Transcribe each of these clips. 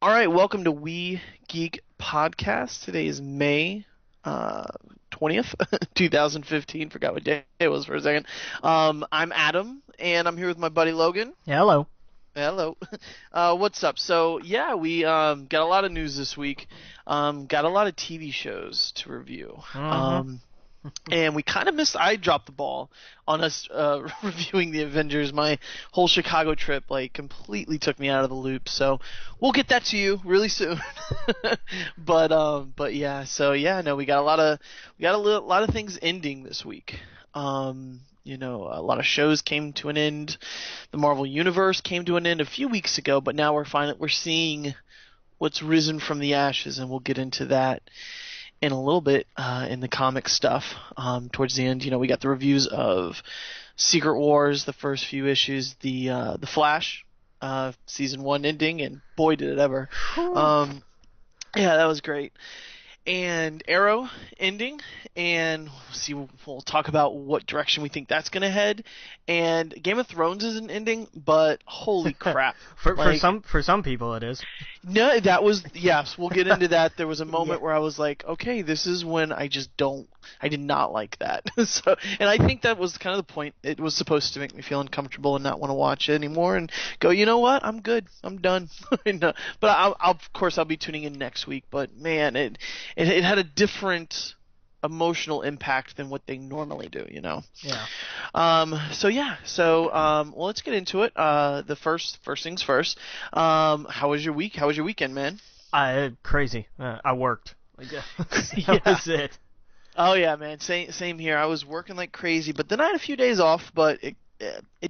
All right, welcome to We Geek Podcast. Today is May 20th, 2015. Forgot what day it was for a second. I'm Adam, and I'm here with my buddy Logan. Hello. Hello. What's up? So, yeah, we got a lot of news this week. Got a lot of TV shows to review. Mm-hmm. And we kind of missed. I dropped the ball on us reviewing the Avengers. My whole Chicago trip completely took me out of the loop. So we'll get that to you really soon. But yeah. So yeah, no, we got a lot of things ending this week. A lot of shows came to an end. The Marvel Universe came to an end a few weeks ago, but now we're seeing what's risen from the ashes, and we'll get into that in a little bit in the comic stuff. Towards the end, we got the reviews of Secret Wars, the first few issues, the Flash season 1 ending, and boy did it ever. Yeah, that was great. And Arrow ending, and we'll talk about what direction we think that's gonna head. And Game of Thrones isn't ending, but holy crap! For some people it is. No, that was yes. We'll get into that. There was a moment where I was like, okay, this is when I did not like that. So, and I think that was kind of the point. It was supposed to make me feel uncomfortable and not want to watch it anymore, and go, you know what? I'm good. I'm done. No, but of course I'll be tuning in next week. But man, it had a different emotional impact than what they normally do. Yeah. Well, let's get into it. The first things first. How was your week? How was your weekend, man? Crazy. I worked. That Yeah. was it. Oh yeah, man. Same here. I was working like crazy, but then I had a few days off, but it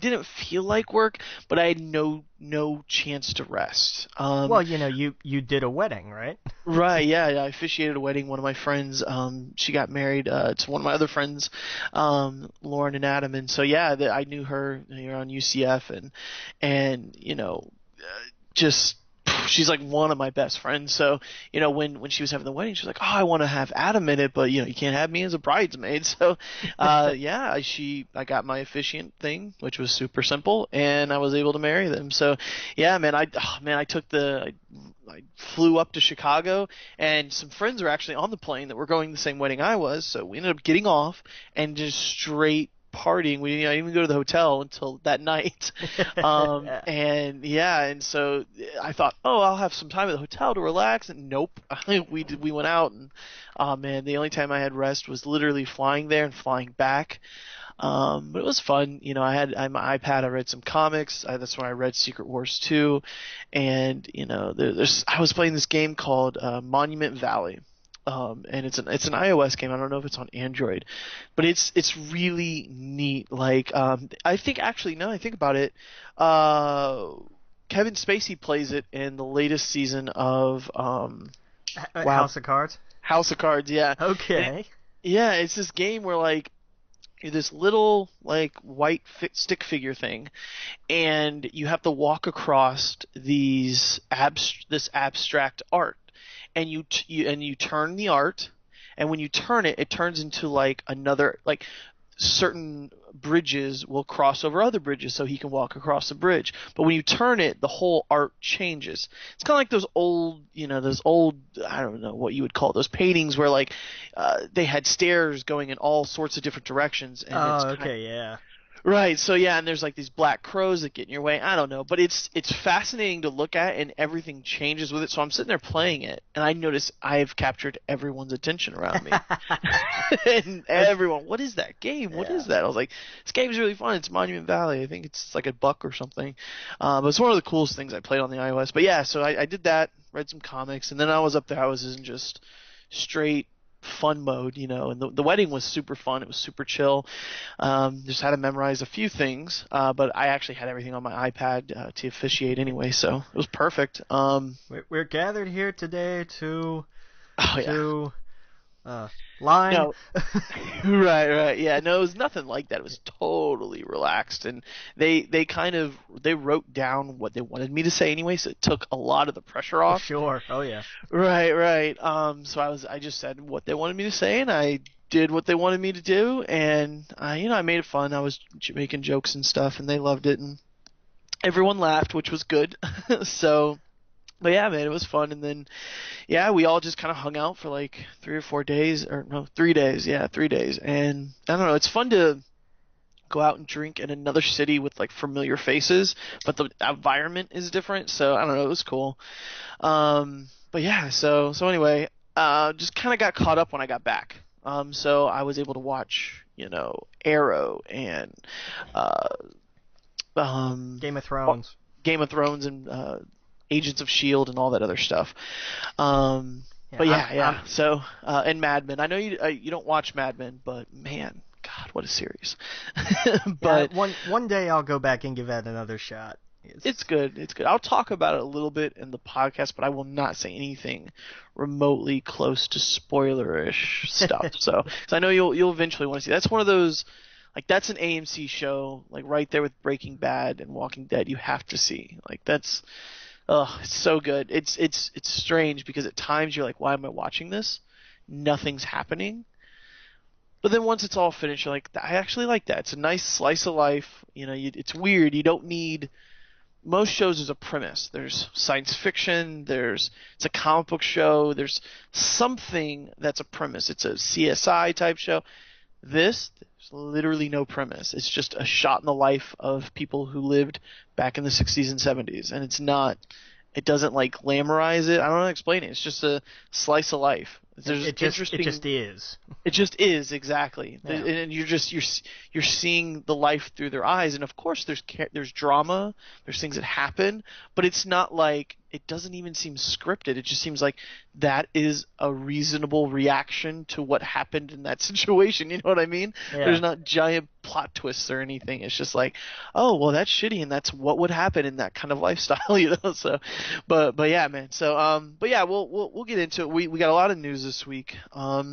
didn't feel like work, but I had no chance to rest. Well, you did a wedding, right? Right, yeah, I officiated a wedding. One of my friends, she got married to one of my other friends, Lauren and Adam, and so yeah, I knew her here on UCF, and just she's like one of my best friends. So when she was having the wedding, she was like, oh, I want to have Adam in it, but you can't have me as a bridesmaid. So yeah, I got my officiant thing, which was super simple, and I was able to marry them. So yeah, man, I flew up to Chicago, and some friends were actually on the plane that were going to the same wedding I was. So we ended up getting off and just straight partying. We didn't even go to the hotel until that night. And yeah, and so I thought, oh, I'll have some time at the hotel to relax, and nope. We went out, and oh man, the only time I had rest was literally flying there and flying back. But it was fun. I had my iPad. I read some comics. That's when I read Secret Wars 2, and I was playing this game called Monument Valley. And it's an iOS game. I don't know if it's on Android, but it's really neat. I think actually, now I think about it, Kevin Spacey plays it in the latest season of wow, House of Cards. House of Cards. Yeah. Okay. Yeah, it's this game where you're this little white stick figure thing, and you have to walk across this abstract art, and you turn the art, and when you turn it, it turns into another, certain bridges will cross over other bridges, so he can walk across the bridge. But when you turn it, the whole art changes. It's kind of like those old, I don't know what you would call those paintings where they had stairs going in all sorts of different directions. And Oh, it's okay, yeah. Right, so yeah, and there's these black crows that get in your way. I don't know, but it's fascinating to look at, and everything changes with it. So I'm sitting there playing it, and I notice I've captured everyone's attention around me. And everyone, what is that game? What is that? I was like, this game's really fun. It's Monument Valley. I think it's like $1 or something. But it's one of the coolest things I played on the iOS. But yeah, so I did that, read some comics, and then I was up there. I was in just straight fun mode, and the wedding was super fun. It was super chill. Just had to memorize a few things, but I actually had everything on my iPad to officiate anyway, so it was perfect. We're gathered here today to Oh yeah. to line. No. Right. Yeah, no, it was nothing like that. It was totally relaxed, and they wrote down what they wanted me to say anyway, so it took a lot of the pressure off. Sure. Oh yeah. Right. So I just said what they wanted me to say, and I did what they wanted me to do, and I made it fun. I was making jokes and stuff, and they loved it, and everyone laughed, which was good. So But yeah, man, it was fun. And then, yeah, we all just kind of hung out for like 3 or 4 days, or no, 3 days. Yeah, 3 days. And I don't know, it's fun to go out and drink in another city with like familiar faces, but the environment is different. So I don't know, it was cool. But yeah, so anyway, just kind of got caught up when I got back. So I was able to watch, Arrow and uh, Game of Thrones. Game of Thrones and Agents of Shield and all that other stuff. But yeah, yeah. So and Mad Men. I know you don't watch Mad Men, but man, God, what a series. But yeah, one day I'll go back and give that another shot. It's good. It's good. I'll talk about it a little bit in the podcast, but I will not say anything remotely close to spoilerish stuff. So, cause I know you'll eventually want to see. That's one of those, like that's an AMC show, like right there with Breaking Bad and Walking Dead. You have to see. Like that's, it's so good. It's strange because at times you're like, why am I watching this? Nothing's happening. But then once it's all finished, you're like, I actually like that. It's a nice slice of life. It's weird. You don't need. Most shows is a premise. There's science fiction, it's a comic book show, there's something that's a premise. It's a CSI type show. There's literally no premise. It's just a shot in the life of people who lived back in the 60s and 70s. And it doesn't like glamorize it. I don't know how to explain it. It's just a slice of life. It just is. It just is, exactly. Yeah. And you're seeing the life through their eyes, and of course there's drama, there's things that happen, but it's not like, it doesn't even seem scripted. It just seems like that is a reasonable reaction to what happened in that situation. You know what I mean? Yeah. There's not giant plot twists or anything. It's just like, oh well, that's shitty, and that's what would happen in that kind of lifestyle, So, but yeah, man. So but yeah, we'll get into it. We got a lot of news this week. What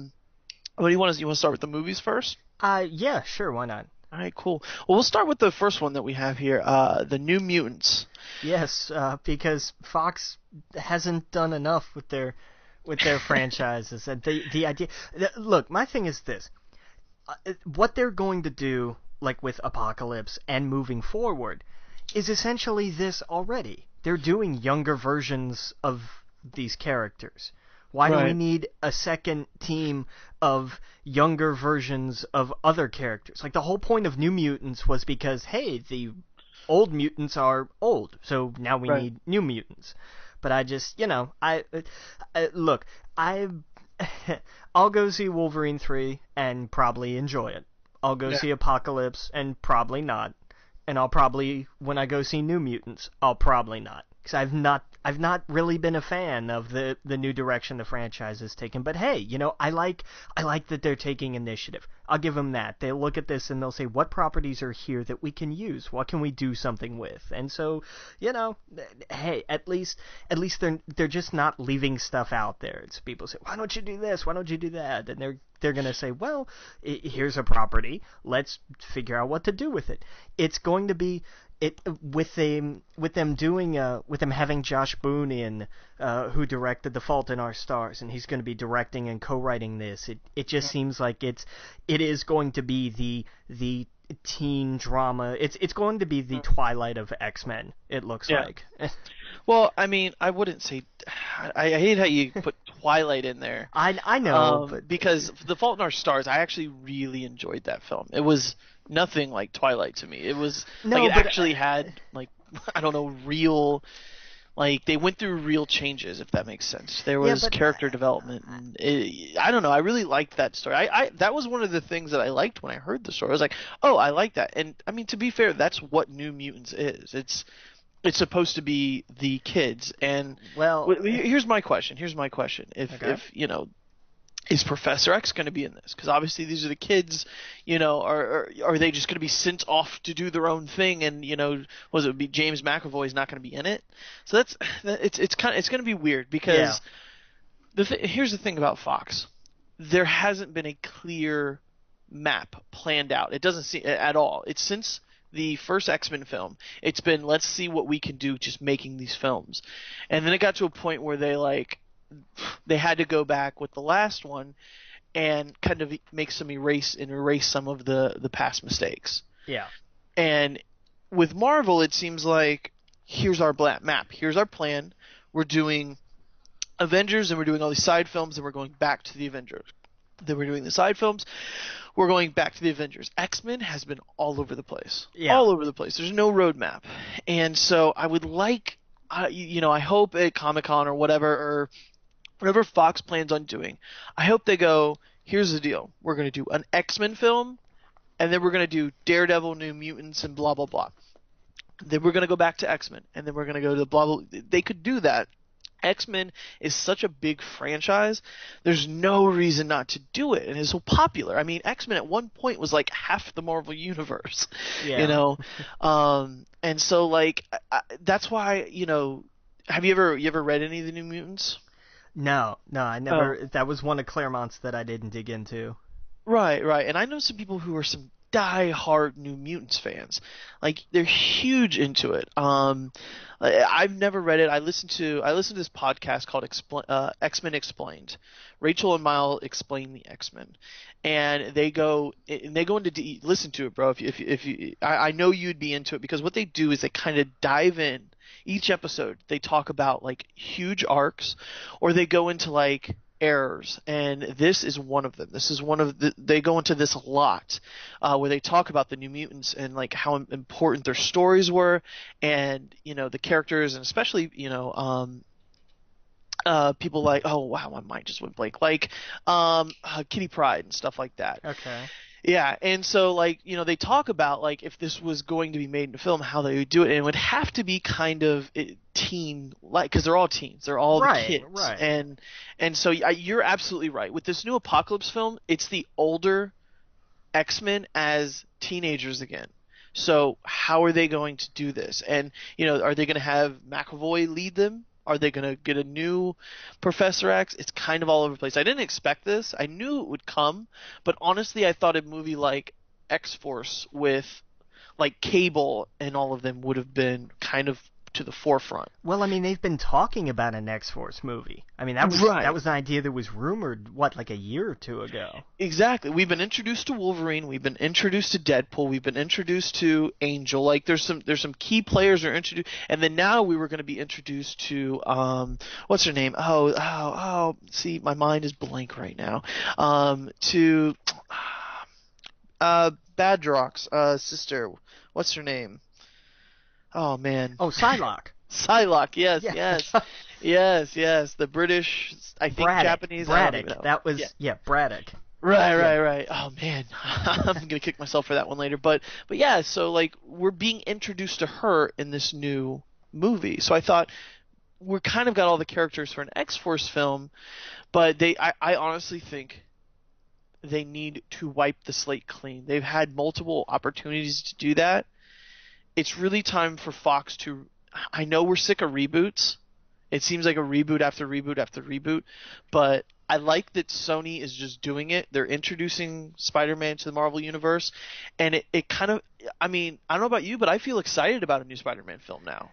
do you want to start with the movies first? Yeah, sure, why not? All right, cool. Well, we'll start with the first one that we have here, the New Mutants. Yes, because Fox hasn't done enough with their franchises. And the idea. Look, my thing is this: what they're going to do, like with Apocalypse and moving forward, is essentially this already. They're doing younger versions of these characters. Why do we need a second team of younger versions of other characters? Like, the whole point of New Mutants was because, hey, the old mutants are old, so now we need new mutants. But I just, look, I'll go see Wolverine 3 and probably enjoy it. I'll go see Apocalypse and probably not. And I'll probably, when I go see New Mutants, I'll probably not. Because I've not really been a fan of the new direction the franchise has taken. But hey, I like that they're taking initiative. I'll give them that. They'll look at this and they'll say, what properties are here that we can use? What can we do something with? And so, hey, at least they're just not leaving stuff out there. It's people say, why don't you do this? Why don't you do that? And they're going to say, well, here's a property. Let's figure out what to do with it. It's going to be with them having Josh Boone in, who directed The Fault in Our Stars, and he's going to be directing and co-writing this. It just seems like it is going to be the teen drama. It's going to be the Twilight of X-Men. It looks like. Well, I mean, I wouldn't say. I hate how you put Twilight in there. I know, but because The Fault in Our Stars, I actually really enjoyed that film. It was nothing like Twilight to me. It was actually had I don't know, real, they went through real changes, if that makes sense. There was character development. And I don't know. I really liked that story. That was one of the things that I liked when I heard the story. I was like, oh, I like that. And I mean, to be fair, that's what New Mutants is. It's supposed to be the kids. And here's my question. If is Professor X going to be in this? Because obviously these are the kids, are they just going to be sent off to do their own thing? And James McAvoy's not going to be in it? So it's going to be weird because here's the thing about Fox: there hasn't been a clear map planned out. It doesn't seem at all. It's since the first X-Men film, it's been, let's see what we can do just making these films, and then it got to a point where they had to go back with the last one and kind of make some erase some of the past mistakes. Yeah. And with Marvel, it seems like, here's our map. Here's our plan. we're doing Avengers and we're doing all these side films and we're going back to the Avengers. Then we're doing the side films, we're going back to the Avengers. X-Men has been all over the place. Yeah. All over the place. There's no roadmap. And so I would like, I hope at Comic-Con or whatever Fox plans on doing, I hope they go, here's the deal. We're going to do an X-Men film, and then we're going to do Daredevil, New Mutants, and blah, blah, blah. Then we're going to go back to X-Men, and then we're going to go to blah, blah. They could do that. X-Men is such a big franchise. There's no reason not to do it, and it's so popular. I mean, X-Men at one point was like half the Marvel universe, Yeah. you know. And so like that's why, have you ever read any of the New Mutants? No, I never. That was one of Claremont's that I didn't dig into. Right. And I know some people who are some die-hard New Mutants fans. Like, they're huge into it. I've never read it. I listened to this podcast called X-Men Explained. Rachel and Mile explain the X-Men, and they go into listen to it, bro. If you, I know you'd be into it, because what they do is they kind of dive in. Each episode, they talk about like huge arcs, or they go into like errors, and this is one of them. This is they go into this a lot, where they talk about the New Mutants and like how important their stories were, and the characters, and especially people like, oh wow, my mind just went blank, like Kitty Pryde and stuff like that. Okay. Yeah, and so like they talk about like if this was going to be made in a film, how they would do it, and it would have to be kind of teen, like, because they're all teens, they're all the kids, right. And so you're absolutely right. With this new Apocalypse film, it's the older X-Men as teenagers again. So how are they going to do this? And are they going to have McAvoy lead them? Are they going to get a new Professor X? It's kind of all over the place. I didn't expect this. I knew it would come, but honestly, I thought a movie like X-Force with like Cable and all of them would have been kind of to the forefront. Well, I mean, they've been talking about an X-Force movie. I mean, that was an idea that was rumored, like a year or two ago. Exactly. We've been introduced to Wolverine. We've been introduced to Deadpool. We've been introduced to Angel. Like, there's some key players that are introduced, and then now we were going to be introduced to what's her name? Oh. See, my mind is blank right now. To Badrock's sister. What's her name? Oh man. Oh, Psylocke. Psylocke, yes. The British, I think Japanese. Braddock. That was Braddock. Right. Oh man, I'm gonna kick myself for that one later. But yeah, so like we're being introduced to her in this new movie. So I thought we're kind of got all the characters for an X-Force film, but I honestly think they need to wipe the slate clean. They've had multiple opportunities to do that. It's really time for Fox to. I know we're sick of reboots. It seems like a reboot after reboot after reboot, but I like that Sony is just doing it. They're introducing Spider-Man to the Marvel Universe, and it kind of. I mean, I don't know about you, but I feel excited about a new Spider-Man film now.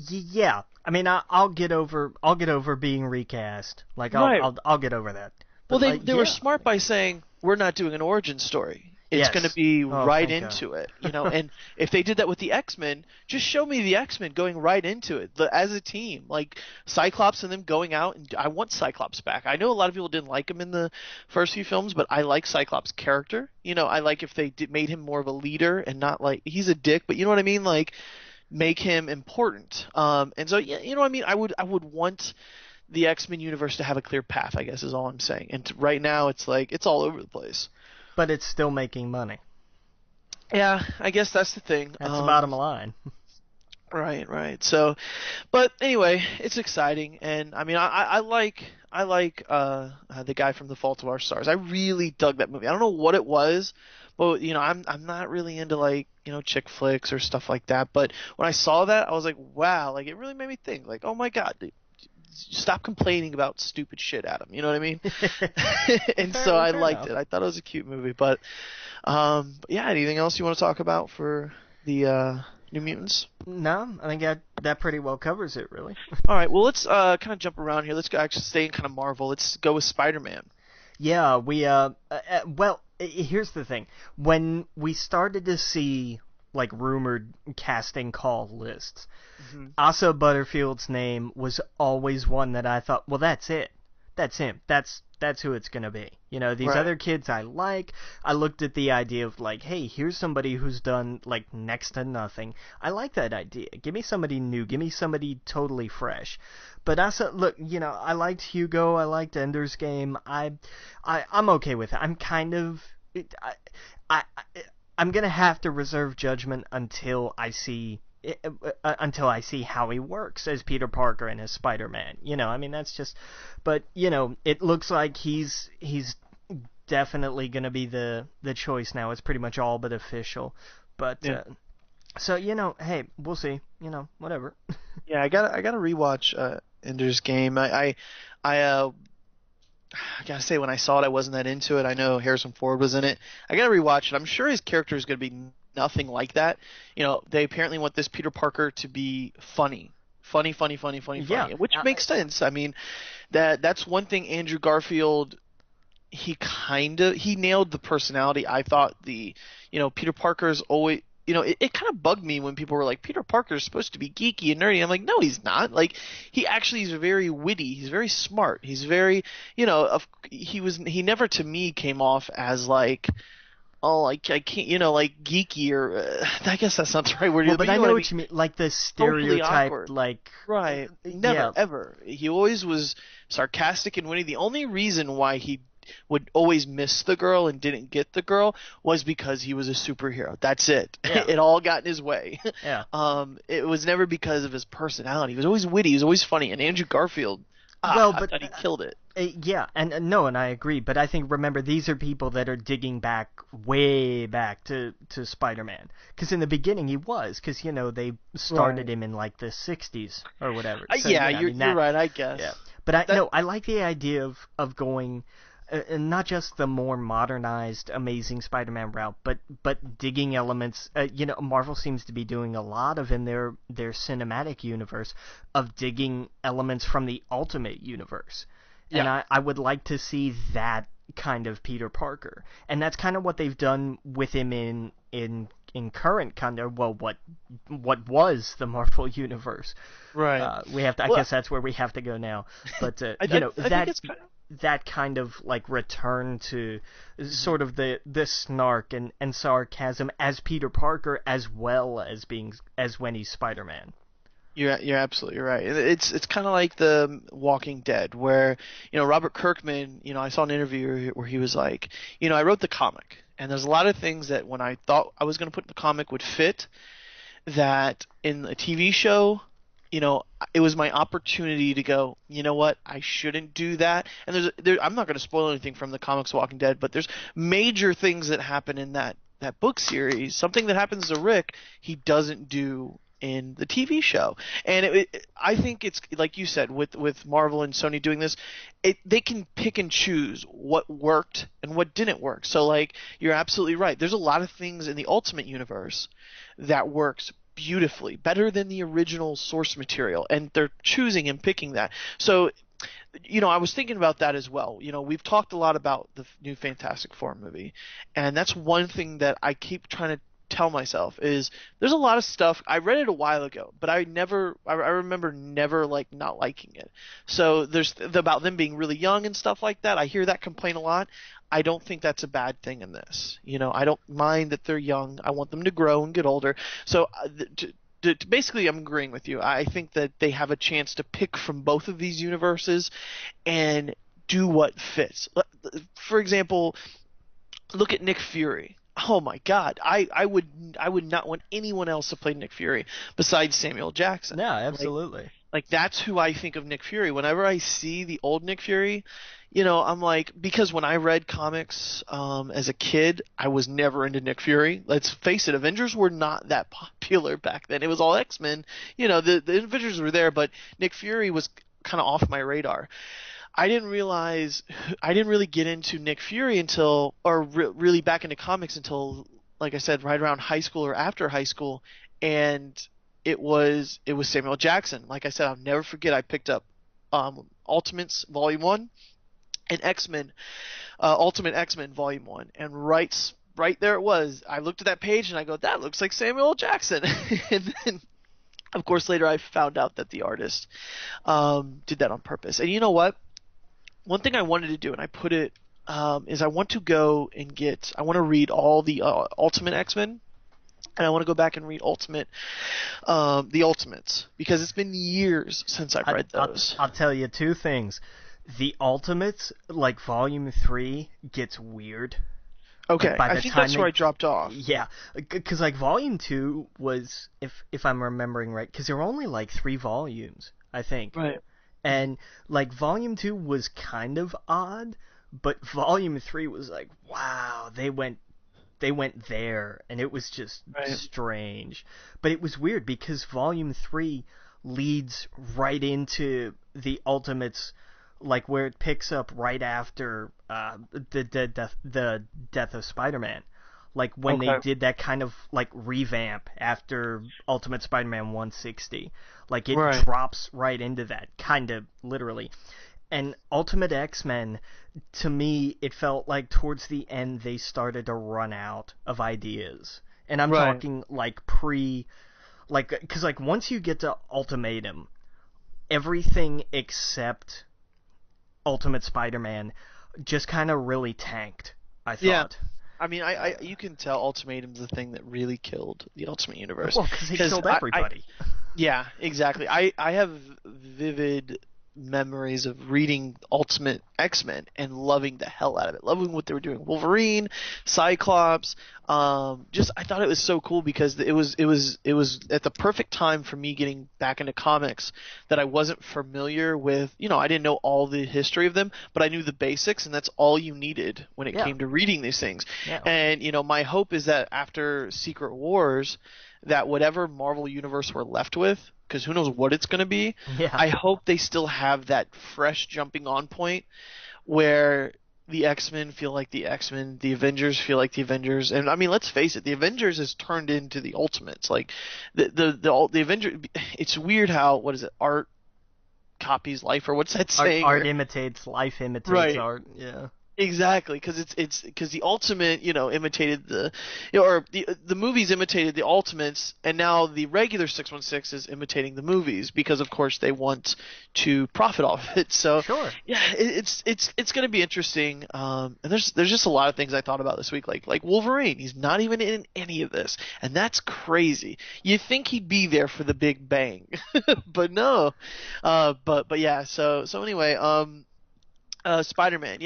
Yeah. I mean, I'll get over being recast. Like I'll get over that. But well, they were smart by saying we're not doing an origin story. It's going to be right into it, and if they did that with the X-Men, just show me the X-Men going right into it as a team, like Cyclops and them going out, and I want Cyclops back. I know a lot of people didn't like him in the first few films, but I like Cyclops' character. I like if they made him more of a leader and not like he's a dick, but you know what I mean, like make him important. And so you know what I mean. I would want the X-Men universe to have a clear path, I guess is all I'm saying. And right now it's like it's all over the place. But it's still making money. Yeah, I guess that's the thing. That's the bottom line. Right. So, but anyway, it's exciting, and I mean, I like the guy from The Fault of Our Stars. I really dug that movie. I don't know what it was, but I'm not really into like chick flicks or stuff like that. But when I saw that, I was like, wow, like it really made me think, like, oh my god. Stop complaining about stupid shit, Adam. You know what I mean? And so I liked it. I thought it was a cute movie. But yeah, anything else you want to talk about for the New Mutants? No, I think that pretty well covers it, really. All right, well, let's kind of jump around here. Let's actually stay in kind of Marvel. Let's go with Spider-Man. Yeah, well, here's the thing. When we started to see like rumored casting call lists. Mm-hmm. Asa Butterfield's name was always one that I thought, well, that's it. That's him. That's who it's gonna be. You know, these Right. other kids I like. I looked at the idea of like, hey, here's somebody who's done like next to nothing. I like that idea. Give me somebody new. Give me somebody totally fresh. But Asa, look, you know, I liked Hugo. I liked Ender's Game. I'm okay with it. I'm kind of I I'm gonna have to reserve judgment until I see how he works as Peter Parker and as Spider-Man. You know, I mean, that's just, but you know, it looks like he's definitely gonna be the choice now. It's pretty much all but official. But Yeah. so you know, hey, we'll see. You know, whatever. Yeah, I gotta rewatch Ender's Game. I gotta say, when I saw it, I wasn't that into it. I know Harrison Ford was in it. I gotta rewatch it. I'm sure his character is gonna be nothing like that. You know, they apparently want this Peter Parker to be funny, Yeah. which makes sense. I mean, that's one thing Andrew Garfield. He nailed the personality. I thought Peter Parker's always. It kind of bugged me when people were like, Peter Parker's supposed to be geeky and nerdy. I'm like, no, he's not. Like, he actually is very witty. He's very smart. He's very, he never to me came off as like, oh, I can't, like geeky or, I guess that's not the right word. Well, but I know what what you mean. Like the Socially stereotype, awkward. like. Right. Never, Yeah. ever. He always was sarcastic and witty. The only reason why he would always miss the girl and didn't get the girl was because he was a superhero. That's it. Yeah. It all got in his way. Yeah. It was never because of his personality. He was always witty. He was always funny. And Andrew Garfield, I thought he killed it. Yeah, and no, and I agree, but I think, remember, these are people that are digging way back to Spider-Man. Because in the beginning he was, because, they started him in, like, the 60s or whatever. So, you're right, I guess. Yeah. But I like the idea of going, not just the more modernized Amazing Spider-Man route, but digging elements. Marvel seems to be doing a lot of in their cinematic universe of digging elements from the Ultimate Universe. Yeah. And I would like to see that kind of Peter Parker. And that's kind of what they've done with him in current kind of, well, what was the Marvel Universe. Right. I guess that's where we have to go now. But I think it's that kind of like return to sort of the snark and sarcasm as Peter Parker, as well as when he's Spider-Man. You're absolutely right. It's kind of like the Walking Dead, where Robert Kirkman. I saw an interview where he was like, I wrote the comic, and there's a lot of things that when I thought I was going to put in the comic would fit, that in a TV show, it was my opportunity to go, you know what, I shouldn't do that. And I'm not going to spoil anything from the comics Walking Dead, but there's major things that happen in that book series. Something that happens to Rick, he doesn't do in the TV show. And I think it's like you said, with Marvel and Sony doing this, they can pick and choose what worked and what didn't work. So like, you're absolutely right. There's a lot of things in the Ultimate Universe that works beautifully, better than the original source material, and they're choosing and picking that. So I was thinking about that as well. We've talked a lot about the new Fantastic Four movie, and that's one thing that I keep trying to tell myself is there's a lot of stuff. I read it a while ago, but I remember never like not liking it. So there's about them being really young and stuff like that. I hear that complaint a lot. I don't think that's a bad thing in this. I don't mind that they're young. I want them to grow and get older. So basically, I'm agreeing with you. I think that they have a chance to pick from both of these universes and do what fits. For example, look at Nick Fury. Oh my God, I would not want anyone else to play Nick Fury besides Samuel Jackson. Yeah, absolutely. Like that's who I think of Nick Fury. Whenever I see the old Nick Fury, I'm like, because when I read comics as a kid, I was never into Nick Fury. Let's face it, Avengers were not that popular back then. It was all X-Men. The Avengers were there, but Nick Fury was kind of off my radar. I didn't really get into Nick Fury until, or really back into comics until, like I said, right around high school or after high school, and it was Samuel Jackson. Like I said, I'll never forget. I picked up Ultimates Volume 1 and X-Men, Ultimate X-Men Volume 1, and right right there it was. I looked at that page and I go, that looks like Samuel L. Jackson. And then, of course, later I found out that the artist did that on purpose. And you know what? One thing I wanted to do, and I put it, is I want to go and I want to read all the Ultimate X-Men, and I want to go back and read the Ultimates, because it's been years since I've read those. I'll tell you two things. The Ultimates, like Volume 3, gets weird. Okay, I think that's where I dropped off. Yeah, because like Volume 2 was, if I'm remembering right, because there were only like 3 volumes, I think. Right. And like Volume 2 was kind of odd, but Volume 3 was like, wow, they went there, and it was just strange. But it was weird because Volume 3 leads right into the Ultimates, like where it picks up right after the death of Spider-Man. Like when they did that kind of like revamp after Ultimate Spider-Man 160. Like it drops right into that, kind of literally. And Ultimate X-Men, to me, it felt like towards the end they started to run out of ideas. And I'm talking like because like once you get to Ultimatum, everything except Ultimate Spider-Man just kind of really tanked, I thought. Yeah. I mean, you can tell Ultimatum's the thing that really killed the Ultimate Universe. Well, because he killed everybody. Yeah, exactly. I have vivid memories of reading Ultimate X-Men and loving the hell out of it, loving what they were doing. Wolverine, Cyclops, I thought it was so cool because it was at the perfect time for me getting back into comics that I wasn't familiar with. You know, I didn't know all the history of them, but I knew the basics, and that's all you needed when it came to reading these things. Yeah. And you know, my hope is that after Secret Wars, that whatever Marvel universe we're left with, because who knows what it's going to be, I hope they still have that fresh jumping on point where the X-Men feel like the X-Men, the Avengers feel like the Avengers. And I mean, let's face it, the Avengers has turned into the Ultimates. Like the Avengers, it's weird how, what is it, art copies life, or what's that saying? Art imitates life, imitates art. Yeah. Exactly, because because the Ultimate, you know, imitated or the movies imitated the Ultimates, and now the regular 616 is imitating the movies because, of course, they want to profit off of it. So yeah, it's going to be interesting. And there's just a lot of things I thought about this week, like Wolverine. He's not even in any of this, and that's crazy. You think he'd be there for the big bang, but no. But yeah. So anyway. Spider-Man,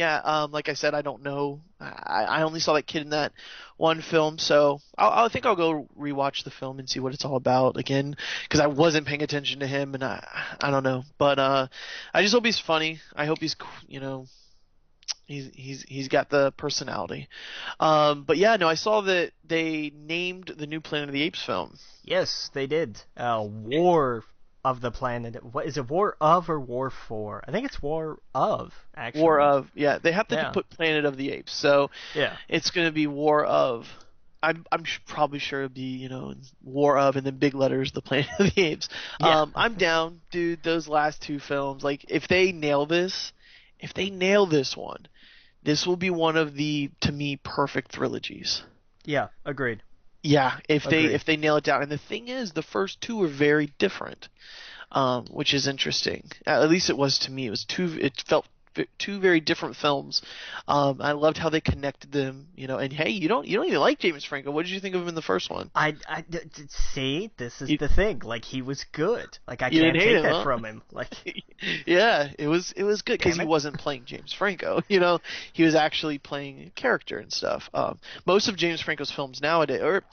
like I said, I don't know. I only saw that kid in that one film, so I think I'll go rewatch the film and see what it's all about again, because I wasn't paying attention to him, and I don't know. But I just hope he's funny. I hope he's, you know, he's got the personality. But yeah, no, I saw that they named the new Planet of the Apes film. Yes, they did. War of the Planet. What is it? War of or War for? I think it's War of, actually. War of. Yeah, they have to put Planet of the Apes, so it's going to be War of. I'm probably sure it'll be, you know, War of and then big letters, the Planet of the Apes. Yeah. I'm down, dude. Those last two films, like if they nail this one, this will be one of the, to me, perfect trilogies. Yeah, agreed. Yeah, if they nail it down. And the thing is, the first two were very different, which is interesting. At least it was to me. It felt two very different films. I loved how they connected them, you know. And hey, you don't even like James Franco. What did you think of him in the first one? I see, this is the thing. Like, he was good. Like, I can't take that from him. Like, yeah, it was good because he wasn't playing James Franco. You know, he was actually playing a character and stuff. Most of James Franco's films nowadays, or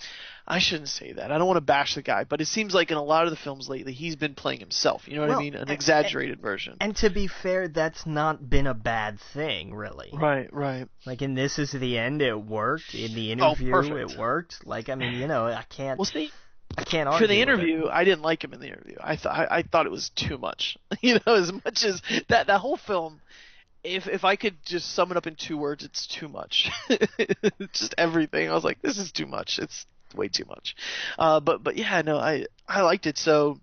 I shouldn't say that. I don't want to bash the guy, but it seems like in a lot of the films lately, he's been playing himself. You know what I mean? An exaggerated version. And to be fair, that's not been a bad thing, really. Right. Like, in This Is the End, it worked. In the interview, it worked. Like, I mean, you know, I can't argue for the interview. I didn't like him in the interview. I thought it was too much. You know, as much as that whole film. If I could just sum it up in 2 words, it's too much. Just everything. I was like, this is too much. It's way too much. But yeah, no, I liked it. So,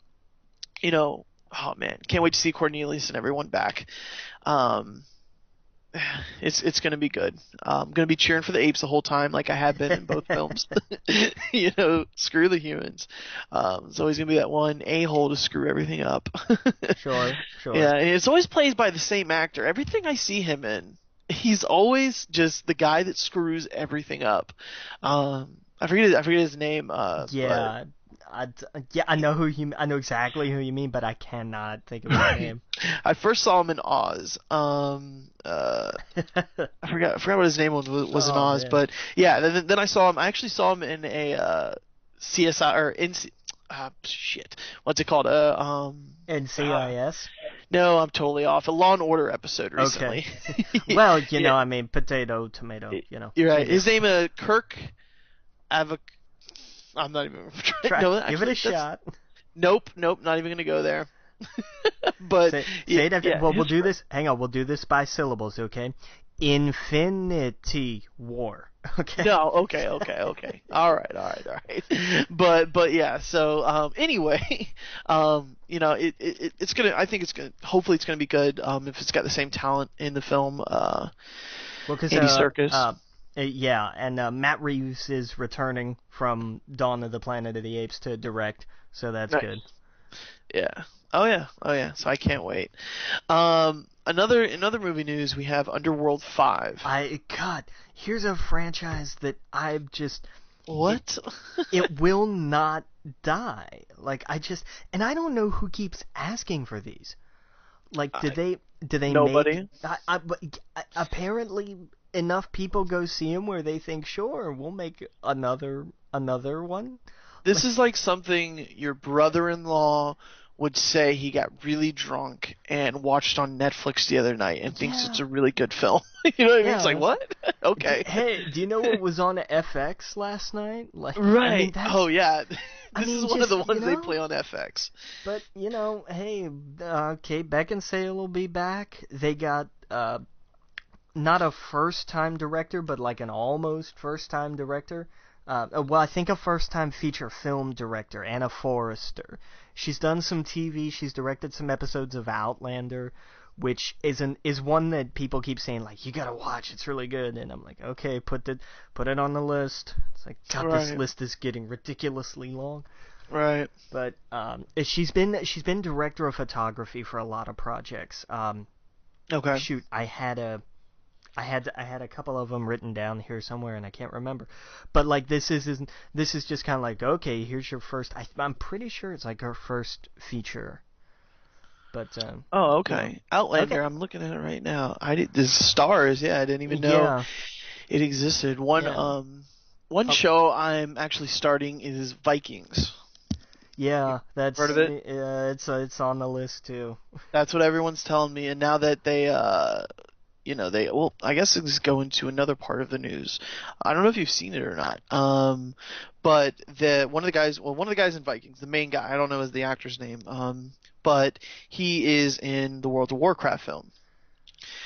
you know, oh man, can't wait to see Cornelius and everyone back. it's gonna be good. I'm gonna be cheering for the apes the whole time, like I have been in both films. You know, screw the humans. It's always gonna be that one a-hole to screw everything up. Sure, sure. Yeah, and it's always played by the same actor. Everything I see him in, he's always just the guy that screws everything up. I forget his name. But Yeah, yeah, I know exactly who you mean, but I cannot think of his name. I first saw him in Oz. I forgot what his name was in Oh Oz, man. but yeah. Then I saw him. I actually saw him in a CSI or shit. What's it called? NCIS. No, I'm totally off. A Law and Order episode Okay. recently. Well, Yeah, I mean, potato, tomato, you're right. same deal. His name Kirk Avoc. I'm not even trying. Try, No, give it actually, a shot. nope. Not even gonna go there. But Say it after. yeah, Well, we'll do this. Hang on, we'll do this by syllables, okay? Infinity War. Okay. No, okay. All right. But yeah, so anyway, it's gonna. I think it's gonna. Hopefully, it's gonna be good. If it's got the same talent in the film, Well, because Andy Serkis. yeah, and Matt Reeves is returning from Dawn of the Planet of the Apes to direct, so that's Nice. good. Yeah. Oh yeah. So I can't wait. Another movie news. We have Underworld 5. God, here's a franchise that I've just What? it will not die. Like and I don't know who keeps asking for these. Like, did they Nobody. make? Apparently enough people go see him where they think, sure, we'll make another one. This is like something your brother-in-law would say he got really drunk and watched on Netflix the other night and thinks it's Yeah. a really good film. You know what I mean? Yeah, It's like, what? Okay. Hey, do you know what was on FX last night? Like, I Right. mean, that's, Oh yeah. I This mean, is one of the just, ones they play on FX. But hey, Kate Beckinsale will be back. They got not a first-time director, but like an almost first-time director. Well, I think a first-time feature film director, Anna Forrester. She's done some TV. She's directed some episodes of Outlander, which is one that people keep saying, like, you gotta watch. It's really good. And I'm like, okay, put it on the list. It's like, God, this Right. list is getting ridiculously long. Right. But she's been director of photography for a lot of projects. Okay. Shoot, I had a couple of them written down here somewhere, and I can't remember. But like, this is just kind of like, okay, here's your first. I'm pretty sure it's like her first feature. But Oh, okay. Outlander. Okay. I'm looking at it right now. There's stars. Yeah, I didn't even know Yeah, it existed. yeah, One oh, show I'm actually starting is Vikings. yeah. That's Heard of it? it's on the list too. That's what everyone's telling me. And now that well, I guess it's going to another part of the news. I don't know if you've seen it or not. But one of the guys in Vikings, the main guy, I don't know the actor's name. But he is in the World of Warcraft film.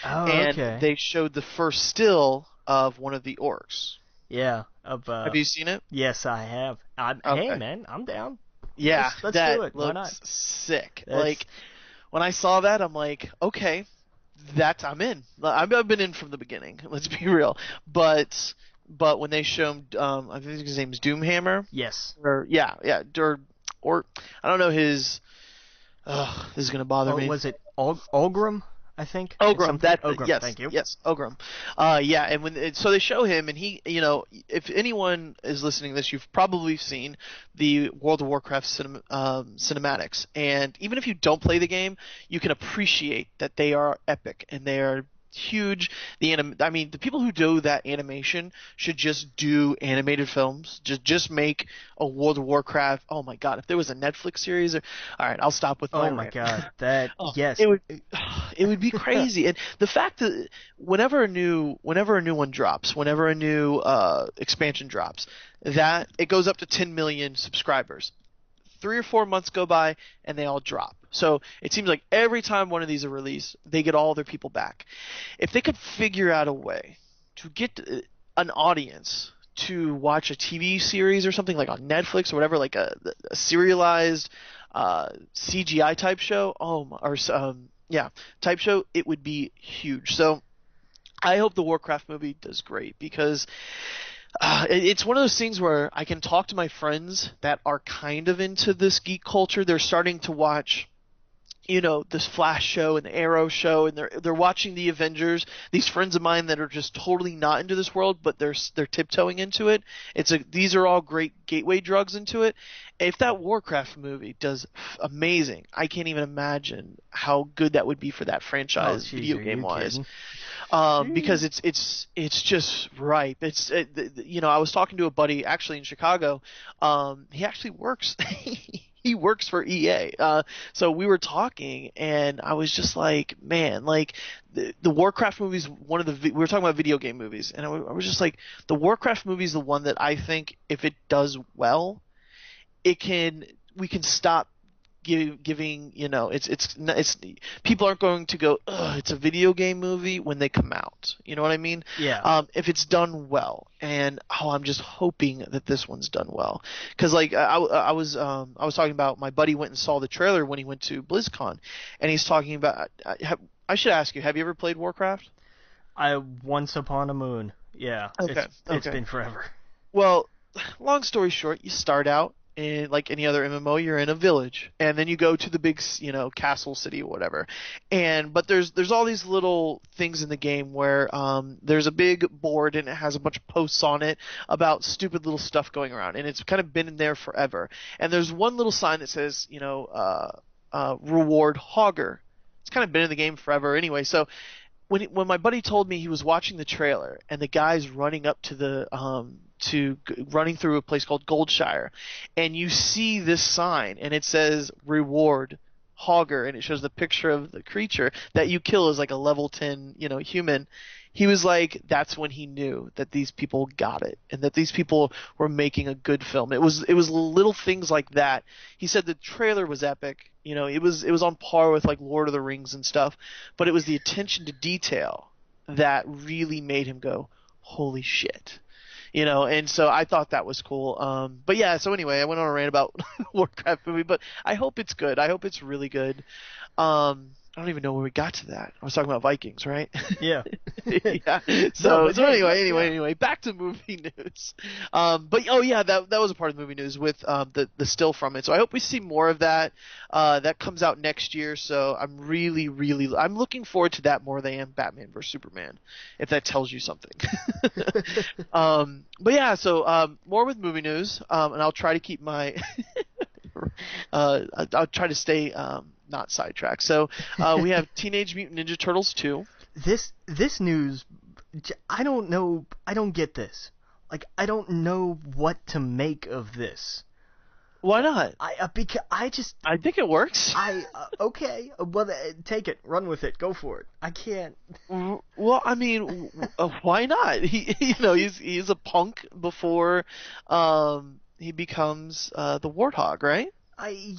Oh, And okay. they showed the first still of one of the orcs. Yeah. Have you seen it? Yes, I have. Hey, Okay. man, I'm down. Yeah, Let's that do it. Why not? looks sick. That's Like when I saw that, I'm like, okay, I'm in. I've been in from the beginning. Let's be real. But when they showed, I think his name's Doomhammer, yes. or or I don't know his. This is gonna bother Oh, me. was it Ogrim? I think. It's Ogrim, something. that Ogrim. yes, Thank you. yes, Ogrim. Yeah, and so they show him, and he, if anyone is listening to this, you've probably seen the World of Warcraft cinematics, and even if you don't play the game, you can appreciate that they are epic and they are huge. I mean, the people who do that animation should just do animated films. Just make a World of Warcraft. Oh my God, if there was a Netflix series, all right, I'll stop with my Oh my rant. God, that Oh, yes. it would be crazy. And the fact that whenever a new one drops, whenever a new expansion drops, that it goes up to 10 million subscribers. 3 or 4 months go by and they all drop. So it seems like every time one of these are released, they get all their people back. If they could figure out a way to get an audience to watch a TV series or something like on Netflix or whatever, like a serialized CGI type show, type show, it would be huge. So I hope the Warcraft movie does great because it's one of those things where I can talk to my friends that are kind of into this geek culture. They're starting to watch, this Flash show and the Arrow show, and they're watching the Avengers. These friends of mine that are just totally not into this world, but they're tiptoeing into it. These are all great gateway drugs into it. If that Warcraft movie does amazing, I can't even imagine how good that would be for that franchise, video game wise. Because it's just ripe. I was talking to a buddy actually in Chicago. He actually works. He works for EA. So we were talking, and I was just like, man, like the Warcraft movies. We were talking about video game movies, and I was just like, the Warcraft movie is the one that I think if it does well, we can stop giving, it's people aren't going to go, ugh, it's a video game movie when they come out. You know what I mean? Yeah. If it's done well, and I'm just hoping that this one's done well, because like I was talking about, my buddy went and saw the trailer when he went to BlizzCon, and he's talking about. I should ask you, have you ever played Warcraft? Once upon a moon. Yeah. Okay. It's been forever. Well, long story short, you start out. And like any other MMO, you're in a village, and then you go to the big, castle city or whatever. But there's all these little things in the game where there's a big board and it has a bunch of posts on it about stupid little stuff going around, and it's kind of been in there forever. And there's one little sign that says, reward Hogger. It's kind of been in the game forever anyway. So when my buddy told me he was watching the trailer and the guy's running up to running through a place called Goldshire, and you see this sign and it says reward Hogger, and it shows the picture of the creature that you kill as like a level 10 human, he was like, that's when he knew that these people got it and that these people were making a good film. It was little things like that. He said the trailer was epic. It was on par with like Lord of the Rings and stuff, but it was the attention to detail that really made him go, holy shit. And so I thought that was cool. But yeah, so anyway, I went on a rant about Warcraft movie, but I hope it's good. I hope it's really good. I don't even know where we got to that. I was talking about Vikings, right? Yeah. Yeah. So anyway, back to movie news. But oh yeah, that was a part of the movie news with the still from it. So I hope we see more of that. That comes out next year. So I'm really I'm looking forward to that more than I am Batman vs Superman, if that tells you something. But yeah, so more with movie news, and I'll try to keep my I'll try to stay not sidetracked. So we have Teenage Mutant Ninja Turtles 2. This news, I don't know. I don't get this. Like, I don't know what to make of this. Why not? Because I think it works. Okay. Well, take it. Run with it. Go for it. I can't. Well, I mean, why not? He's a punk before he becomes the Warthog, right?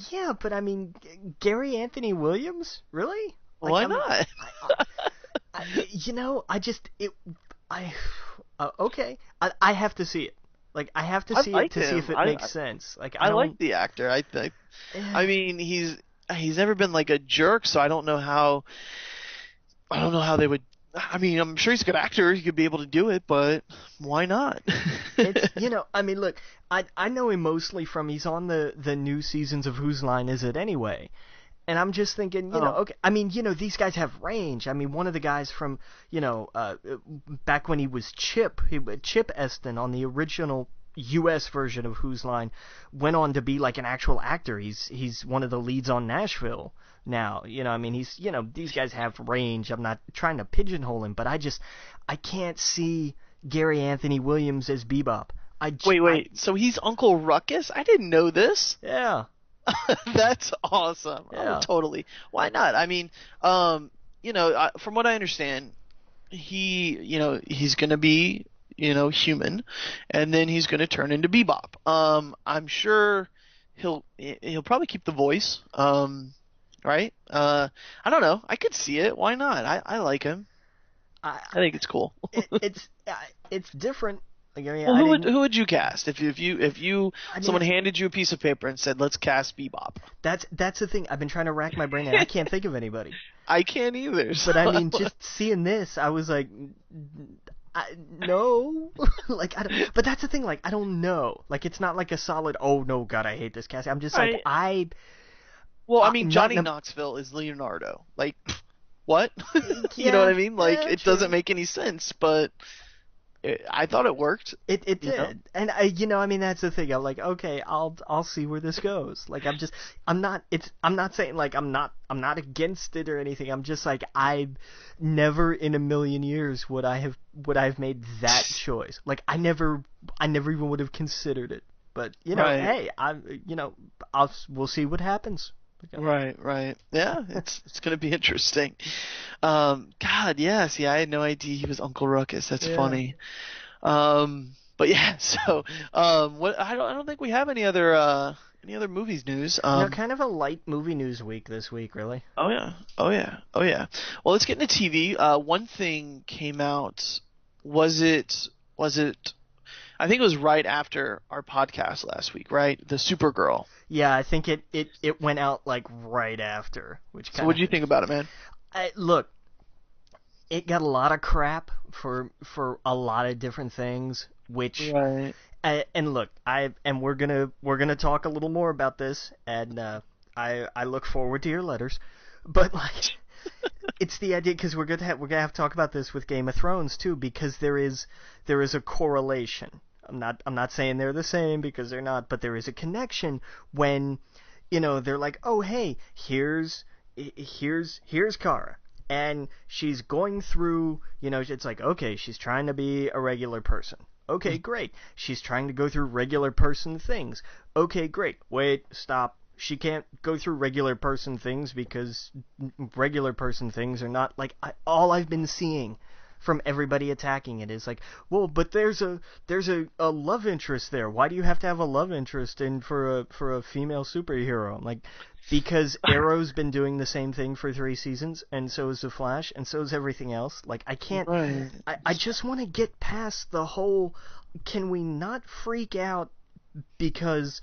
Yeah, but I mean, Gary Anthony Williams, really? Like, why not? Okay. I have to see it. Like, I have to see it to see if it makes sense. Like, I like the actor. I think. I mean, he's never been like a jerk, so I don't know how they would. I mean, I'm sure he's a good actor. He could be able to do it, but why not? I mean, look, I know him mostly from he's on the new seasons of Whose Line Is It Anyway? And I'm just thinking, okay, I mean, these guys have range. I mean, one of the guys from, back when he was Chip Eston on the original U.S. version of Whose Line, went on to be like an actual actor. He's one of the leads on Nashville now. I mean, these guys have range. I'm not trying to pigeonhole him, but I can't see Gary Anthony Williams as Bebop. Wait. So he's Uncle Ruckus? I didn't know this. Yeah. That's awesome. Yeah. Oh, totally. Why not? I mean, from what I understand, he's going to be, human, and then he's going to turn into Bebop. I'm sure he'll probably keep the voice. Right? I don't know. I could see it. Why not? I like him. I think it's cool. It's different. Like, I mean, Well, I didn't. who would you cast if I someone mean, handed you a piece of paper and said, "Let's cast Bebop"? that's the thing. I've been trying to rack my brain, and I can't think of anybody. I can't either. But I So mean, just seeing this, I was like, no. Like, but that's the thing. Like, I don't know. Like, it's not like a solid. Oh no, God, I hate this casting. I'm just like, right. Well, I mean, not Johnny in a, Knoxville is Leonardo. Like, what? You know what yeah, I mean? Like, yeah, it doesn't true. make any sense, but I thought it worked. It You know? did, and I mean, that's the thing. I'm like, okay, I'll see where this goes. Like, I'm not saying like I'm not against it or anything. I'm just like, I never in a million years would I have made that choice. Like, I never even would have considered it. But Right. hey, we'll see what happens. Right. Yeah, it's gonna be interesting. God, yeah. See, I had no idea he was Uncle Ruckus. That's Yeah. funny. But yeah. So, what? I don't think we have any other movies news. Kind of a light movie news week this week, really. Oh yeah. Oh yeah. Well, let's get into TV. One thing came out. Was it? Was it? I think it was right after our podcast last week, right? The Supergirl. Yeah, I think it went out like right after, which So, kind what of do you think about it, man? look. It got a lot of crap for a lot of different things, which Right. and look, we're gonna talk a little more about this, and I look forward to your letters, but like it's the idea because we're gonna have to talk about this with Game of Thrones too, because there is a correlation. I'm not saying they're the same because they're not, but there is a connection when they're like, oh hey, here's Kara, and she's going through, it's like, okay, she's trying to be a regular person. Okay, great. She's trying to go through regular person things. Okay, great. Wait, stop. She can't go through regular person things because regular person things are not like all I've been seeing from everybody attacking it is like, well, but there's a love interest there. Why do you have to have a love interest in for a female superhero? I'm like, because Arrow's been doing the same thing for 3 seasons, and so is the Flash, and so is everything else. Like, I can't. Right. I just want to get past the whole. Can we not freak out because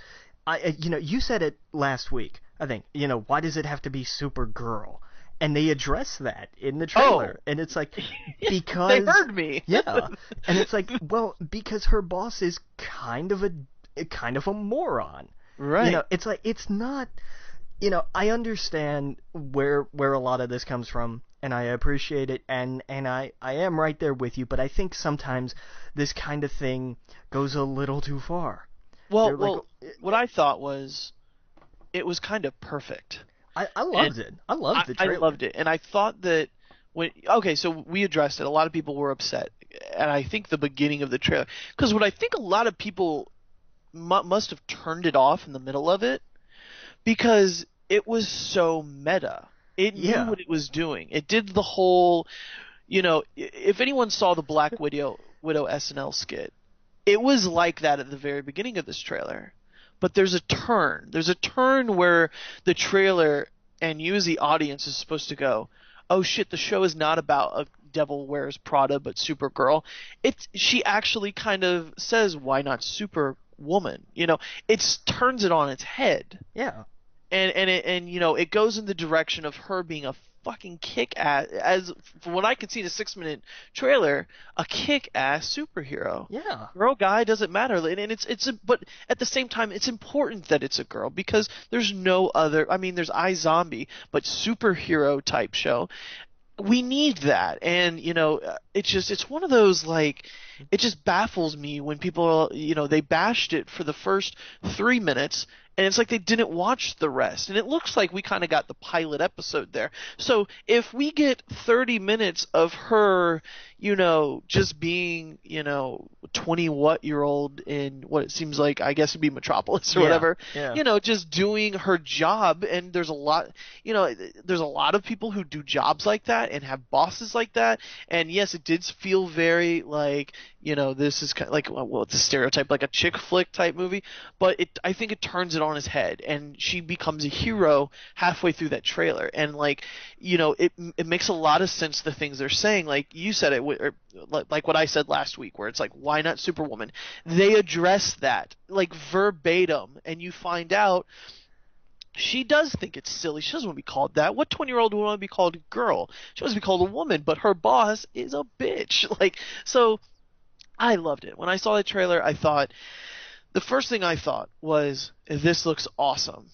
you said it last week. I think why does it have to be Supergirl? And they address that in the Oh, trailer, and it's like they because heard me. yeah, and it's like, well, because her boss is kind of a moron. Right. It's like, it's not. I understand where a lot of this comes from, and I appreciate it, and I am right there with you, but I think sometimes this kind of thing goes a little too far. Well, They're like, what I thought was it was kind of perfect. I loved it. I loved the I trailer. loved it, and I thought that okay, so we addressed it. A lot of people were upset, and I think the beginning of the trailer, because what I think a lot of people must have turned it off in the middle of it because it was so meta. It knew Yeah. what it was doing. It did the whole, if anyone saw the Black Widow SNL skit, it was like that at the very beginning of this trailer. But there's a turn. There's a turn where the trailer and you as the audience is supposed to go, oh shit, the show is not about a Devil Wears Prada but Supergirl. She actually kind of says, why not Superwoman? It turns it on its head. Yeah. And it goes in the direction of her being a fucking kick-ass, as from what I can see in a 6-minute trailer, a kick-ass superhero. Yeah. Girl, guy, doesn't matter. And but at the same time, it's important that it's a girl because there's no other. I mean, there's iZombie, but superhero type show. We need that, and it's one of those, like, it just baffles me when people they bashed it for the first 3 minutes, and it's like they didn't watch the rest, and it looks like we kind of got the pilot episode there. So if we get 30 minutes of her just being 20-what-year-old in what it seems like, I guess it'd be Metropolis or Yeah. whatever, Yeah. just doing her job, and there's a lot of people who do jobs like that and have bosses like that, and yes, it did feel very like, this is kind of like, well, it's a stereotype, like a chick flick type movie, but I think it turns it on its head, and she becomes a hero halfway through that trailer, and like, it makes a lot of sense, the things they're saying, like you said it, like what I said last week, where it's like, why not Superwoman? They address that like verbatim, and you find out she does think it's silly. She doesn't want to be called that. What 20-year-old would want to be called a girl? She wants to be called a woman, but her boss is a bitch. Like, so I loved it. When I saw the trailer, the first thing I thought was, this looks awesome.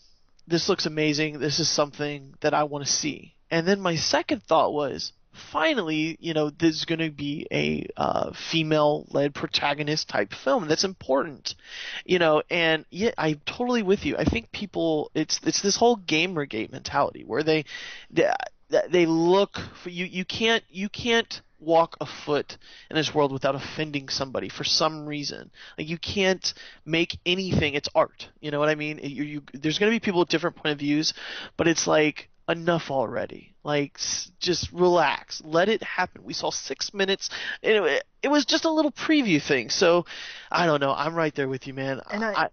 This looks amazing. This is something that I want to see. And then my second thought was, finally, this is going to be a female-led protagonist type film. That's important, and yeah, I'm totally with you. I think people, it's this whole Gamergate mentality where they look for you. You can't walk a foot in this world without offending somebody for some reason. Like, you can't make anything. It's art. You know what I mean? There's going to be people with different point of views, but it's like, enough already. Like, just relax. Let it happen. We saw 6 minutes. Anyway, it was just a little preview thing. So, I don't know. I'm right there with you, man. And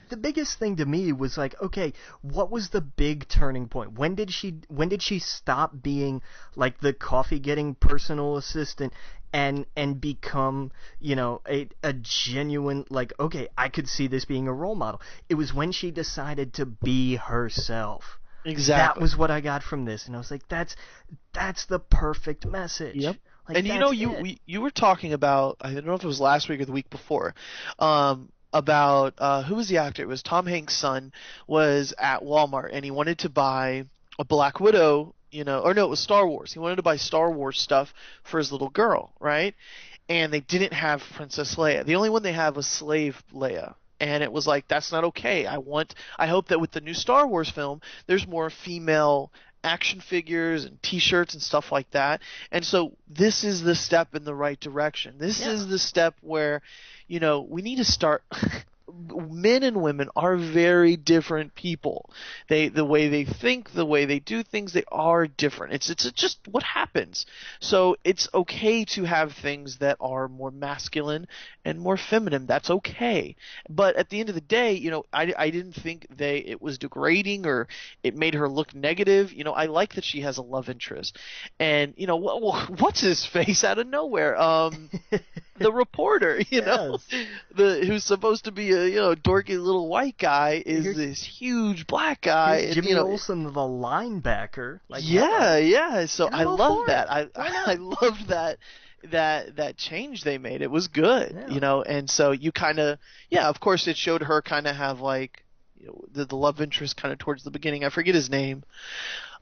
the biggest thing to me was like, okay, what was the big turning point? When did she stop being like the coffee-getting personal assistant and become, a genuine, like, okay, I could see this being a role model. It was when she decided to be herself. Exactly. That was what I got from this, and I was like, that's the perfect message. Yep. Like, and you were talking about, I don't know if it was last week or the week before, about who was the actor? It was Tom Hanks' son was at Walmart, and he wanted to buy a Black Widow, or no, it was Star Wars. He wanted to buy Star Wars stuff for his little girl, right? And they didn't have Princess Leia. The only one they have was Slave Leia. And it was like, that's not okay. I hope that with the new Star Wars film, there's more female action figures and T-shirts and stuff like that. And so this is the step in the right direction. This is the step where, we need to start. Men and women are very different people. The way they think, the way they do things, they are different. It's just what happens. So it's okay to have things that are more masculine and more feminine. That's okay. But at the end of the day, I didn't think it was degrading or it made her look negative. I like that she has a love interest. And what's his face out of nowhere? The reporter, who's supposed to be a dorky little white guy is this huge black guy. And, Jimmy Olsen, the linebacker. Like, yeah. So I love that. I loved that change they made. It was good, And so you kind of, of course, it showed her kind of have like the love interest kind of towards the beginning. I forget his name.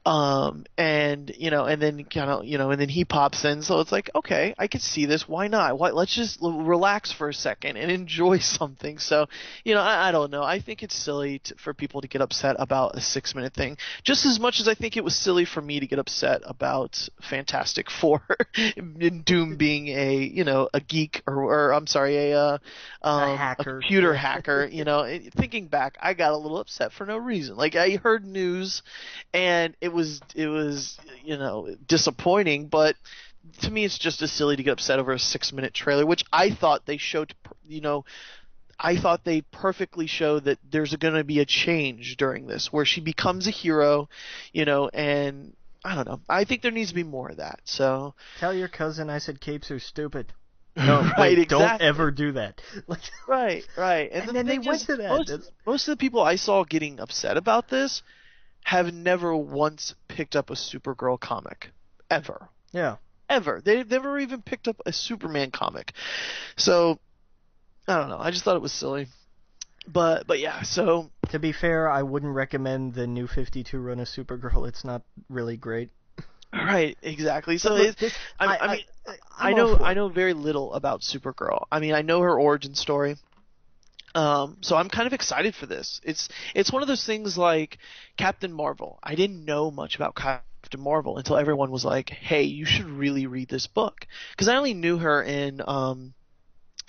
And then kind of, and then he pops in. So it's like, okay, I could see this. Why not? Let's just relax for a second and enjoy something. So, I don't know. I think it's silly for people to get upset about a 6-minute thing, just as much as I think it was silly for me to get upset about Fantastic Four and Doom being a geek or I'm sorry, a hacker, a computer hacker. Thinking back, I got a little upset for no reason. Like, I heard news and it was disappointing, but to me it's just as silly to get upset over a 6-minute trailer, which I thought they showed. I thought they perfectly showed that there's going to be a change during this where she becomes a hero, and I don't know. I think there needs to be more of that. So tell your cousin I said capes are stupid. No, right, wait, exactly. Don't ever do that. Right. And then they went to that. Most of the people I saw getting upset about this have never once picked up a Supergirl comic. Ever. Yeah. Ever. They've never even picked up a Superman comic. So, I don't know. I just thought it was silly. But yeah, so... To be fair, I wouldn't recommend the New 52 run of Supergirl. It's not really great. Right, exactly. So I know very little about Supergirl. I mean, I know her origin story. So I'm kind of excited for this. It's one of those things like Captain Marvel. I didn't know much about Captain Marvel until everyone was like, "Hey, you should really read this book." Because I only knew her in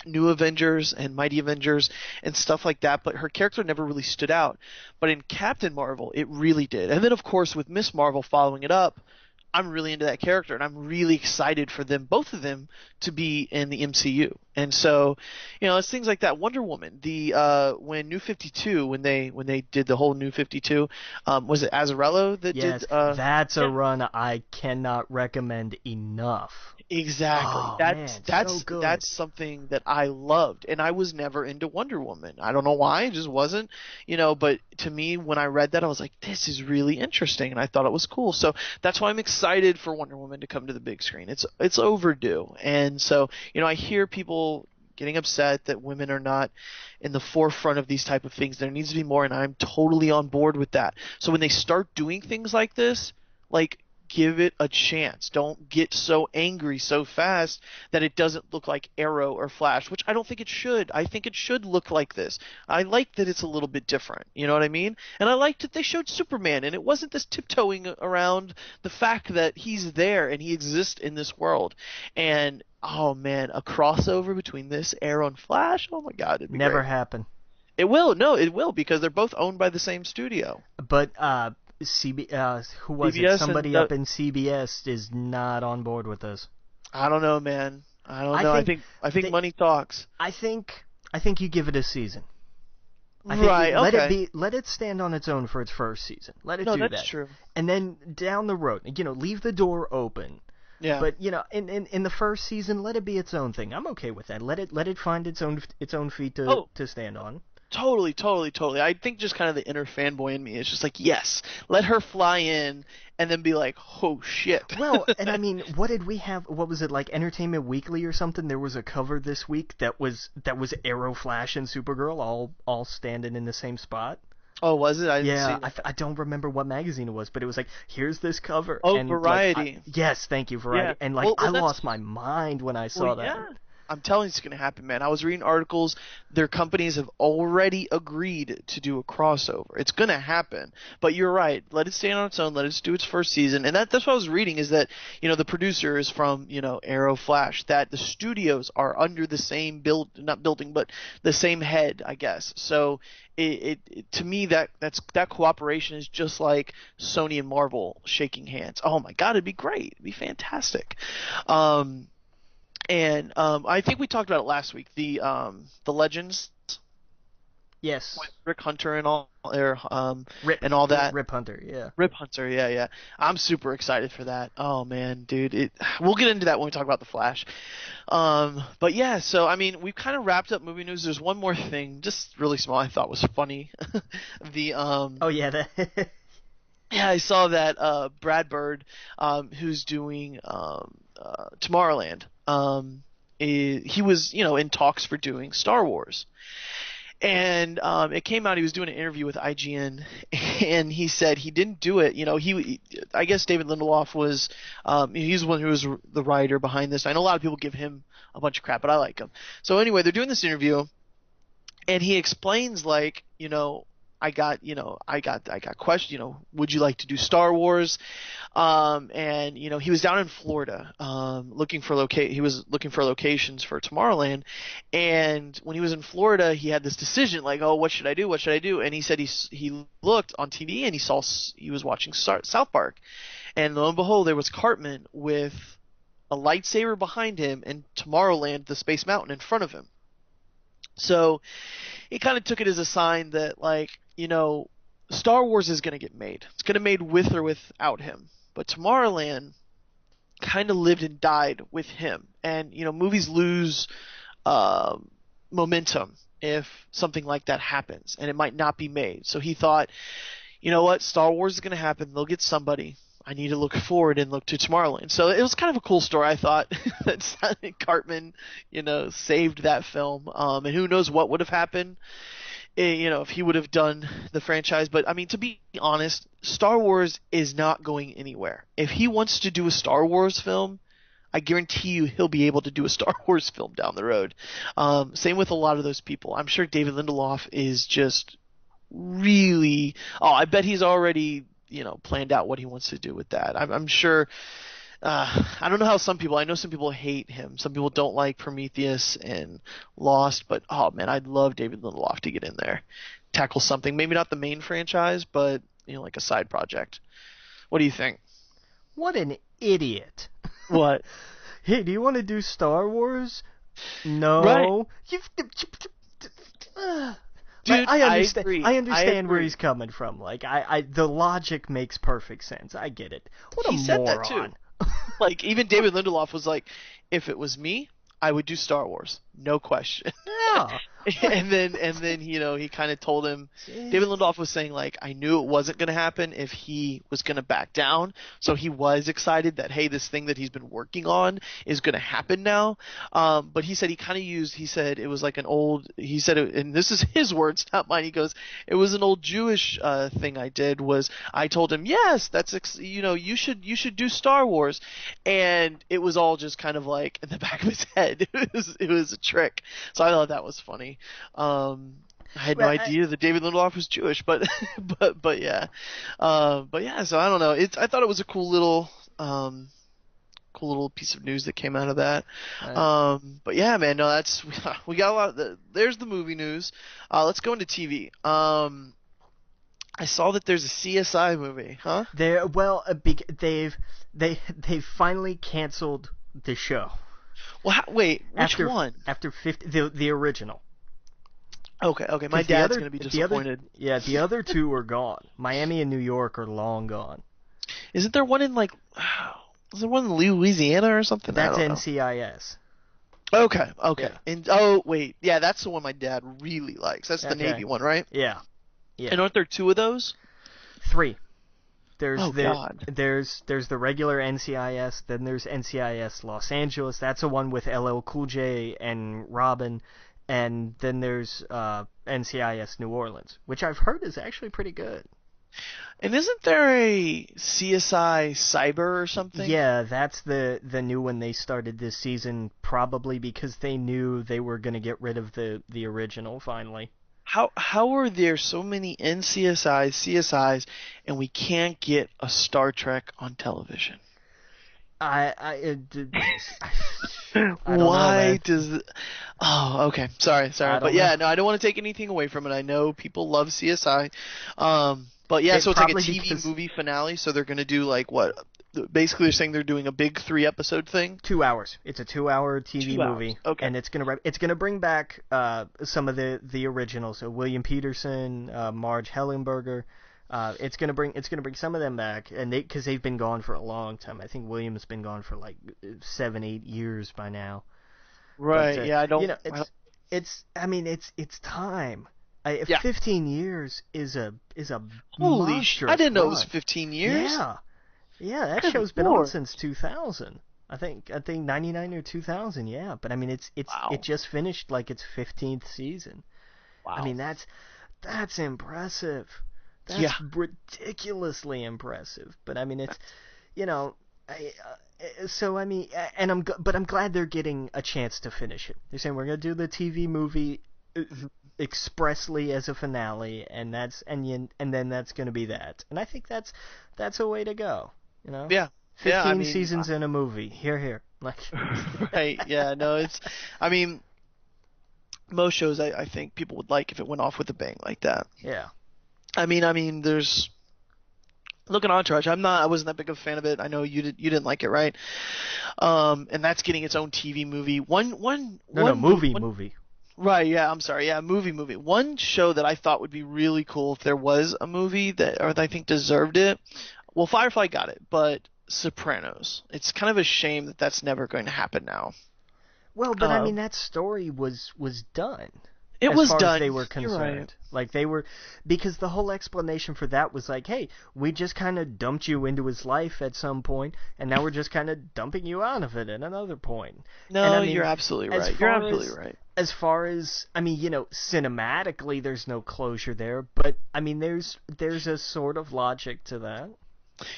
New Avengers and Mighty Avengers and stuff like that, but her character never really stood out. But in Captain Marvel, it really did. And then, of course, with Miss Marvel following it up, I'm really into that character, and I'm really excited for both of them, to be in the MCU. And so, it's things like that. Wonder Woman, the when New 52, when they did the whole New 52, was it Azzarello that did? Yes, that's a Yeah, run I cannot recommend enough. exactly. Oh That's man, so that's good. that's something that I loved, and I was never into Wonder Woman. I don't know why, it just wasn't. But to me, when I read that, I was like, this is really interesting, and I thought it was cool. So that's why I'm excited for Wonder Woman to come to the big screen. It's overdue, and so I hear people getting upset that women are not in the forefront of these type of things. There needs to be more, and I'm totally on board with that. So when they start doing things like this, like, give it a chance. Don't get so angry so fast that it doesn't look like Arrow or Flash, which I don't think it should. I think it should look like this. I like that it's a little bit different. You know what I mean? And I liked that they showed Superman, and it wasn't this tiptoeing around the fact that he's there and he exists in this world. And oh man, a crossover between this Arrow and Flash. Oh my God, it'd be Never great. happened. It will. No, it will, because they're both owned by the same studio. But who was it? CBS and Somebody up in CBS is not on board with this. I don't know, man. I don't I know. think I think they, money talks. I think you give it a season. I think Right. Okay. let it stand on its own for its first season. Let it No, do that's that. true. And then down the road, leave the door open. Yeah. But in the first season, let it be its own thing. I'm okay with that. Let it find its own feet Oh, to stand on. totally, totally, totally. I think just kind of the inner fanboy in me is just like, yes, let her fly in and then be like, oh shit. Well, and I mean, what did we have? What was it, like Entertainment Weekly or something? There was a cover this week that was Arrow, Flash, and Supergirl all standing in the same spot. Oh, was it? I didn't see Yeah, that. I don't remember what magazine it was, but it was like, here's this cover. Oh, And Variety. yes, thank you, Variety. Yeah. And like, Well, I that's lost my mind when I saw that. yeah. I'm telling you, it's going to happen, man. I was reading articles. Their companies have already agreed to do a crossover. It's going to happen. But you're right. Let it stand on its own. Let it do its first season. And that's what I was reading, is that, the producers from, Arrow, Flash, that the studios are under the same not building, but the same head, I guess. So to me, that cooperation is just like Sony and Marvel shaking hands. Oh my God, it'd be great. It'd be fantastic. And I think we talked about it last week. The Legends Yes, with Rick Hunter and all there, Rip and all that. Rip Hunter. Yeah. Rip Hunter, yeah, yeah. I'm super excited for that. Oh man, dude, we'll get into that when we talk about the Flash. But yeah, so I mean, we've kind of wrapped up movie news. There's one more thing, just really small, I thought was funny. the Oh yeah, that. Yeah, I saw that Brad Bird, who's doing Tomorrowland, he was in talks for doing Star Wars. And it came out he was doing an interview with IGN, and he said he didn't do it. I guess David Lindelof was he's the one who was the writer behind this. I know a lot of people give him a bunch of crap, but I like him. So anyway, they're doing this interview, and he explains like, I got questions, would you like to do Star Wars? And he was down in Florida, he was looking for locations for Tomorrowland. And when he was in Florida, he had this decision like, oh, what should I do? What should I do? And he said he looked on TV and he was watching South Park. And lo and behold, there was Cartman with a lightsaber behind him and Tomorrowland, the Space Mountain, in front of him. So he kind of took it as a sign that, like, Star Wars is going to get made. It's going to be made with or without him. But Tomorrowland kind of lived and died with him. And, movies lose momentum if something like that happens, and it might not be made. So he thought, you know what, Star Wars is going to happen. They'll get somebody. I need to look forward and look to Tomorrowland. So it was kind of a cool story, I thought, that Cartman, saved that film. And who knows what would have happened, if he would have done the franchise. But I mean, to be honest, Star Wars is not going anywhere. If he wants to do a Star Wars film, I guarantee you he'll be able to do a Star Wars film down the road. Same with a lot of those people. I'm sure David Lindelof is just really, I bet he's already planned out what he wants to do with that. I'm sure. I don't know how I know some people hate him. Some people don't like Prometheus and Lost, but oh man, I'd love David Lindelof to get in there, tackle something. Maybe not the main franchise, but like a side project. What do you think? What an idiot. What? Hey, do you want to do Star Wars? Right. No, you've. Dude, I I understand. agree. I I understand where agree. he's coming from. Like, the logic makes perfect sense. I get it. What a He said that too. moron. Like even David Lindelof was like, if it was me, I would do Star Wars, no question. Yeah. and then he kind of told him. David Lindelof was saying like, I knew it wasn't going to happen if he was going to back down, so he was excited that hey, this thing that he's been working on is going to happen now. But he said he said it was like an old. He said it, and this is his words, not mine. He goes, it was an old Jewish thing I did. Was I told him yes, you should do Star Wars, and it was all just kind of like in the back of his head. It was a trick. So I thought that was funny. I had no Well, idea that David Lindelof was Jewish, but but yeah, but yeah. So I don't know. I thought it was a cool little piece of news that came out of that. But yeah, man, no, we got a lot. There's the movie news. Let's go into TV. I saw that there's a CSI movie, huh? They've finally canceled the show. Well, wait, which one? After 50, the original. Okay. My dad's gonna be disappointed. The other two are gone. Miami and New York are long gone. Isn't there one in like? Is there one in Louisiana or something? That's I don't know. NCIS. Okay. Yeah. And wait, yeah, that's the one my dad really likes. That's the Navy one, right? Yeah. And aren't there two of those? 3. God. There's the regular NCIS, then there's NCIS Los Angeles. That's the one with LL Cool J and Robin, and then there's NCIS New Orleans, which I've heard is actually pretty good. And isn't there a CSI Cyber or something? Yeah, that's the new one they started this season, probably because they knew they were going to get rid of the original finally. How are there so many NCSIs, CSIs, and we can't get a Star Trek on television? I don't Why know, does? Oh, okay. Sorry. But yeah, no, I don't want to take anything away from it. I know people love CSI. But yeah, so it's like a TV movie finale. So they're gonna do like what? Basically, they're saying they're doing a big 3-episode thing. 2 hours. It's a 2-hour TV movie. Okay. And it's gonna bring back some of the originals. So William Peterson, Marge Hellenberger. It's gonna bring some of them back, and because they've been gone for a long time. I think William's been gone for like 7-8 years by now. Right. But, yeah. I don't. It's time. 15 years is a holy shit! I didn't know it was 15 years. Yeah, that show's been on since 2000. I think 99 or 2000. Yeah, but I mean it just finished like its 15th season. Wow. I mean that's impressive. That's ridiculously impressive. But I mean it's I'm glad they're getting a chance to finish it. They're saying we're gonna do the TV movie expressly as a finale, and then that's gonna be that. And I think that's a way to go. Yeah. 15 seasons in a movie. Here. Like. Right. Yeah. No. It's. I mean, most shows I think people would like if it went off with a bang like that. Yeah. I mean, there's. Look at Entourage. I wasn't that big of a fan of it. I know you didn't like it, right? And that's getting its own TV movie. Movie. Right, yeah, I'm sorry. Yeah, movie. One show that I thought would be really cool if there was a movie that I think deserved it. Well, Firefly got it, but Sopranos. It's kind of a shame that that's never going to happen now. Well, but I mean that story was done. It was done. As far as they were concerned. Right. Like they were, because the whole explanation for that was like, hey, we just kind of dumped you into his life at some point, and now we're just kind of dumping you out of it at another point. No, you're absolutely right. You're absolutely right. As far as, I mean, cinematically there's no closure there, but I mean there's a sort of logic to that.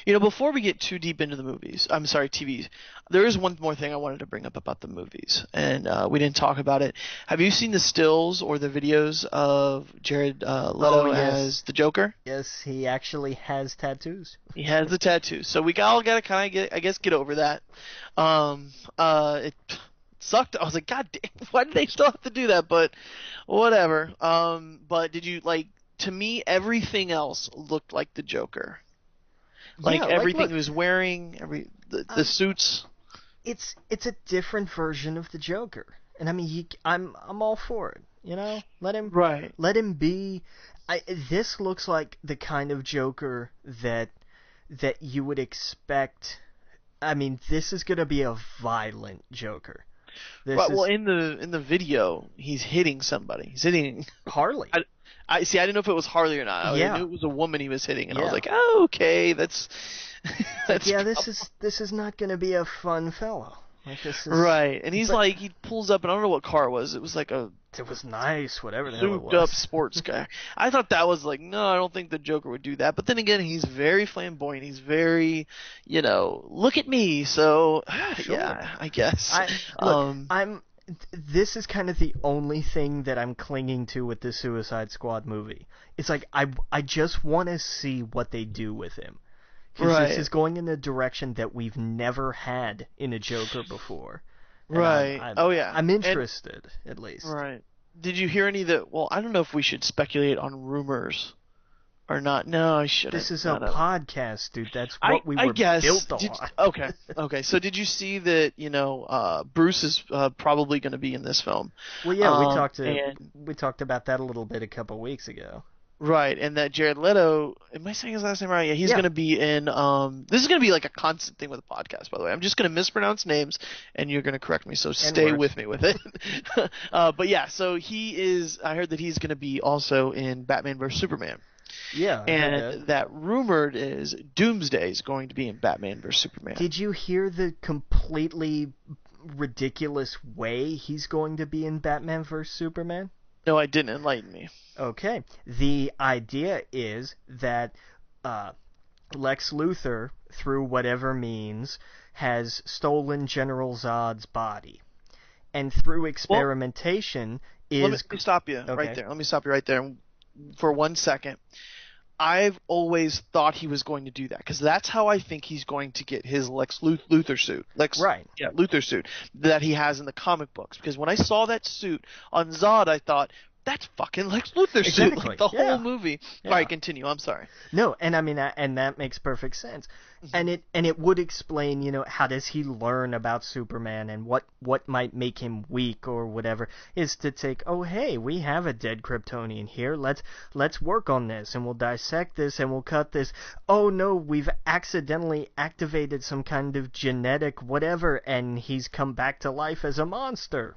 Before we get too deep into the movies, I'm sorry, TVs, there is one more thing I wanted to bring up about the movies, and we didn't talk about it. Have you seen the stills or the videos of Jared Leto as the Joker? Yes, he actually has tattoos. He has the tattoos, so we all got to kind of get over that. It sucked. I was like, God damn, why did they still have to do that? But whatever. But did you, to me, everything else looked like the Joker. Everything he was wearing, the suits. It's a different version of the Joker. And I mean, I'm all for it. You know, let him be. This looks like the kind of Joker that you would expect. I mean, this is gonna be a violent Joker. Well, in the video, he's hitting somebody. He's hitting Harley. I see. I didn't know if it was Harley or not. I knew it was a woman he was hitting, and I was like, oh, okay, that's yeah. This is not gonna be a fun fellow. Like, this is, right, and he's like, he pulls up, and I don't know what car it was. It was like a... It was nice, whatever the hell it was. Souped-up sports car. I thought that was like, no, I don't think the Joker would do that. But then again, he's very flamboyant. He's very, look at me. So, sure. Yeah, I guess. This is kind of the only thing that I'm clinging to with the Suicide Squad movie. It's like, I just want to see what they do with him. Because this is going in a direction that we've never had in a Joker before. And right. I'm interested, at least. Right. Did you hear any that... Well, I don't know if we should speculate on rumors or not. No, I shouldn't. This is a podcast, dude. That's what we were built on. Okay. So did you see that, Bruce is probably going to be in this film? Well, yeah, we talked about that a little bit a couple weeks ago. Right, and that Jared Leto, am I saying his last name right? Yeah, he's going to be in, this is going to be like a constant thing with the podcast, by the way. I'm just going to mispronounce names, and you're going to correct me, so stay with me with it. But yeah, so I heard that he's going to be also in Batman vs. Superman. Yeah. And that rumored is Doomsday is going to be in Batman vs. Superman. Did you hear the completely ridiculous way he's going to be in Batman vs. Superman? No, I didn't. Enlighten me. Okay. The idea is that Lex Luthor, through whatever means, has stolen General Zod's body. And through experimentation Let me stop you right there. Let me stop you right there for 1 second. I've always thought he was going to do that, because that's how I think he's going to get his Lex Luthor suit. Yeah, Luthor suit that he has in the comic books. Because when I saw that suit on Zod, I thought, that's fucking Lex Luthor's suit. Like the whole movie. Yeah. All right, continue. I'm sorry. No, and I mean, and that makes perfect sense. Mm-hmm. And it would explain, how does he learn about Superman and what might make him weak or whatever, is to take, oh hey, we have a dead Kryptonian here. Let's work on this, and we'll dissect this, and we'll cut this. Oh no, we've accidentally activated some kind of genetic whatever, and he's come back to life as a monster.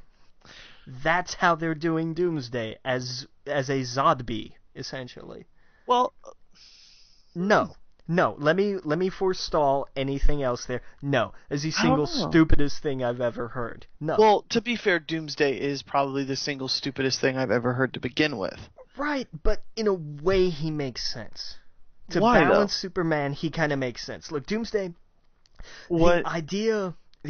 That's how they're doing Doomsday, as a Zodby, essentially. Well, no. Let me forestall anything else there. No, as the single stupidest thing I've ever heard. No. Well, to be fair, Doomsday is probably the single stupidest thing I've ever heard to begin with. Right, but in a way he makes sense. To balance Superman, he kind of makes sense. Look, Doomsday. The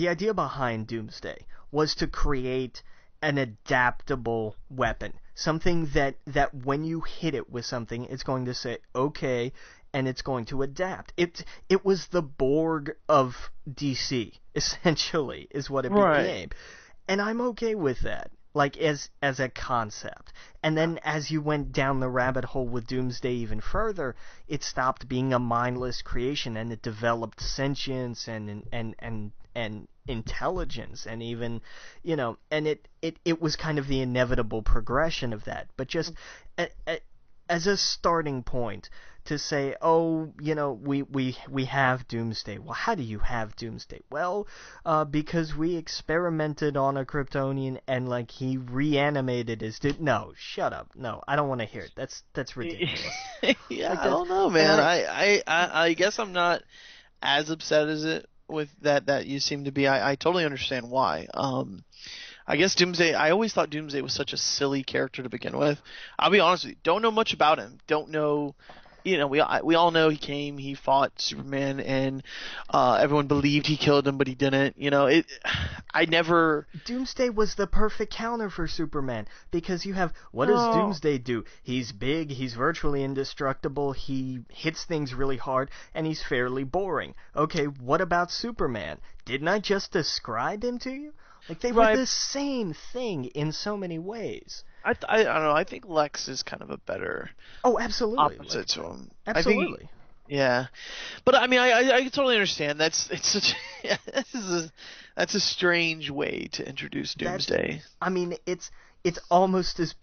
idea behind Doomsday was to create an adaptable weapon. Something that when you hit it with something, it's going to say, okay, and it's going to adapt. It was the Borg of DC, essentially, is what it became. And I'm okay with that, like, as a concept. And then as you went down the rabbit hole with Doomsday even further, it stopped being a mindless creation, and it developed sentience and intelligence, and even, and it was kind of the inevitable progression of that. But just as a starting point to say, oh, we have Doomsday. Well, how do you have Doomsday? Well, because we experimented on a Kryptonian, and like he reanimated his No, shut up. No, I don't want to hear it. That's ridiculous. Yeah, I don't know, man. I guess I'm not as upset as it with that you seem to be. I totally understand why. I guess Doomsday, I always thought Doomsday was such a silly character to begin with. I'll be honest with you, don't know much about him. Don't know, we all know he fought Superman, and everyone believed he killed him, but he didn't. Doomsday was the perfect counter for Superman, because you have, what does Doomsday do? He's big, he's virtually indestructible, he hits things really hard, and he's fairly boring. Okay, what about Superman? Didn't I just describe him to you? Like, they were the same thing in so many ways. I don't know. I think Lex is kind of a better absolutely opposite to him. Absolutely. Yeah, but I mean, I totally understand. It's such that's a strange way to introduce That's, Doomsday. I mean, it's almost as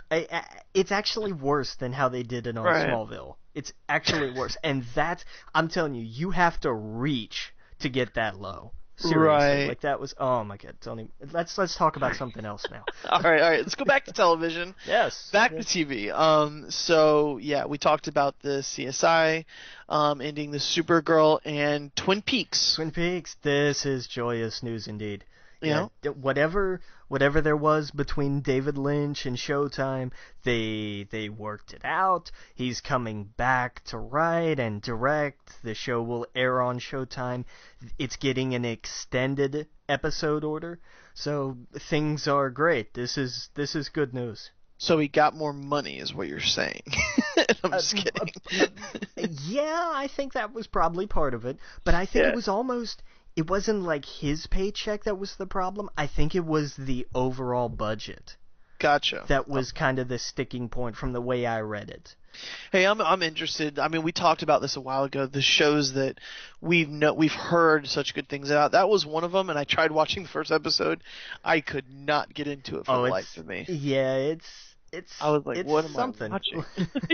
it's actually worse than how they did it on Right. Smallville. It's actually worse, and that's I'm telling you, you have to reach to get that low. Seriously, Right. like that was oh my god. Don't even, let's talk about something else now. All right. Let's go back to television. Yes. Back to Yes. TV. So yeah, we talked about the CSI, ending the Supergirl and Twin Peaks. Twin Peaks. This is joyous news indeed. You Yeah, know, whatever there was between David Lynch and Showtime, they worked it out. He's coming back to write and direct. The show will air on Showtime. It's getting an extended episode order, so things are great. This is good news. so he got more money, is what you're saying. I'm just kidding. Yeah, I think that was probably part of it, but I think Yeah. it was almost. It wasn't like his paycheck that was the problem. I think it was the overall budget Gotcha. that was kind of the sticking point from the way I read it. Hey, I'm interested. I mean, we talked about this a while ago. The shows that we've heard such good things about. That was one of them, and I tried watching the first episode. I could not get into it for the life of me. Yeah, it's I was like, it's what am something. I watching?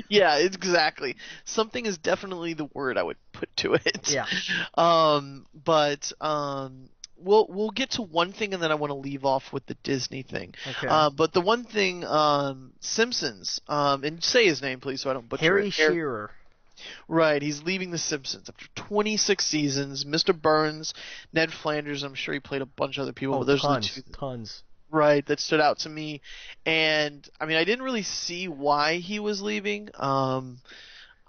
Yeah, it's exactly. Something is definitely the word I would put to it. Yeah. But we'll get to one thing, and then I want to leave off with the Disney thing. Okay. But the one thing, Simpsons, and say his name, please, so I don't butcher Harry it. Shearer. Right, he's leaving The Simpsons after 26 seasons. Mr. Burns, Ned Flanders, I'm sure he played a bunch of other people, but those are the two. Tons. Right, that stood out to me. And I mean, I didn't really see why he was leaving. I'm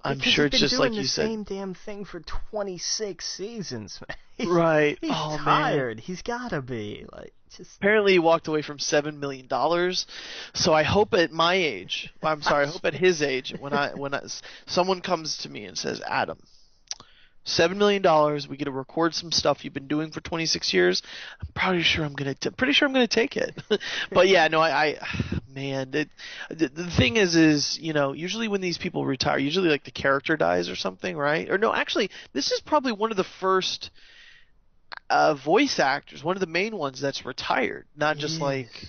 Because sure he's it's been just doing like you the said. same damn thing for 26 seasons, man. Right. He's Oh, man. tired. He's gotta be like just. Apparently, he walked away from $7 million. So I hope at my age, I'm sorry, I hope at his age, someone comes to me and says, Adam, $7 million, we get to record some stuff you've been doing for 26 years. I'm pretty sure I'm gonna take it. But yeah, no, man, the thing is, usually when these people retire, usually like the character dies or something, right? Or no, actually, this is probably one of the first voice actors, one of the main ones that's retired, not just like,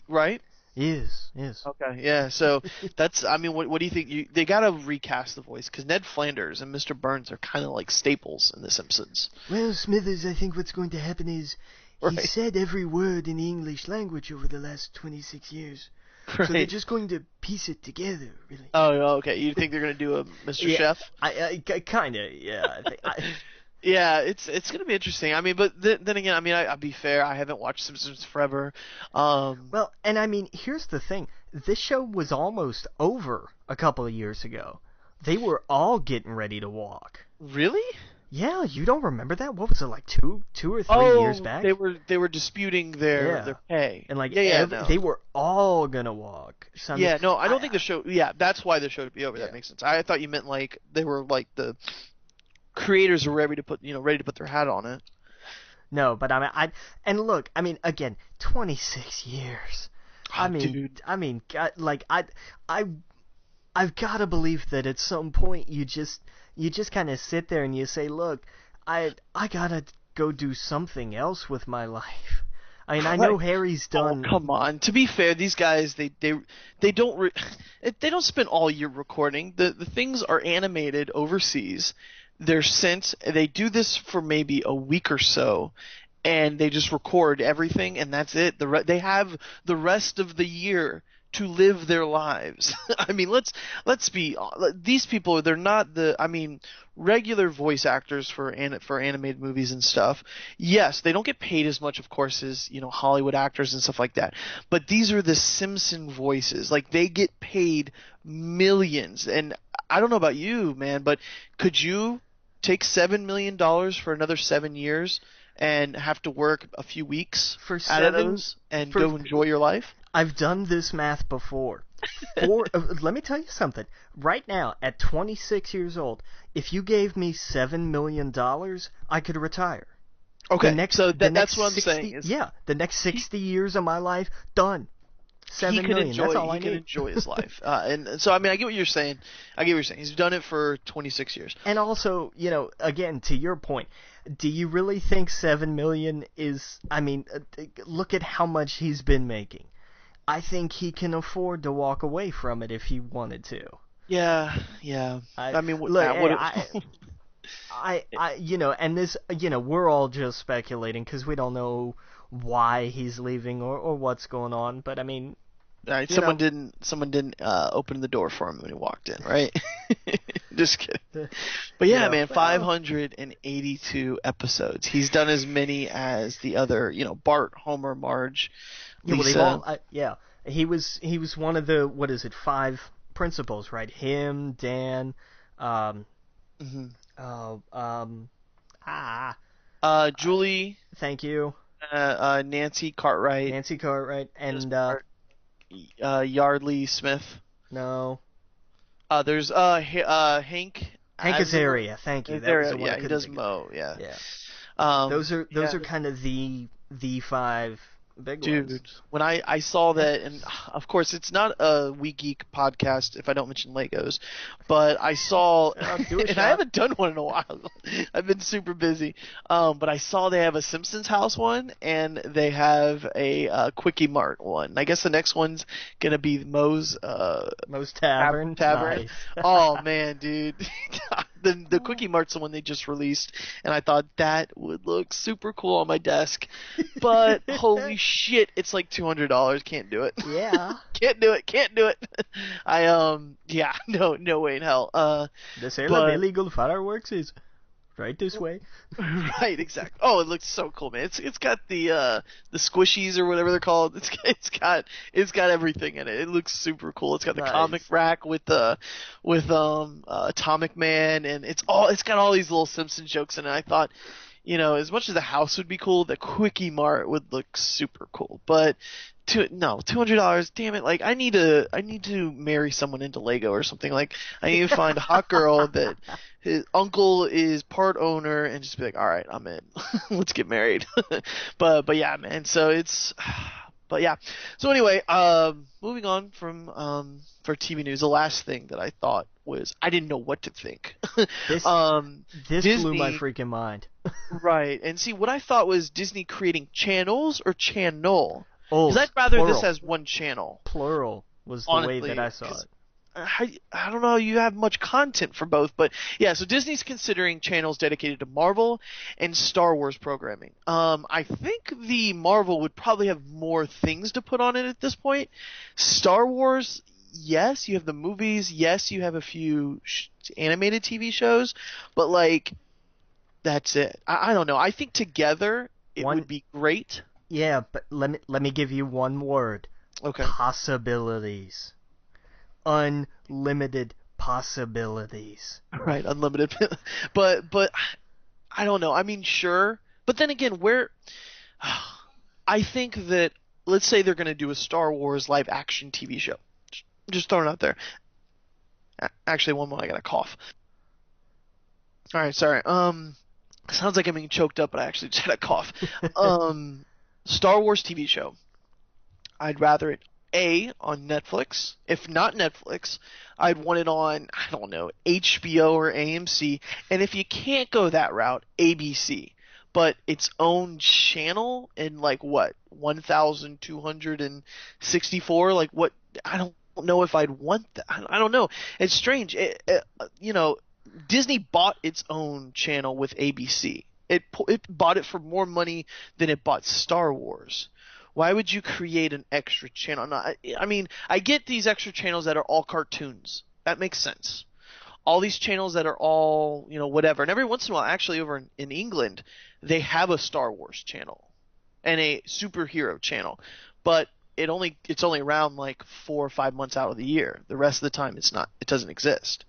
right? Yes. Okay, yeah. So that's. I mean, what do you think? They gotta recast the voice because Ned Flanders and Mr. Burns are kind of like staples in The Simpsons. Well, Smithers, I think what's going to happen is he Right. said every word in the English language over the last 26 years. Right. So they're just going to piece it together, really. Oh, okay. You think they're gonna do a Mr. Yeah, Chef? I kind of, yeah. Yeah, it's gonna be interesting. I mean, but then again, I mean, I'll be fair. I haven't watched Simpsons forever. Well, and I mean, here's the thing. This show was almost over a couple of years ago. They were all getting ready to walk. Really? Yeah, you don't remember that? What was it, like two or 3 years back? They were disputing their pay. And like no. they were all gonna walk. So, I mean, Yeah, no, I don't think the show. Yeah, that's why the show would be over. Yeah. That makes sense. I thought you meant like they were like the creators were ready to put their hat on it. No, but and look, I mean, again, 26 years. Oh, dude. I mean, God, like I've got to believe that at some point you just kind of sit there and you say, look, I gotta go do something else with my life. I mean, I know Harry's done. Oh, come on. To be fair, these guys they don't they don't spend all year recording. The things are animated overseas. They're sent. They do this for maybe a week or so, and they just record everything, and that's it. They have the rest of the year to live their lives. I mean, let's be. These people, they're not regular voice actors for animated movies and stuff. Yes, they don't get paid as much, of course, as Hollywood actors and stuff like that. But these are the Simpson voices. Like, they get paid millions. And I don't know about you, man, but could you take $7 million for another 7 years and have to work a few weeks For out of 7 those and go enjoy your life? I've done this math before. Let me tell you something. Right now, at 26 years old, if you gave me $7 million, I could retire. Okay, so that's what I'm 60, saying. The next 60 years of my life, done. 7 million. That's all I need. He can enjoy his life. And so, I mean, I get what you're saying. He's done it for 26 years. And also, again, to your point, do you really think 7 million is... I mean, look at how much he's been making. I think he can afford to walk away from it if he wanted to. Yeah. I mean, and this, we're all just speculating because we don't know why he's leaving or what's going on. But I mean, right, someone didn't open the door for him when he walked in, right? Just kidding. But yeah, man, 582 episodes. He's done as many as the other, Bart, Homer, Marge, Lisa. He was one of the 5 principals, right? Him, Dan, Julie. Thank you. Nancy Cartwright. And Yardley Smith. No. There's Hank Azaria. Thank you. Azaria, he does Mo. Yeah. Those are kind of the 5 big ones. Dude, when I saw that, and of course it's not a We Geek podcast if I don't mention Legos, but I saw, and I haven't done one in a while. I've been super busy. But I saw they have a Simpsons House one, and they have a Quickie Mart one. I guess the next one's gonna be Moe's Tavern. Nice. Oh man, dude. The Quickie Mart's the one they just released, and I thought that would look super cool on my desk. But holy shit, it's like $200. Can't do it. Yeah. Can't do it. No way in hell. The sale of illegal fireworks is right this way. Right, exactly. Oh, it looks so cool, man. It's got the squishies or whatever they're called. It's got everything in it. It looks super cool. It's got the comic rack with Atomic Man, and it's got all these little Simpsons jokes in it. I thought, as much as the house would be cool, the Quickie Mart would look super cool. But $200, damn it! Like I need to marry someone into Lego or something. Like I need to find a hot girl that his uncle is part owner and just be like, all right, I'm in. Let's get married. but yeah, man. So anyway, moving on from for TV news, the last thing that I thought was I didn't know what to think. This Disney, blew my freaking mind. Right, and see what I thought was Disney creating channels or channel. Oh, because I'd rather plural. this as one channel. Plural was the Honestly, way that I saw it. I don't know, you have much content for both, but yeah, so Disney's considering channels dedicated to Marvel and Star Wars programming. I think the Marvel would probably have more things to put on it at this point. Star Wars, yes, you have the movies, yes, you have a few animated TV shows, but like, that's it. I don't know. I think together it would be great. Yeah, but let me give you one word. Okay. Possibilities. Unlimited possibilities. Right, unlimited. but I don't know. I mean, sure. But then again, I think that, let's say they're going to do a Star Wars live action TV show. Just throwing it out there. Actually, one more, I got a cough. All right, sorry. Sounds like I'm being choked up, but I actually just had a cough. Star Wars TV show. I'd rather it on Netflix. If not Netflix, I'd want it on, I don't know, HBO or AMC. And if you can't go that route, ABC. But its own channel in like what, 1,264? Like what? I don't know if I'd want that. I don't know. It's strange. Disney bought its own channel with ABC. It bought it for more money than it bought Star Wars. Why would you create an extra channel? No, I mean, I get these extra channels that are all cartoons. That makes sense. All these channels that are all, whatever. And every once in a while, actually over in England, they have a Star Wars channel and a superhero channel. But it's only around like 4 or 5 months out of the year. The rest of the time it doesn't exist.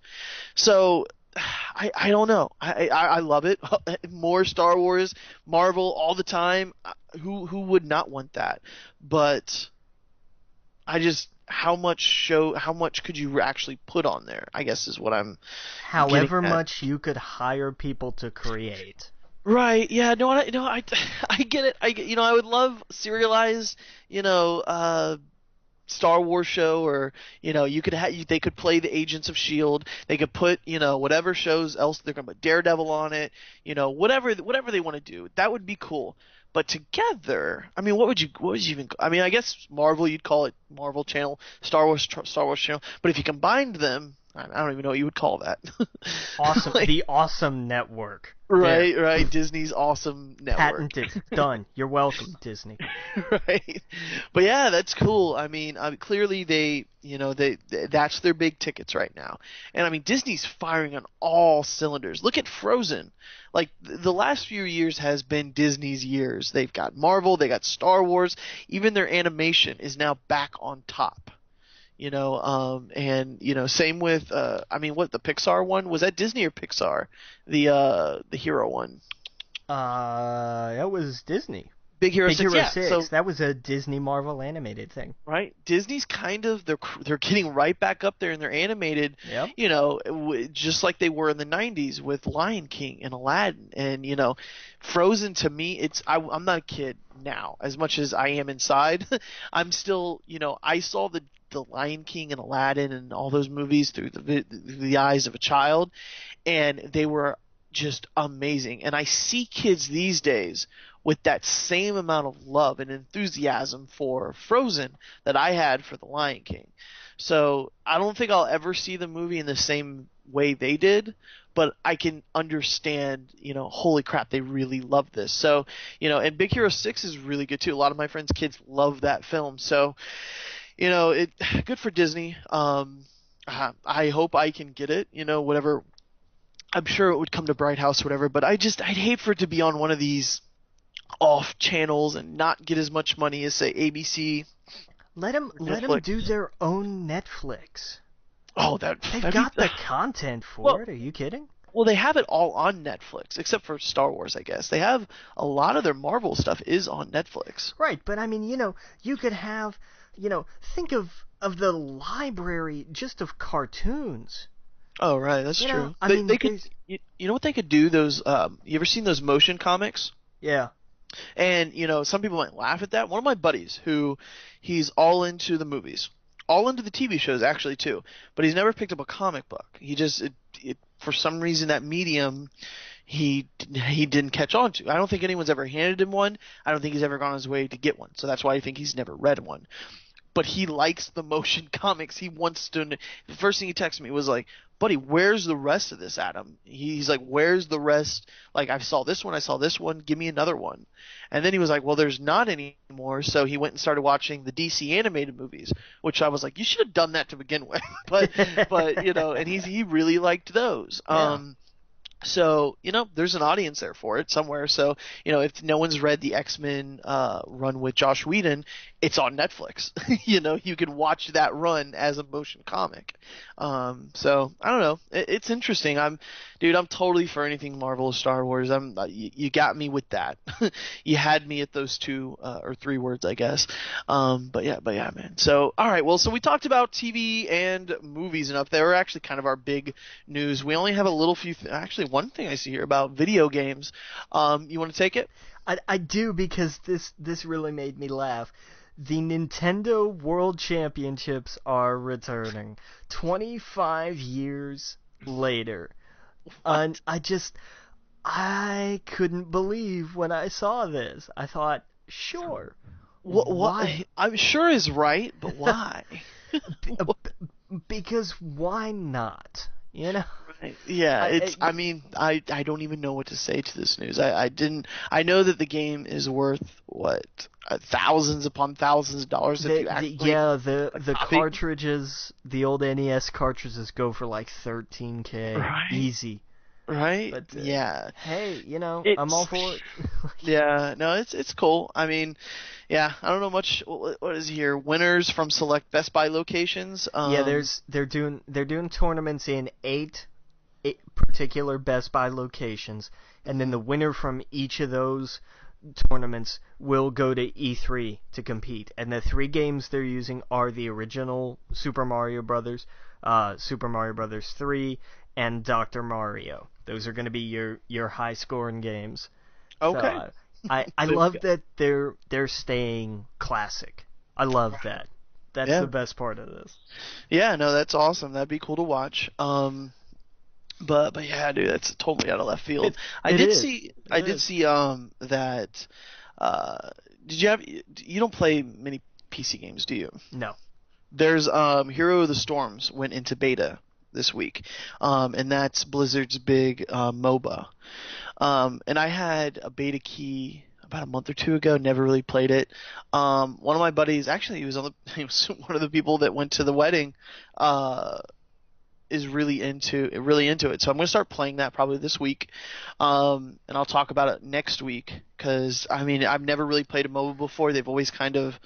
So I don't know. I love it. More Star Wars, Marvel all the time. Who would not want that? But how much could you actually put on there? I guess is what I'm. However much you could hire people to create. Right. Yeah. No. I get it. I would love serialized. Star Wars show, or you could they could play the Agents of Shield. They could put whatever shows else they're gonna put Daredevil on it. Whatever they want to do, that would be cool. But together, I mean, what would you even? I mean, I guess Marvel, you'd call it Marvel Channel, Star Wars Channel. But if you combined them, I don't even know what you would call that. Awesome, Like, the Awesome Network. right, There. right. Disney's Awesome Network. Patented. Done. You're welcome, Disney. Right. But yeah, that's cool. I mean, clearly that's their big tickets right now. And I mean, Disney's firing on all cylinders. Look at Frozen. Like the last few years has been Disney's years. They've got Marvel, they got Star Wars, even their animation is now back on top. Same with I mean, what, the Pixar one, was that Disney or Pixar? The hero one. That was Disney. Big Hero Big 6. Hero Yeah, 6. so That was a Disney Marvel animated thing. right, Disney's kind of, they're getting right back up there in their animated. Yep. Just like they were in the 90s with Lion King and Aladdin, and Frozen. To me, I'm not a kid now as much as I am inside. I'm still, I saw the Lion King and Aladdin and all those movies through the eyes of a child, and they were just amazing. And I see kids these days with that same amount of love and enthusiasm for Frozen that I had for the Lion King. So I don't think I'll ever see the movie in the same way they did, but I can understand, holy crap, they really love this. So, and Big Hero 6 is really good too. A lot of my friends' kids love that film. So, good for Disney. I hope I can get it, whatever. I'm sure it would come to Bright House or whatever, but I'd hate for it to be on one of these off channels and not get as much money as, say, ABC. Let them do their own Netflix. Oh, they've got the content for it. Are you kidding? Well, they have it all on Netflix, except for Star Wars, I guess. They have a lot of their Marvel stuff is on Netflix. Right, but I mean, you could have, think of the library just of cartoons. Oh, right, that's true. I mean, they could. You know what they could do? Those. You ever seen those motion comics? Yeah. And some people might laugh at that. One of my buddies, he's all into the movies, all into the TV shows actually too, but he's never picked up a comic book. He just for some reason that medium he didn't catch on to. I don't think anyone's ever handed him one. I don't think he's ever gone his way to get one. So that's why I think he's never read one. But he likes the motion comics. He wants to. The first thing he texted me was like, "Buddy, where's the rest of this, Adam?" He's like, "Where's the rest? Like, I saw this one. Give me another one." And then he was like, "Well, there's not any more." So he went and started watching the DC animated movies, which I was like, "You should have done that to begin with." but and he really liked those. Yeah. So, there's an audience there for it somewhere. So, if no one's read the X-Men run with Josh Whedon, it's on Netflix. You can watch that run as a motion comic. So, I don't know. It's interesting. I'm totally for anything Marvel or Star Wars. You got me with that. You had me at those two or three words, I guess. But yeah, man. So, all right. Well, so we talked about TV and movies enough. They were actually kind of our big news. We only have a little few. Actually, one thing I see here about video games. You want to take it? I do, because this really made me laugh. The Nintendo World Championships are returning 25 years later. And I couldn't believe when I saw this. I thought, sure. Why? I'm sure is right, but why? Because why not? Right. Yeah, I don't even know what to say to this news. I know that the game is worth what, thousands upon thousands of dollars if you actually. The cartridges, the old NES cartridges go for like $13K, right. Easy. Right? But, yeah. Hey, I'm all for it. Yeah, no, it's cool. I mean, yeah, I don't know much. What is here? Winners from select Best Buy locations. They're doing tournaments in eight particular Best Buy locations, and then the winner from each of those tournaments will go to E3 to compete. And the three games they're using are the original Super Mario Brothers, Super Mario Brothers 3, and Dr. Mario. Those are going to be your high scoring games. Okay. So, I love that they're staying classic. I love that. That's Yeah. the best part of this. Yeah, no, that's awesome. That'd be cool to watch. But yeah, dude, that's totally out of left field. It it is. I It did is. see that did you don't play many PC games, do you? No. There's Hero of the Storms went into beta this week. And that's Blizzard's big MOBA. And I had a beta key about a month or two ago, never really played it. One of my buddies, actually he was one of the people that went to the wedding, is really into it. So I'm going to start playing that probably this week. And I'll talk about it next week because I mean, I've never really played a MOBA before. They've always kind of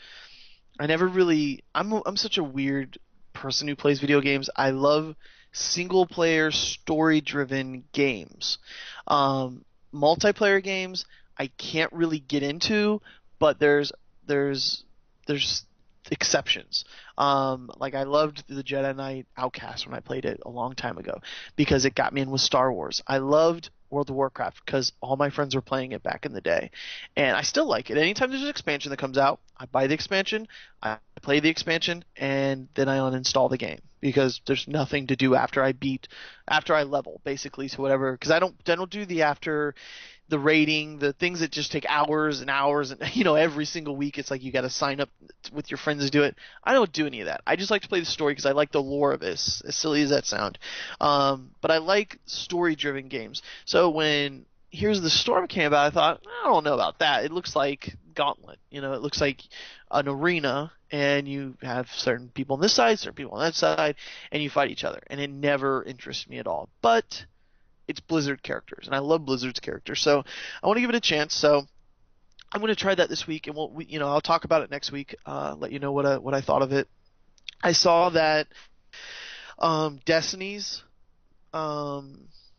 I'm such a weird person who plays video games. I love single player story driven games. Multiplayer games I can't really get into, but there's exceptions. Like I loved the Jedi Knight Outcast when I played it a long time ago because it got me in with Star Wars. I loved World of Warcraft because all my friends were playing it back in the day, and I still like it. Anytime there's an expansion that comes out, I buy the expansion, I play the expansion, and then I uninstall the game because there's nothing to do after I level basically to whatever. Because I don't do the after the rating, the things that just take hours and hours, and every single week it's like you got to sign up with your friends to do it. I don't do any of that. I just like to play the story because I like the lore of it, as silly as that sound. But I like story-driven games. So when Here's the Storm came about, I thought, I don't know about that. It looks like Gauntlet. It looks like an arena, and you have certain people on this side, certain people on that side, and you fight each other. And it never interests me at all. But it's Blizzard characters, and I love Blizzard's characters, so I want to give it a chance. So I'm going to try that this week, and I'll talk about it next week. Let you know what I thought of it. I saw that Destiny's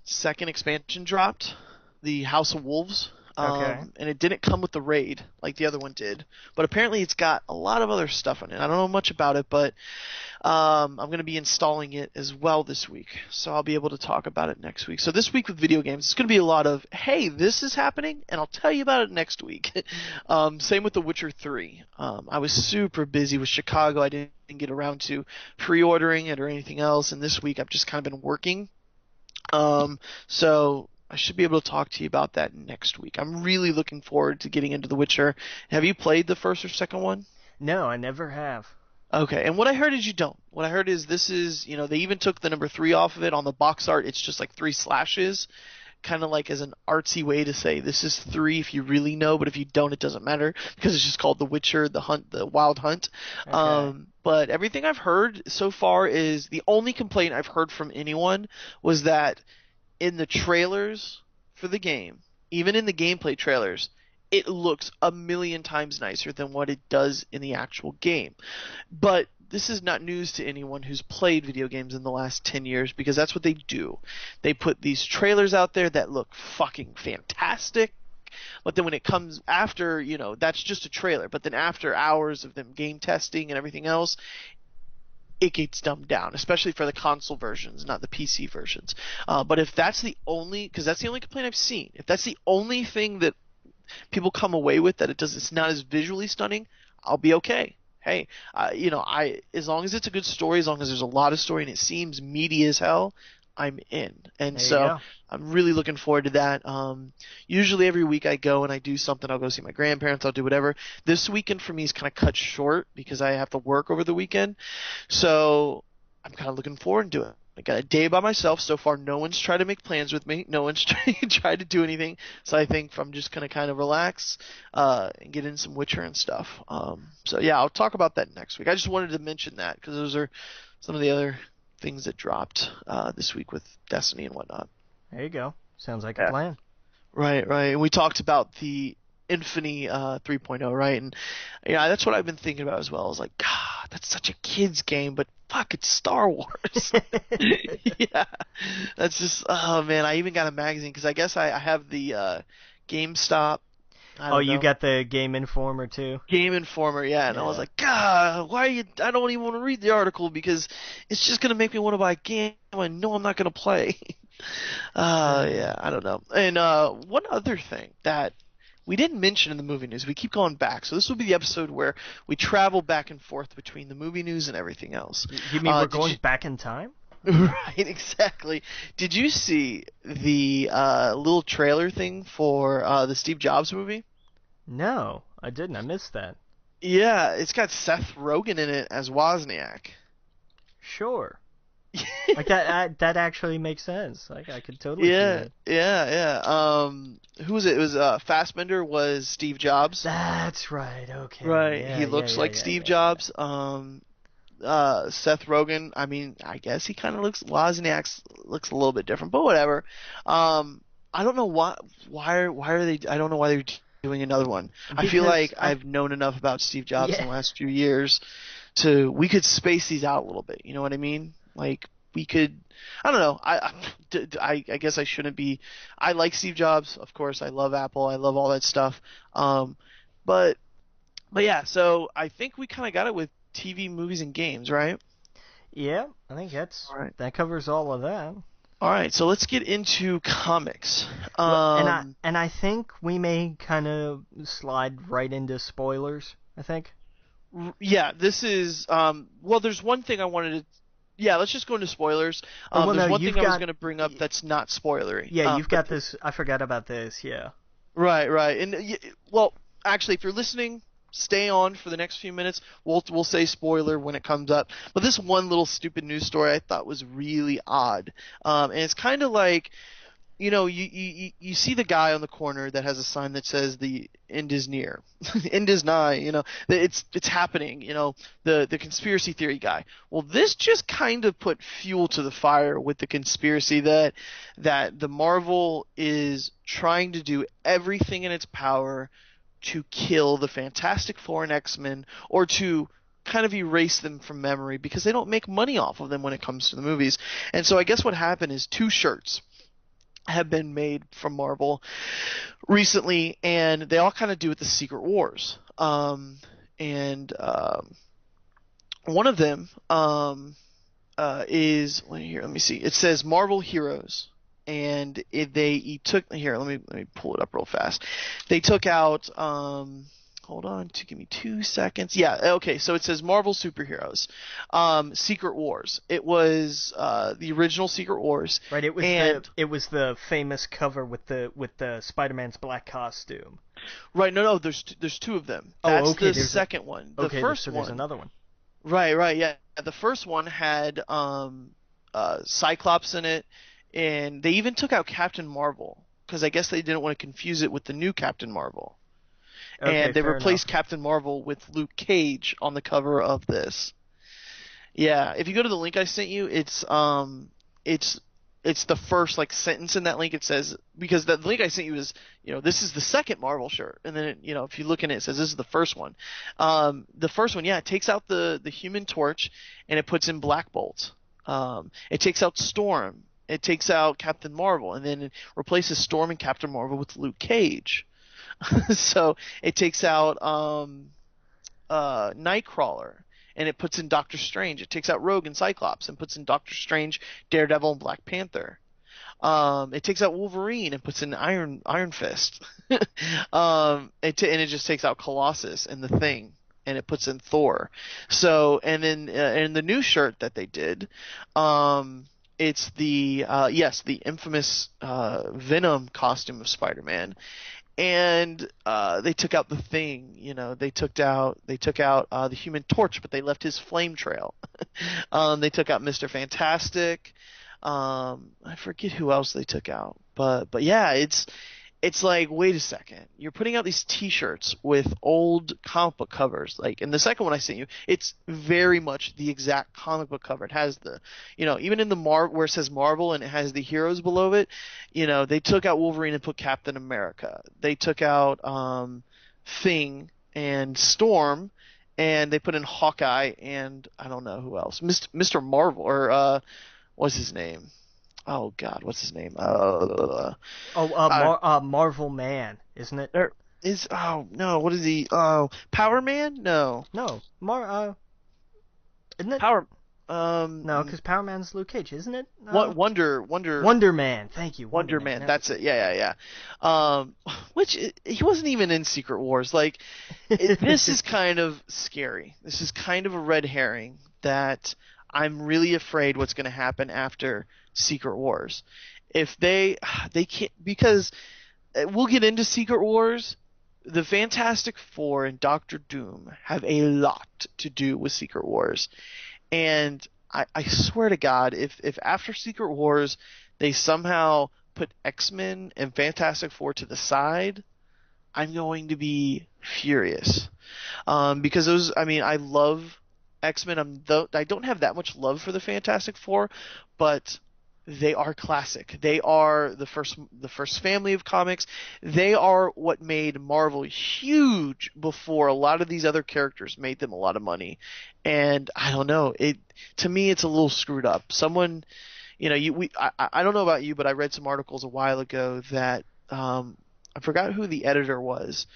second expansion dropped, the House of Wolves. Okay. And it didn't come with the raid like the other one did, but apparently it's got a lot of other stuff in it. I don't know much about it, but I'm going to be installing it as well this week, so I'll be able to talk about it next week. So this week with video games, it's going to be a lot of, hey, this is happening, and I'll tell you about it next week. Same with The Witcher 3. I was super busy with Chicago. I didn't get around to pre-ordering it or anything else, and this week I've just kind of been working. So I should be able to talk to you about that next week. I'm really looking forward to getting into The Witcher. Have you played the first or second one? No, I never have. Okay, and what I heard is you don't. What I heard is this is, they even took the number 3 off of it on the box art. It's just like 3 slashes, kind of like as an artsy way to say this is 3 if you really know, but if you don't, it doesn't matter because it's just called The Witcher, the Wild Hunt. Okay. But everything I've heard so far is the only complaint I've heard from anyone was that in the trailers for the game, even in the gameplay trailers, it looks a million times nicer than what it does in the actual game. But this is not news to anyone who's played video games in the last 10 years because that's what they do. They put these trailers out there that look fucking fantastic, but then when it comes after, that's just a trailer. But then after hours of them game testing and everything else, it gets dumbed down, especially for the console versions, not the PC versions. But if that's the only, because that's the only complaint I've seen, if that's the only thing that people come away with, that it's not as visually stunning, I'll be okay. Hey, as long as it's a good story, as long as there's a lot of story and it seems meaty as hell, I'm in. And There you so go. I'm really looking forward to that. Usually every week I go and I do something. I'll go see my grandparents. I'll do whatever. This weekend for me is kind of cut short because I have to work over the weekend. So I'm kind of looking forward to it. I got a day by myself. So far, no one's tried to make plans with me. No one's tried to do anything. So I think I'm just going to kind of relax and get in some Witcher and stuff. So yeah, I'll talk about that next week. I just wanted to mention that because those are some of the other things that dropped this week with Destiny and whatnot. There you go. Sounds like a plan. Right. And we talked about the Infinity 3.0, right? And that's what I've been thinking about as well. I was like, God, that's such a kid's game, but fuck, it's Star Wars. Yeah, that's just, oh man, I even got a magazine because I guess I have the GameStop. Oh, you got the Game Informer too? Game Informer, yeah, and I was like, God, why are you? I don't even want to read the article because it's just gonna make me want to buy a game I know I'm not gonna play. Yeah, I don't know. And one other thing that we didn't mention in the movie news. We keep going back, so this will be the episode where we travel back and forth between the movie news and everything else. You mean we're going back in time? Right, exactly. Did you see the little trailer thing for the Steve Jobs movie? No, I didn't. I missed that. Yeah, it's got Seth Rogen in it as Wozniak. Sure. Like that actually makes sense. Like I could totally see that. Yeah. Who was it? It was Fassbender was Steve Jobs. That's right. Okay. Right. Yeah, He looks like Steve Jobs. Seth Rogen, I mean, I guess he kind of Wozniak looks a little bit different, but whatever. I don't know why are they, I don't know why they're doing another one. I feel like I've known enough about Steve Jobs in the last few years we could space these out a little bit, you know what I mean? Like, we could, I don't know, I guess I shouldn't be, I like Steve Jobs, of course, I love Apple, I love all that stuff, but yeah, so I think we kind of got it with TV, movies, and games, right? Yeah, I think right. that covers all of that. All right, so let's get into comics. And I think we may kind of slide right into spoilers, I think. Yeah, this is well, there's one thing I wanted to. Yeah, let's just go into spoilers. There's one thing I was going to bring up that's not spoilery. Yeah, you've got this. I forgot about this. Yeah. Right. And well, actually, if you're listening, stay on for the next few minutes. We'll say spoiler when it comes up. But this one little stupid news story I thought was really odd. And it's kind of like, you know, you see the guy on the corner that has a sign that says the end is near, end is nigh. You know, it's happening. You know, the conspiracy theory guy. Well, this just kind of put fuel to the fire with the conspiracy that the Marvel is trying to do everything in its power to kill the Fantastic Four and X-Men, or to kind of erase them from memory because they don't make money off of them when it comes to the movies. And so I guess what happened is 2 shirts have been made from Marvel recently, and they all kind of do with the Secret Wars. One of them is here. Let me see. It says Marvel Heroes, and they took here. Let me pull it up real fast. They took out. Hold on, give me 2 seconds. Yeah, okay. So it says Marvel Superheroes, Secret Wars. It was the original Secret Wars. Right. It was the famous cover with the Spider-Man's black costume. Right. No. There's 2 of them. That's the second one. The first one. There's another one. Right. Yeah. The first one had Cyclops in it, and they even took out Captain Marvel because I guess they didn't want to confuse it with the new Captain Marvel. Okay, and they replaced enough. Captain Marvel with Luke Cage on the cover of this. Yeah, if you go to the link I sent you, it's the first like sentence in that link. It says, because the link I sent you is, you know, this is the second Marvel shirt, and then it, you know, if you look in it, it says this is the first one. The first one, yeah, it takes out the Human Torch and it puts in Black Bolt. It takes out Storm. It takes out Captain Marvel, and then it replaces Storm and Captain Marvel with Luke Cage. So it takes out Nightcrawler, and it puts in Doctor Strange. It takes out Rogue and Cyclops and puts in Doctor Strange, Daredevil, and Black Panther. It takes out Wolverine and puts in Iron Fist. And it just takes out Colossus and the Thing, and it puts in Thor. So, and then in the new shirt that they did, it's the infamous Venom costume of Spider-Man. And they took out the Thing, you know. They took out the Human Torch, but they left his flame trail. They took out Mr. Fantastic. I forget who else they took out, but yeah, it's like, wait a second, you're putting out these T-shirts with old comic book covers. Like in the second one I sent you, it's very much the exact comic book cover. It has the, you know, even in the where it says Marvel and it has the heroes below it, you know, they took out Wolverine and put Captain America. They took out Thing and Storm, and they put in Hawkeye and I don't know who else, Mr. Marvel, or what's his name? Oh God, what's his name? Marvel Man, isn't it? What is he? Oh, Power Man? No. No, isn't it? No, because Power Man's Luke Cage, isn't it? Wonder Man. Thank you. Wonder Man. That's it. Yeah. Which he wasn't even in Secret Wars. Like, this is kind of scary. This is kind of a red herring that I'm really afraid what's going to happen after Secret Wars. If they can't, because we'll get into Secret Wars. The Fantastic Four and Doctor Doom have a lot to do with Secret Wars. And I swear to God, if after Secret Wars they somehow put X-Men and Fantastic Four to the side, I'm going to be furious. Because those, I mean, I love X-Men. I don't have that much love for the Fantastic Four, but they are classic. They are the first family of comics. They are what made Marvel huge before a lot of these other characters made them a lot of money. And I don't know, to me it's a little screwed up. Someone, I don't know about you, but I read some articles a while ago that I forgot who the editor was,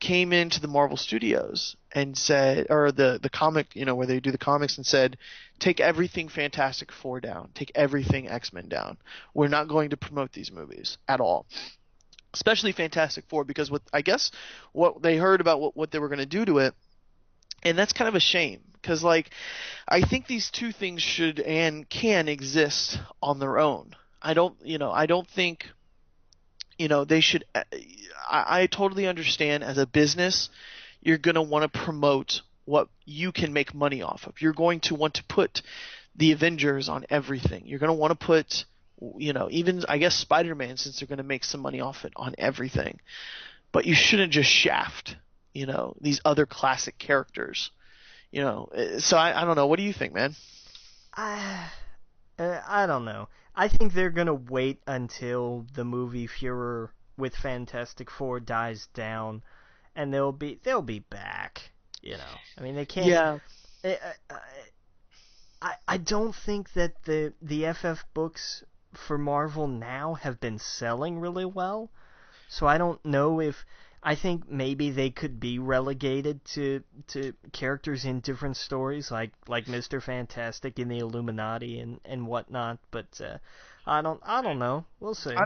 came into the Marvel Studios and said, or the comic, where they do the comics, and said, take everything Fantastic Four down, take everything X-Men down. We're not going to promote these movies at all, especially Fantastic Four, because what they heard about what they were going to do to it, and that's kind of a shame, because I think these two things should and can exist on their own. I don't think they should. I totally understand, as a business, you're going to want to promote what you can make money off of. You're going to want to put the Avengers on everything. You're going to want to put, even, I guess, Spider-Man, since they're going to make some money off it, on everything. But you shouldn't just shaft, these other classic characters. So I don't know. What do you think, man? I don't know. I think they're going to wait until the movie furor with Fantastic Four dies down, and they'll be back. I mean, they can't. Yeah. I don't think that the FF books for Marvel now have been selling really well, so I don't know if. I think maybe they could be relegated to characters in different stories, like Mr. Fantastic in the Illuminati and whatnot. But I don't know. We'll see.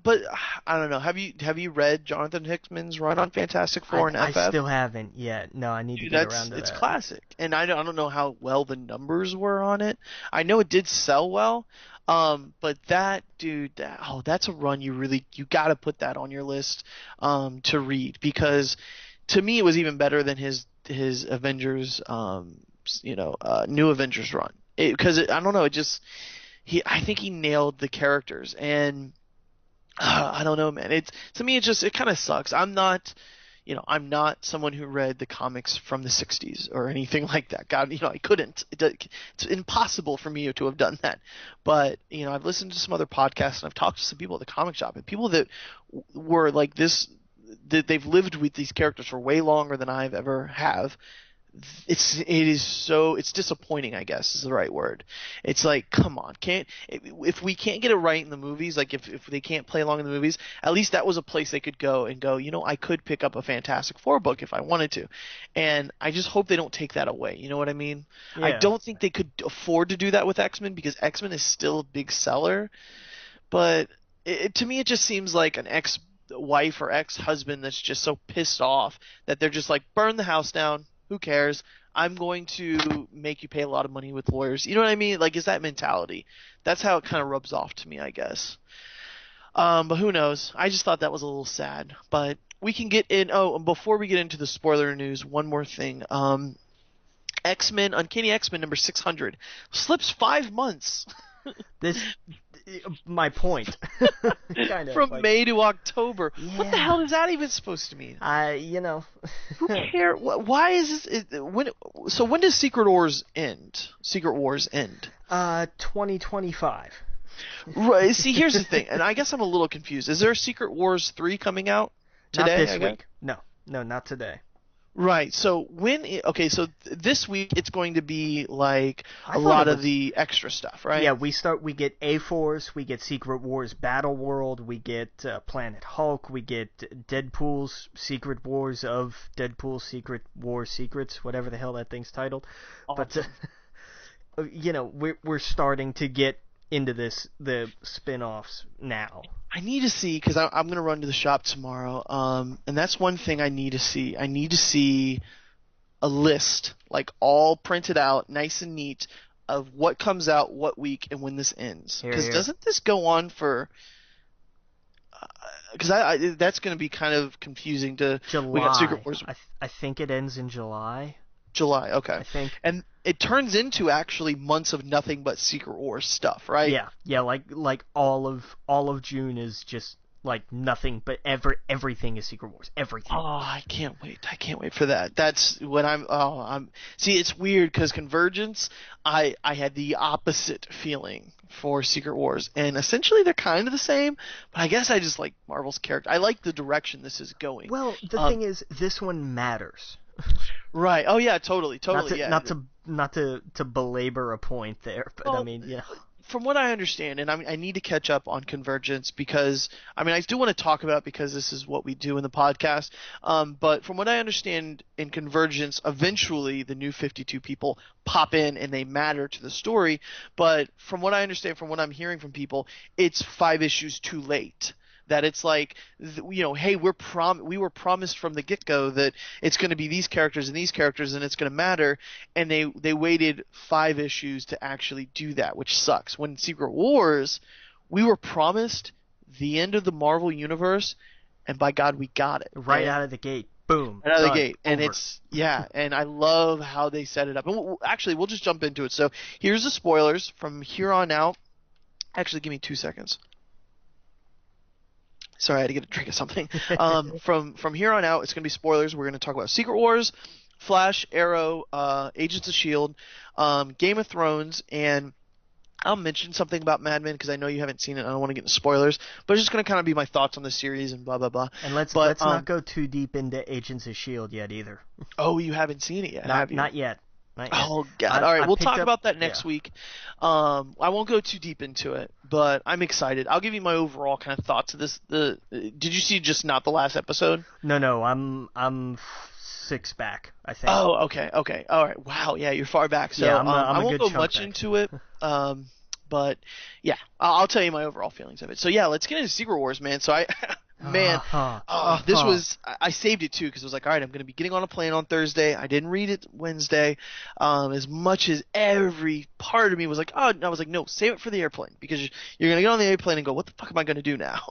But I don't know. Have you read Jonathan Hickman's run on Fantastic Four and FF? I still haven't yet. No, I need to get around to that. It's classic, and I don't know how well the numbers were on it. I know it did sell well. But that dude, that's a run you got to put that on your list to read, because to me it was even better than his Avengers New Avengers run. Because I don't know, I think he nailed the characters, and I don't know, man. To me it kind of sucks. I'm not someone who read the comics from the 60s or anything like that. God, I couldn't. It's impossible for me to have done that. But, I've listened to some other podcasts, and I've talked to some people at the comic shop, and people that were like this, that they've lived with these characters for way longer than I've ever have. It's disappointing, I guess is the right word. It's like, come on, if we can't get it right in the movies, like if they can't play along in the movies, at least that was a place they could go and go, I could pick up a Fantastic Four book if I wanted to. And I just hope they don't take that away. You know what I mean? Yeah. I don't think they could afford to do that with X-Men, because X-Men is still a big seller. But to me, it just seems like an ex-wife or ex-husband that's just so pissed off that they're just like, burn the house down. Who cares? I'm going to make you pay a lot of money with lawyers. You know what I mean? Like, is that mentality? That's how it kind of rubs off to me, I guess. But who knows? I just thought that was a little sad. But we can get in. Oh, and before we get into the spoiler news, one more thing. X-Men, Uncanny X-Men number 600 slips 5 months. My point. Kind of, from May to October. Yeah. What the hell is that even supposed to mean? Who cares? Why is this? When does Secret Wars end? 2025. Right. See, here's the thing, and I guess I'm a little confused. Is there a Secret Wars 3 coming out today? Not this week. No, not today. Right. So so this week it's going to be like a lot of the extra stuff, right? Yeah, we get A-Force, we get Secret Wars Battle World, we get Planet Hulk, we get Deadpool's Secret Wars of Deadpool Secret War Secrets, whatever the hell that thing's titled. Awesome. we're starting to get into the spin-offs now. I need to see, because I'm going to run to the shop tomorrow, and that's one thing I need to see. I need to see a list, like all printed out, nice and neat, of what comes out what week and when this ends. Because doesn't this go on for... Because that's going to be kind of confusing to... July. We got Secret Wars. I think it ends in July. July, okay. I think. And it turns into actually months of nothing but Secret Wars stuff, right? Yeah, like all of June is just like nothing but everything is Secret Wars, everything. Oh, I can't wait for that. That's when I'm see, it's weird because Convergence, I had the opposite feeling for Secret Wars, and essentially they're kind of the same, but I guess I just like Marvel's character. I like the direction this is going. Well, the thing is, this one matters. Right. Oh yeah, totally. Not to belabor a point there, but well, I mean, yeah. From what I understand, and I need to catch up on Convergence because I do want to talk about it because this is what we do in the podcast. But from what I understand, in Convergence, eventually the new 52 people pop in and they matter to the story. But from what I understand, from what I'm hearing from people, it's 5 issues too late. That it's like, hey, we were promised from the get-go that it's going to be these characters and it's going to matter, and they waited 5 issues to actually do that, which sucks. When Secret Wars, we were promised the end of the Marvel Universe, and by God, we got it. Right out of the gate. Boom. Right out of the gate. Over. And it's, and I love how they set it up. And we'll just jump into it. So here's the spoilers from here on out. Actually, give me 2 seconds. Sorry, I had to get a drink of something. From here on out, it's going to be spoilers. We're going to talk about Secret Wars, Flash, Arrow, Agents of S.H.I.E.L.D., Game of Thrones, and I'll mention something about Mad Men because I know you haven't seen it. I don't want to get into spoilers, but it's just going to kind of be my thoughts on the series and blah, blah, blah. And let's not go too deep into Agents of S.H.I.E.L.D. yet either. Oh, you haven't seen it yet, have you? Not yet. Oh God! All right, we'll talk about that next week. I won't go too deep into it, but I'm excited. I'll give you my overall kind of thoughts of this. Did you see just not the last episode? No, I'm 6 back, I think. Oh, okay, all right. Wow, yeah, you're far back. So yeah, I won't go much back. into it. But yeah, I'll tell you my overall feelings of it. So yeah, let's get into Secret Wars, man. So this was, I saved it too because I was like, all right, I'm going to be getting on a plane on Thursday. I didn't read it Wednesday. As much as every part of me was like, oh, I was like, no, save it for the airplane because you're going to get on the airplane and go, what the fuck am I going to do now?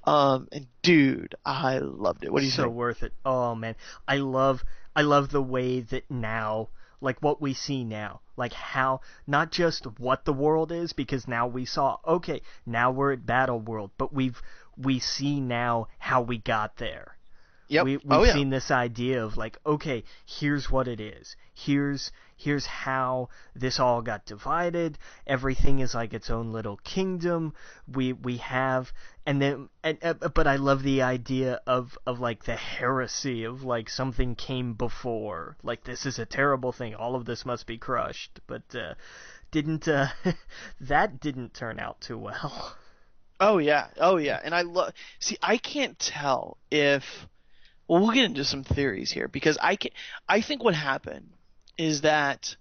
And dude, I loved it. What do you think? So worth it. Oh man, I love the way that now, like what we see now, like how, not just what the world is, because now we saw, okay, now we're at Battle World, but we see now how we got there. Yep. We've seen this idea of like, okay, here's what it is. Here's how this all got divided. Everything is like its own little kingdom. We have, but I love the idea of like the heresy of like something came before. Like this is a terrible thing. All of this must be crushed. But that didn't turn out too well. Oh yeah. And I can't tell if, well, we'll get into some theories here because I think what happened is that,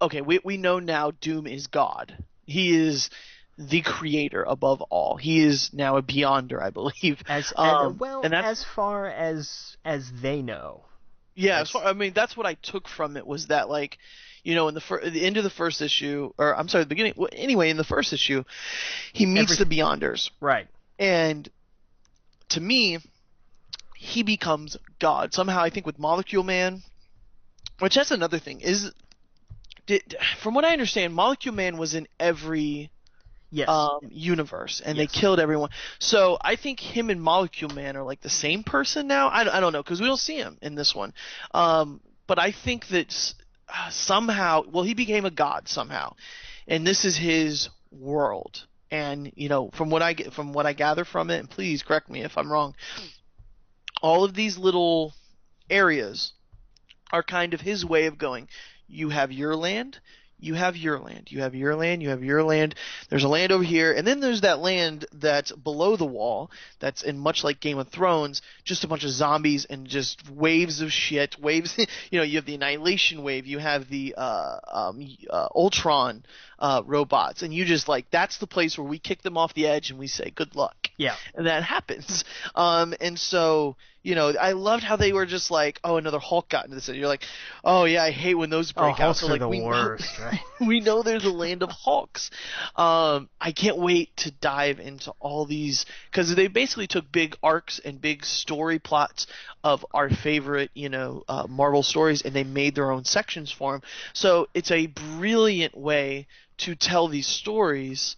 okay, we know now Doom is God. He is the creator above all. He is now a Beyonder, I believe. As far as they know. Yeah, that's what I took from it was that, like, in the end of the first issue, or I'm sorry, the beginning. Well, anyway, in the first issue, he meets the Beyonders, right? And to me, he becomes God somehow. I think with Molecule Man, which that's another thing. From what I understand, Molecule Man was in every universe, and they killed everyone. So I think him and Molecule Man are like the same person now. I don't know because we don't see him in this one. But I think that somehow, he became a god somehow, and this is his world. And from what I gather from it, and please correct me if I'm wrong, all of these little areas are kind of his way of going, you have your land, you have your land. You have your land. You have your land. There's a land over here, and then there's that land that's below the wall. That's in much like Game of Thrones, just a bunch of zombies and just waves of shit. Waves. You have the Annihilation wave. You have the Ultron robots, and you just like that's the place where we kick them off the edge and we say good luck. Yeah. And that happens. And so. I loved how they were just like, oh, another Hulk got into the city. You're like, oh yeah, I hate when those break out. Hulks So are like the we worst, right? we know there's a land of Hulks. I can't wait to dive into all these because they basically took big arcs and big story plots of our favorite, Marvel stories, and they made their own sections for them. So it's a brilliant way to tell these stories.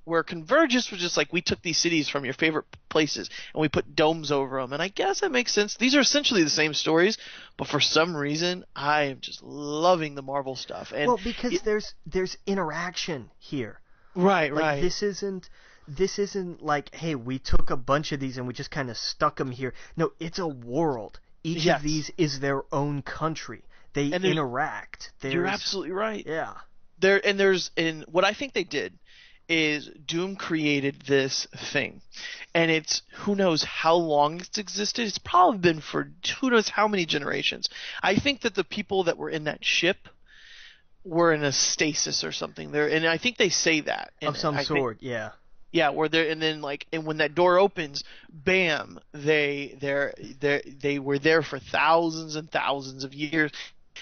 Where Convergence was just like we took these cities from your favorite places and we put domes over them, and I guess that makes sense. These are essentially the same stories, but for some reason I am just loving the Marvel stuff. And well, because there's interaction here. Right. This isn't like, hey, we took a bunch of these and we just kind of stuck them here. No, it's a world. Each of these is their own country. They interact. You're absolutely right. Yeah. And what I think they did is Doom created this thing, and it's who knows how long it's existed. It's probably been for who knows how many generations. I think that the people that were in that ship were in a stasis or something there, and I think they say that of some sort. Yeah, where they're and then like and when that door opens, bam, they were there for thousands and thousands of years,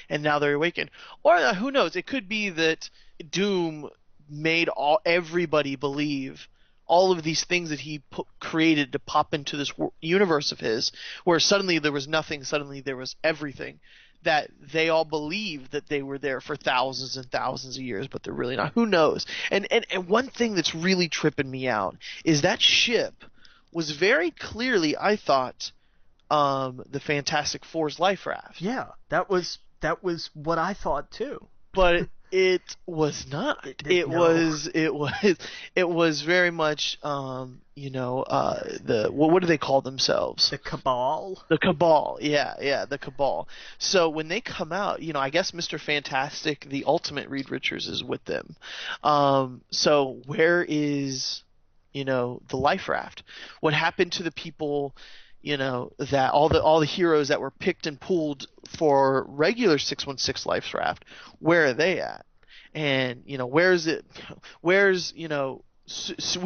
and now they're awakened. Or who knows? It could be that Doom made everybody believe all of these things that he created to pop into this universe of his, where suddenly there was nothing, suddenly there was everything, that they all believed that they were there for thousands and thousands of years, but they're really not. Who knows? And one thing that's really tripping me out is that ship was very clearly, I thought, the Fantastic Four's life raft. Yeah, that was what I thought too. But it was not. It was very much what do they call themselves? The Cabal. The Cabal. Yeah, the Cabal. So when they come out, I guess Mr. Fantastic, the Ultimate Reed Richards, is with them. So where is the life raft? What happened to the people? That all the heroes that were picked and pulled for regular 616 Life Raft, where are they at? And where's we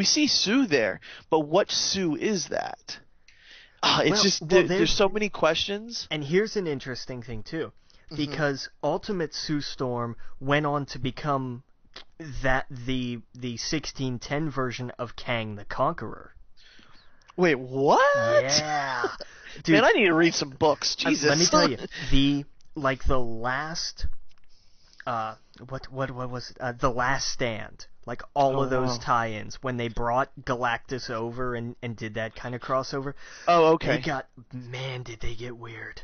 see Sue there, but what Sue is that? There's so many questions. And here's an interesting thing too, because Ultimate Sue Storm went on to become the 1610 version of Kang the Conqueror. Wait, what? Yeah. Dude, man, I need to read some books. Jesus. Let me tell you, the last what was it? The Last Stand, like all of those tie-ins when they brought Galactus over and did that kind of crossover. Oh, okay. Did they get weird.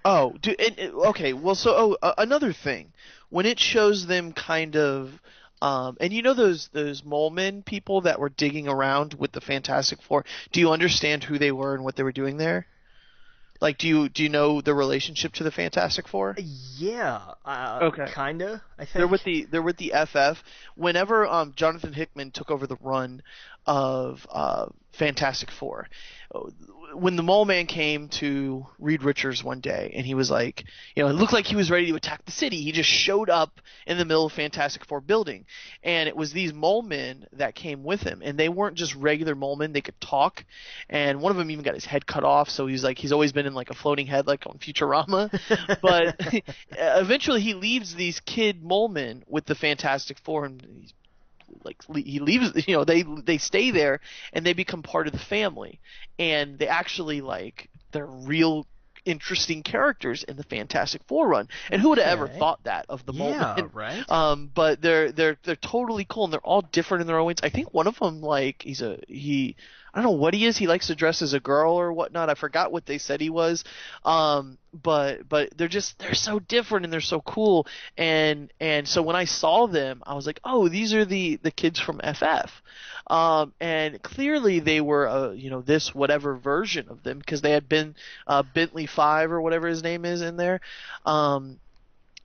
Oh, dude, okay. Well, so another thing, when it shows them kind of and those mole men people that were digging around with the Fantastic Four, do you understand who they were and what they were doing there? Like, do you know the relationship to the Fantastic Four? Yeah. Okay. Kinda, I think. They're with the FF. Whenever Jonathan Hickman took over the run of Fantastic Four, when the Mole Man came to Reed Richards one day, and he was like, it looked like he was ready to attack the city. He just showed up in the middle of Fantastic Four building, and it was these mole men that came with him, and they weren't just regular mole men. They could talk, and one of them even got his head cut off, so he's always been in like a floating head like on Futurama. But eventually he leaves these kid mole men with the Fantastic Four, and he leaves, they stay there and they become part of the family, and they actually they're real interesting characters in the Fantastic Four run. And who would have ever thought that of the moment? Yeah, right. But they're totally cool, and they're all different in their own ways. I think one of them I don't know what he is. He likes to dress as a girl or whatnot. I forgot what they said he was. But they're so different and they're so cool. And so when I saw them, I was like, oh, these are the kids from FF. And clearly they were, this whatever version of them, because they had been Bentley 5 or whatever his name is in there.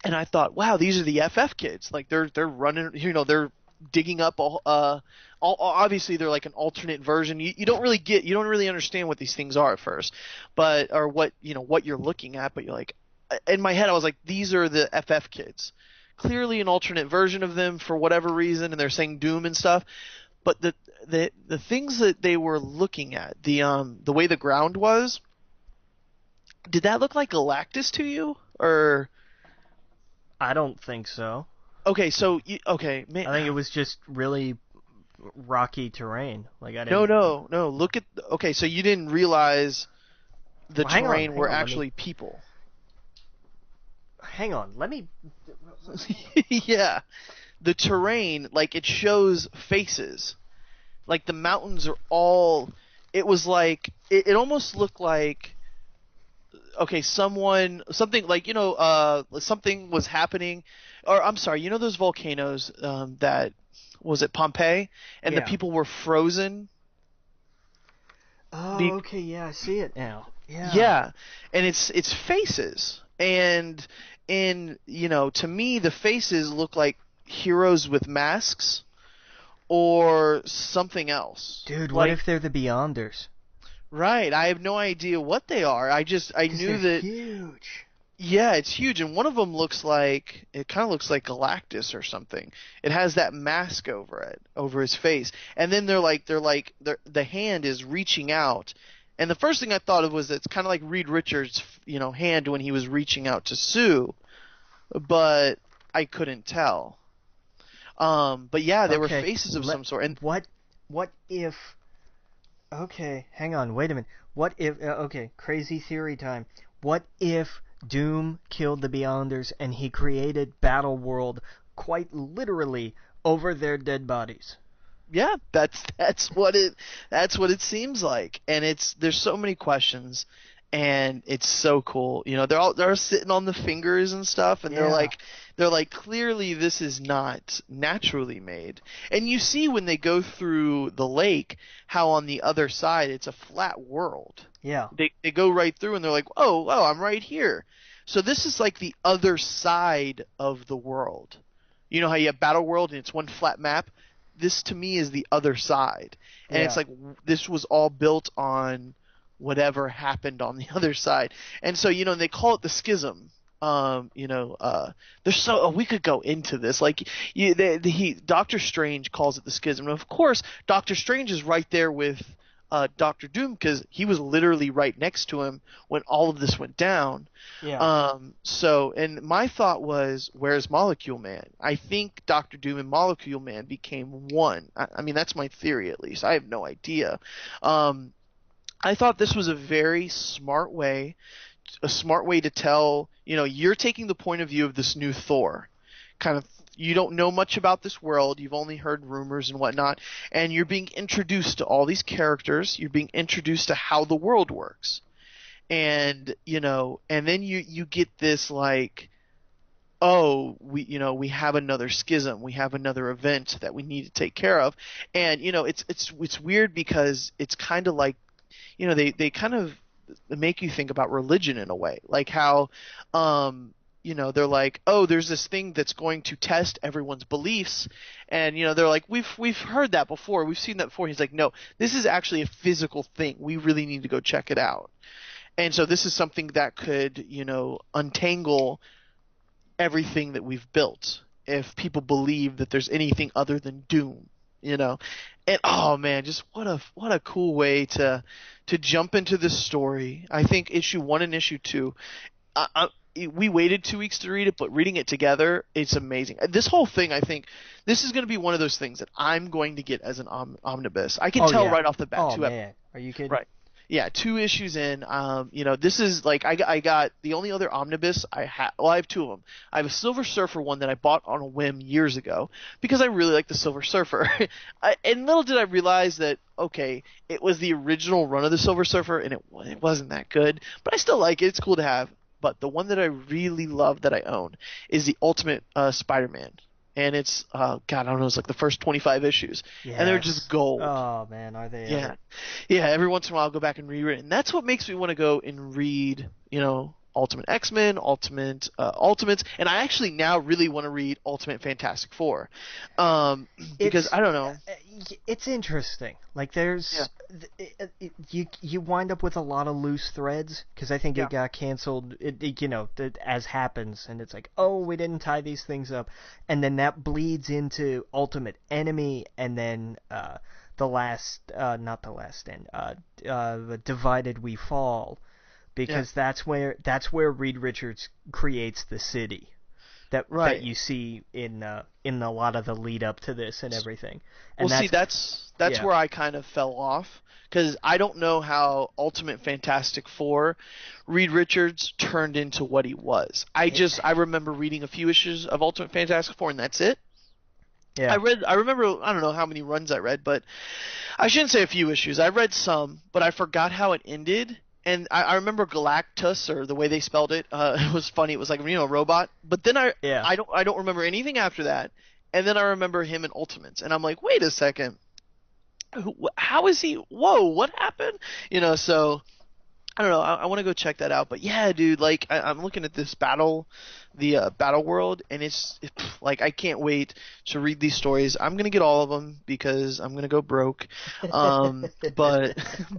and I thought, wow, these are the FF kids. Like they're running, they're digging up all obviously they're like an alternate version. You don't really understand what these things are at first, but or what you're looking at, but you're like, in my head I was like, these are the FF kids. Clearly an alternate version of them for whatever reason, and they're saying Doom and stuff. But the things that they were looking at, the way the ground was, did that look like Galactus to you? Or I don't think so. okay, so okay, man. I think it was just really rocky terrain. Like I No, didn't. no, no. Look at okay, so you didn't realize the Well, hang on, terrain hang were on, actually people. Hang on, let me. Yeah. The terrain, like it shows faces. Like the mountains are all it was like it almost looked like okay, something like something was happening, or I'm sorry, those volcanoes that was it Pompeii, and the Yeah. people were frozen. Oh, Be- okay, yeah, I see it now. Yeah. yeah, and it's faces, and to me the faces look like heroes with masks or something else. Dude, what Like if they're the Beyonders? right, I have no idea what they are. I 'Cause knew they're that. huge. Yeah, it's huge, and one of them kind of looks like Galactus or something. It has that mask over it, over his face, and then the hand is reaching out, and the first thing I thought of was it's kind of like Reed Richards' hand when he was reaching out to Sue, but I couldn't tell. But yeah, they were Okay, faces of some sort, and what if? Okay, hang on, wait a minute. What if? Okay, crazy theory time. What if Doom killed the Beyonders and he created Battle World quite literally over their dead bodies? yeah, that's what it seems like, and there's so many questions, and it's so cool. They're sitting on the fingers and stuff, and Yeah. they're like clearly this is not naturally made. And you see when they go through the lake how on the other side it's a flat world. Yeah. They go right through and they're like, oh, I'm right here. So this is like the other side of the world. You know how you have Battle World and it's one flat map? This to me is the other side. And it's Yeah. like this was all built on whatever happened on the other side. And so, they call it the schism. There's we could go into this. Like Doctor Strange calls it the schism. And of course, Doctor Strange is right there with Doctor Doom because he was literally right next to him when all of this went down. Yeah. And my thought was, where's Molecule Man? I think Doctor Doom and Molecule Man became one. I mean, that's my theory at least. I have no idea. I thought this was a very smart way to tell, you're taking the point of view of this new Thor. Kind of, you don't know much about this world, you've only heard rumors and whatnot, and you're being introduced to all these characters, you're being introduced to how the world works. And, and then you get this like, oh, we have another schism, we have another event that we need to take care of. And, it's weird because it's kind of like, they kind of make you think about religion in a way, like how they're like, oh, there's this thing that's going to test everyone's beliefs, and they're like, we've heard that before, we've seen that before. He's like, no, this is actually a physical thing, we really need to go check it out. And so this is something that could untangle everything that we've built if people believe that there's anything other than doom. And oh man, just what a cool way to jump into this story. I think issue 1 and issue 2, we waited 2 weeks to read it, but reading it together, it's amazing. This whole thing, I think this is going to be one of those things that I'm going to get as an omnibus. I can tell yeah. right off the bat. Oh man, are you kidding? Right. Yeah, 2 issues in. This is like I got the only other omnibus I have. Well, I have 2 of them. I have a Silver Surfer one that I bought on a whim years ago because I really like the Silver Surfer. And little did I realize that it was the original run of the Silver Surfer, and it wasn't that good. But I still like it. It's cool to have. But the one that I really love that I own is the Ultimate Spider-Man. And it's God, I don't know, it's like the first 25 issues, and they're just gold. Oh man, are they? Yeah. Every once in a while I'll go back and reread it, and that's what makes me want to go and read, Ultimate X-Men, Ultimates, and I actually now really want to read Ultimate Fantastic Four, because I don't know. It's interesting. Like Yeah, you wind up with a lot of loose threads because I think yeah, it got canceled. As happens, and it's like, oh, we didn't tie these things up, and then that bleeds into Ultimate Enemy, and then not the last stand, Divided We Fall, yeah. because that's where Reed Richards creates the city that Right. you see in a lot of the lead up to this and everything. Well, And see, that's that's yeah. where I kind of fell off because I don't know how Ultimate Fantastic Four, Reed Richards turned into what he was. It, I remember reading a few issues of Ultimate Fantastic Four, and that's it. yeah. I remember, I don't know how many runs I read, but I shouldn't say a few issues. I read some, but I forgot how it ended. And I remember Galactus, or the way they spelled it, it was funny. It was like, robot. But then Yeah. I don't remember anything after that. And then I remember him in Ultimates, and I'm like, wait a second, how is he? Whoa, what happened? So I don't know. I want to go check that out. But yeah, dude, like I'm looking at this battle world, and like I can't wait to read these stories. I'm gonna get all of them because I'm gonna go broke. But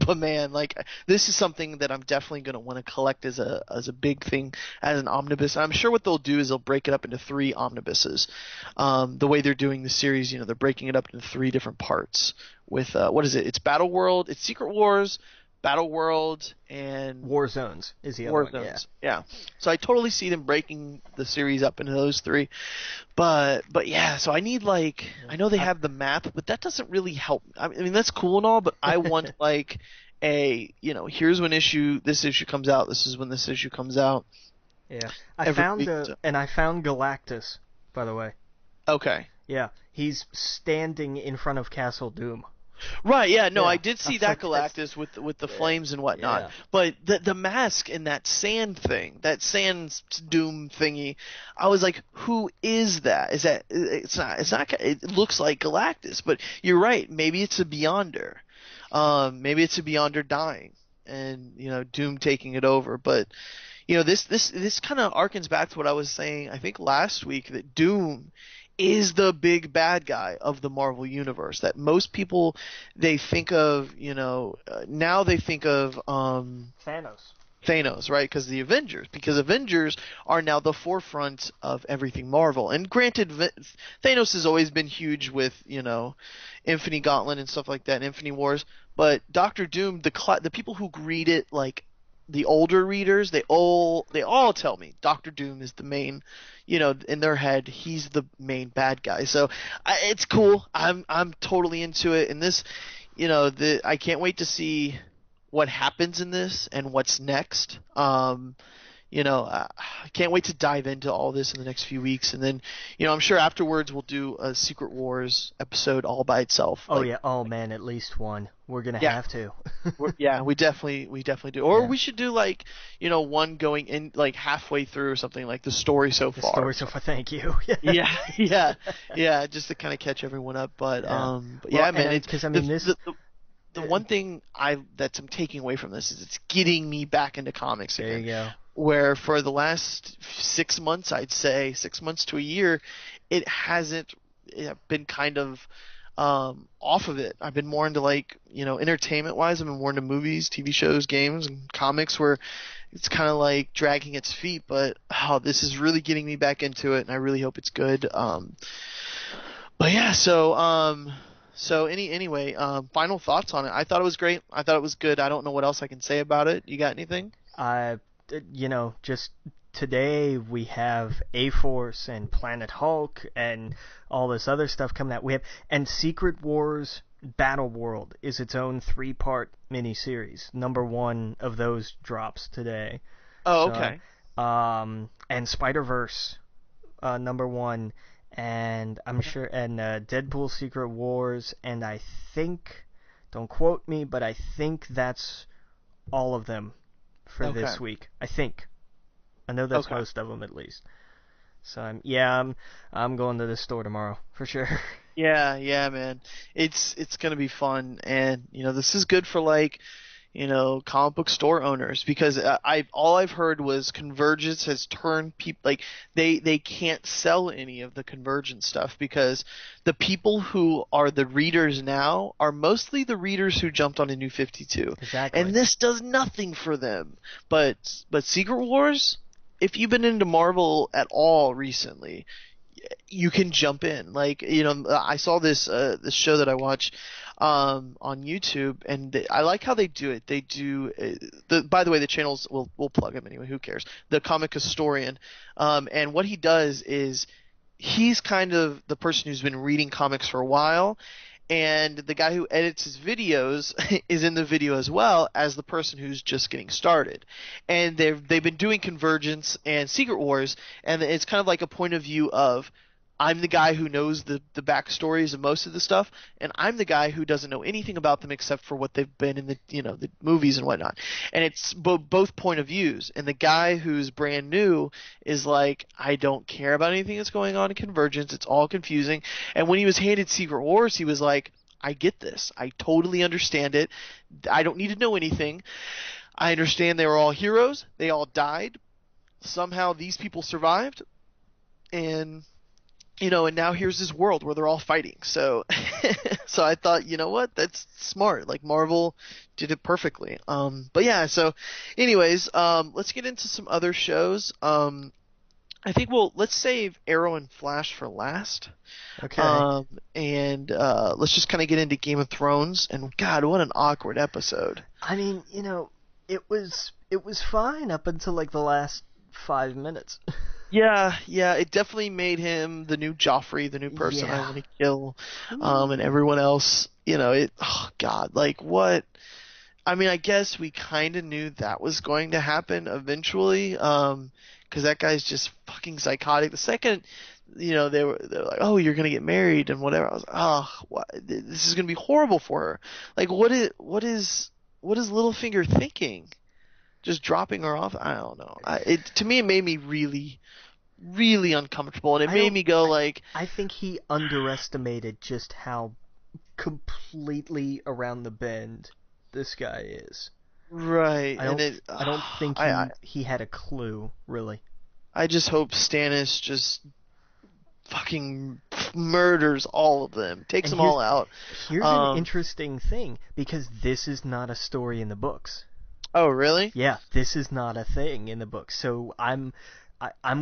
but man, like this is something that I'm definitely gonna want to collect as a big thing, as an omnibus. I'm sure what they'll do is they'll break it up into three omnibuses. The way they're doing the series, they're breaking it up into three different parts. With what is it? It's Battle World, it's Secret Wars, Battle World, and War Zones is the other War one. Yeah. Zones. Yeah. So I totally see them breaking the series up into those three. But yeah, so I need like I know they have the map, but that doesn't really help. I mean that's cool and all, but I want like here's when this issue comes out, this is when this issue comes out Yeah. every week. I found Galactus, by the way. Okay. Yeah. He's standing in front of Castle Doom. Right, yeah, no, I Yeah. did I see was that like, Galactus with the flames and whatnot, yeah. but the mask and that sand thing, that sand doom thingy, I was like, who is that? Is that it's not it looks like Galactus, but you're right, maybe it's a Beyonder, maybe it's a Beyonder dying, and Doom taking it over, but this kind of harkens back to what I was saying, I think last week, that Doom is the big bad guy of the Marvel universe. That most people they think of, now they think of Thanos. Thanos, right? Because Avengers are now the forefront of everything Marvel. And granted, Thanos has always been huge with Infinity Gauntlet and stuff like that, Infinity Wars. But Doctor Doom, the people who read it, like the older readers, they all tell me Doctor Doom is the main, in their head, he's the main bad guy. So it's cool. I'm totally into it. And this, I can't wait to see what happens in this and what's next. I can't wait to dive into all this in the next few weeks, and then, I'm sure afterwards we'll do a Secret Wars episode all by itself. Oh Like, yeah. Oh man, at least one. We're gonna yeah, have to. yeah, we definitely do. Or Yeah. we should do like, one going in like halfway through or something, like the story so The far. story so far. Thank you. Yeah, yeah, just to kind of catch everyone up. But Yeah. but Well, yeah, man, it's because I mean this. the one thing I'm taking away from this is it's getting me back into comics There again. you go. Where for the last 6 months, I'd say 6 months to a year, it hasn't been kind of off of it. I've been more into like, entertainment wise, I've been more into movies, TV shows, games, and comics, where it's kind of like dragging its feet. But this is really getting me back into it, and I really hope it's good. But yeah, anyway, final thoughts on it. I thought it was great. I thought it was good. I don't know what else I can say about it. You got anything? Just today we have A-Force and Planet Hulk and all this other stuff coming out. And Secret Wars Battle World is its own 3-part miniseries. Number 1 of those drops today. Oh, So, okay. and Spider-Verse, number 1, and I'm sure, and Deadpool Secret Wars, and I think, don't quote me, but I think that's all of them for Okay. this week. I think. I know that's Okay. most of them at least. So I'm going to the store tomorrow for sure. Yeah, man. It's gonna be fun, and this is good for like, comic book store owners, because all I've heard was Convergence has turned people, like, they can't sell any of the Convergence stuff because the people who are the readers now are mostly the readers who jumped on a New 52. Exactly. And this does nothing for them. But Secret Wars, if you've been into Marvel at all recently, you can jump in. Like, I saw this show that I watch on YouTube, and I like how they do it. They do by the way, the channels, we'll plug him anyway. Who cares? The Comic Historian, and what he does is he's kind of the person who's been reading comics for a while, and the guy who edits his videos is in the video as well as the person who's just getting started. And they've been doing Convergence and Secret Wars, and it's kind of like a point of view of, I'm the guy who knows the backstories of most of the stuff, and I'm the guy who doesn't know anything about them except for what they've been in the movies and whatnot. And it's both point of views. And the guy who's brand new is like, I don't care about anything that's going on in Convergence. It's all confusing. And when he was handed Secret Wars, he was like, I get this. I totally understand it. I don't need to know anything. I understand they were all heroes. They all died. Somehow these people survived. And now here's this world where they're all fighting. So, so I thought, you know what? That's smart. Like, Marvel did it perfectly. But yeah, so anyways, let's get into some other shows. I think let's save Arrow and Flash for last. Okay. And let's just kind of get into Game of Thrones. And God, what an awkward episode. I mean, it was fine up until like the last 5 minutes. Yeah, it definitely made him the new Joffrey, the new person I want to kill, and everyone else, oh God, like, what? I mean, I guess we kind of knew that was going to happen eventually, because that guy's just fucking psychotic. The second, they're like, oh, you're gonna get married and whatever, I was like, oh, what? This is gonna be horrible for her. Like, what is Littlefinger thinking? Just dropping her off? I don't know. To me, it made me really, really uncomfortable, and it made me go like... I think he underestimated just how completely around the bend this guy is. Right. I don't think he had a clue, really. I just hope Stannis just fucking murders all of them, takes them all out. Here's an interesting thing, because this is not a story in the books. Oh, really? Yeah, this is not a thing in the book. So I'm